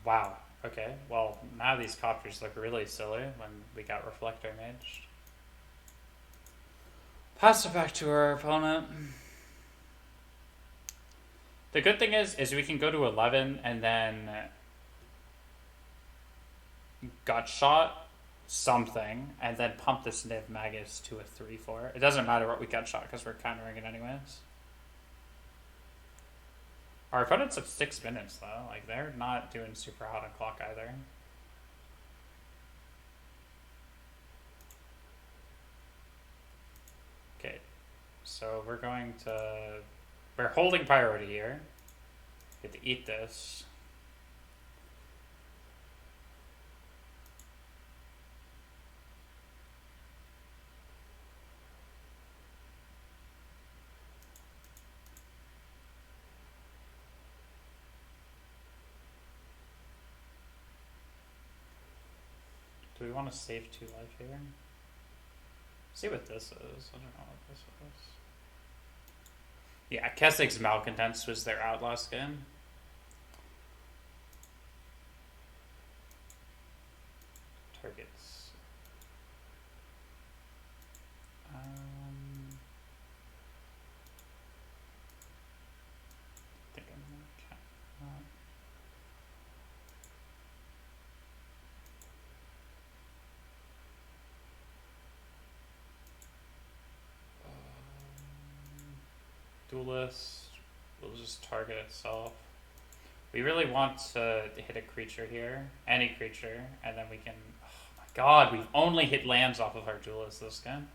Wow. Okay. Well, now these copters look really silly when we got Reflector Mage. Pass it back to our opponent. The good thing is we can go to 11 and then gut shot something and then pump this Niv Magus to a 3/4. It doesn't matter what we gut shot because we're countering it anyways. Our opponent's at 6 minutes though. Like, they're not doing super hot on clock either. Okay, so we're holding priority here. Get to eat this. Do we want to save 2 life here? See what this is. I don't know what this is. Yeah, Kessig's Malcontents was their Outlaw skin. Targets. I think I'm gonna count that. Duelist will just target itself. We really want to hit a creature here, any creature, and then we can. Oh my god, we've only hit lands off of our duelist this game.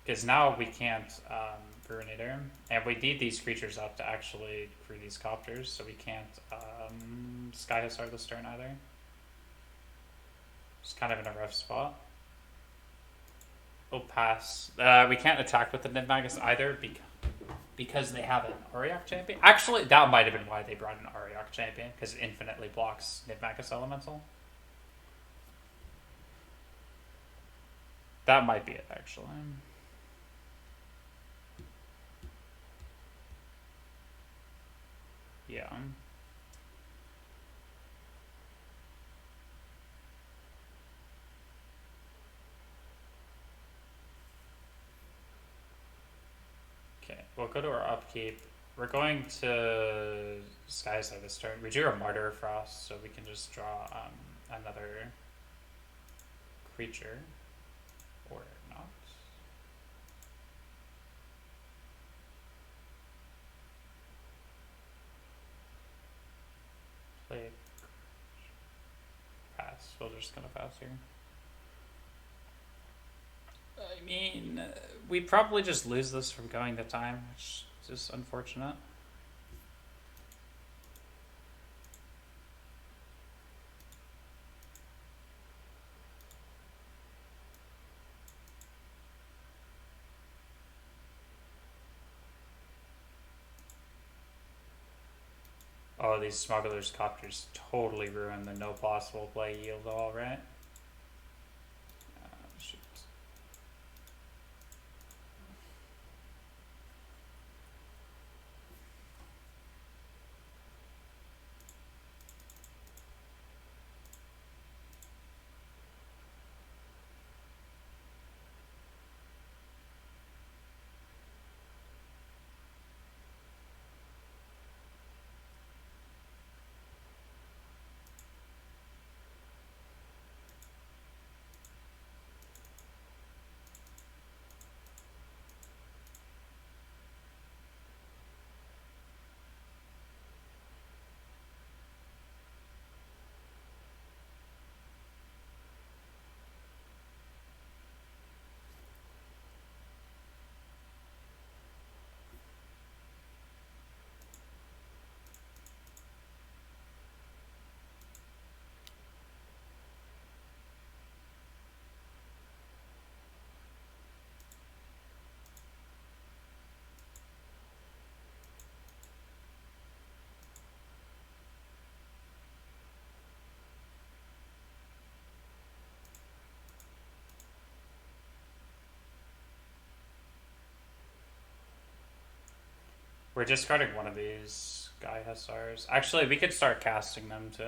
Because now we can't Burinator, and we need these creatures up to actually crew these copters, so we can't Sky Hussar this turn either. Just kind of in a rough spot. We'll pass. We can't attack with the Niv Magus either because they have an Auriok champion. Actually, that might have been why they brought an Auriok champion, because it infinitely blocks Niv Magus Elemental. That might be it, actually. Yeah. Okay, we'll go to our upkeep. We're going to Sky Hussar this turn. We drew a Martyr Frost, so we can just draw another creature. Or not. we're just gonna pass here. I mean, we probably just lose this from going to time, which is just unfortunate. Oh, these smugglers' copters totally ruin the no possible play yield all, right? Shoot. We're discarding one of these Guy Hussars. Actually, we could start casting them too.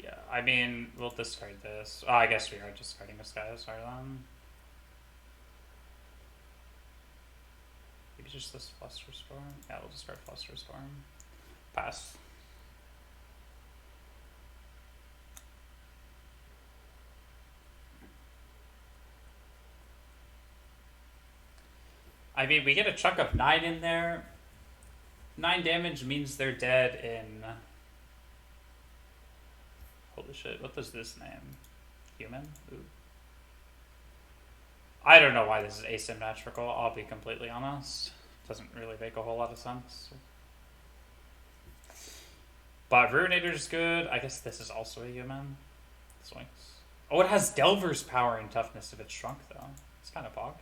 Yeah, I mean, we'll discard this. Oh, I guess we are discarding this Guy Hussar then. Maybe just this Fluster Storm? Yeah, we'll discard Fluster Storm. Pass. I mean, we get a chunk of 9 in there. 9 damage means they're dead in... Holy shit, what does this name? Human? Ooh. I don't know why this is asymmetrical, I'll be completely honest. Doesn't really make a whole lot of sense. But Ruinator's good. I guess this is also a human. Swings. Oh, it has Delver's power and toughness if it's shrunk, though. It's kind of bog.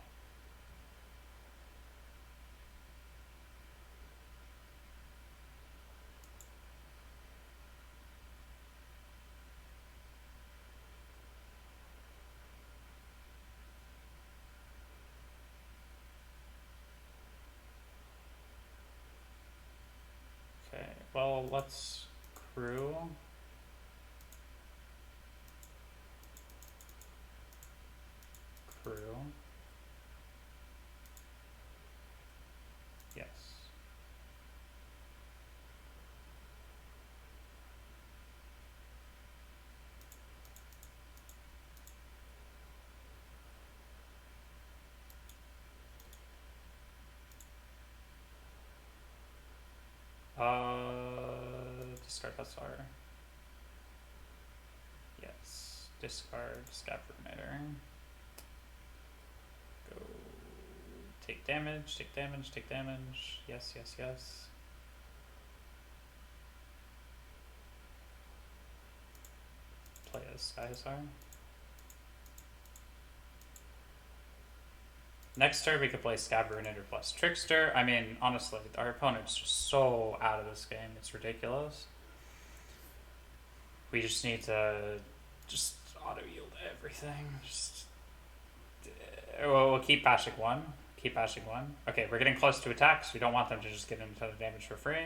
Okay, well, let's crew. Crew. Yes. Discard Hussar. Yes. Discard Scabrinator. Go. Take damage, take damage, take damage. Yes, yes, yes. Play as Sky Hussar. Next turn we could play Scabrinator plus Trickster. I mean, honestly, our opponent's just so out of this game. It's ridiculous. We just need to just auto-yield everything. Just... we'll keep bashing 1. Keep bashing 1. Okay, we're getting close to attacks. We don't want them to just get into the damage for free.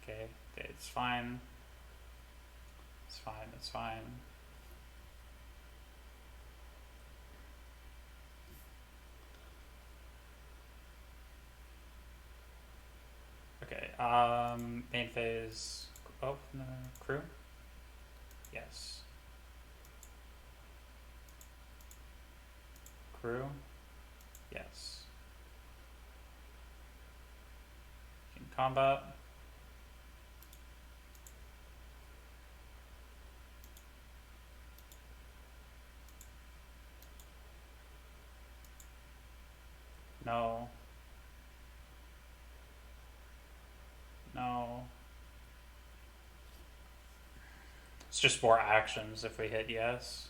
Okay, it's fine. It's fine, it's fine. Okay, main phase. Oh, no, crew? Yes. Crew? Yes. In combat? No. No. It's just more actions if we hit yes.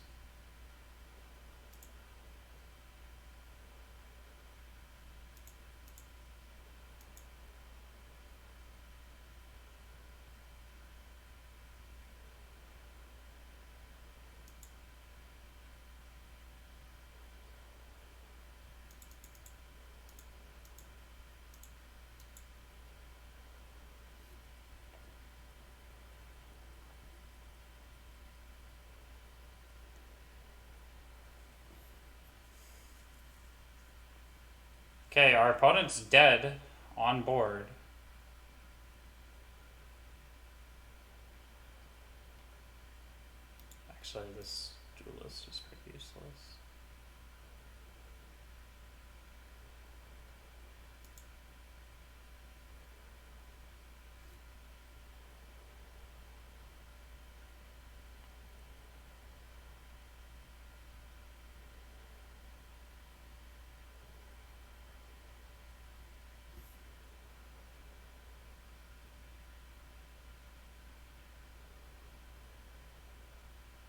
Okay, our opponent's dead on board. Actually, this duelist is pretty useless.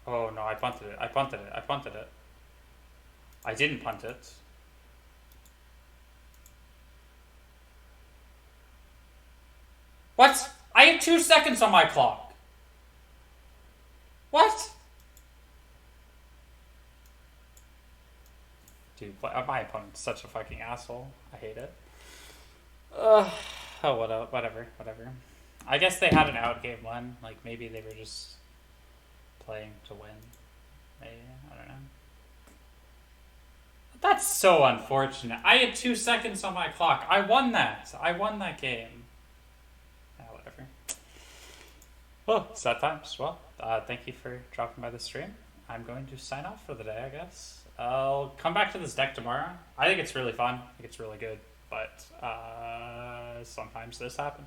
Oh no, I punted it. I punted it. I punted it. I didn't punt it. What? I have 2 seconds on my clock. What? Dude, my opponent's such a fucking asshole. I hate it. Oh, whatever. I guess they had an out game one. Like, maybe they were just playing to win. Maybe. I don't know. That's so unfortunate. I had 2 seconds on my clock. I won that. I won that game. Whatever. Well, it's that time as well. Thank you for dropping by the stream. I'm going to sign off for the day, I guess. I'll come back to this deck tomorrow. I think it's really fun. I think it's really good. But sometimes this happens.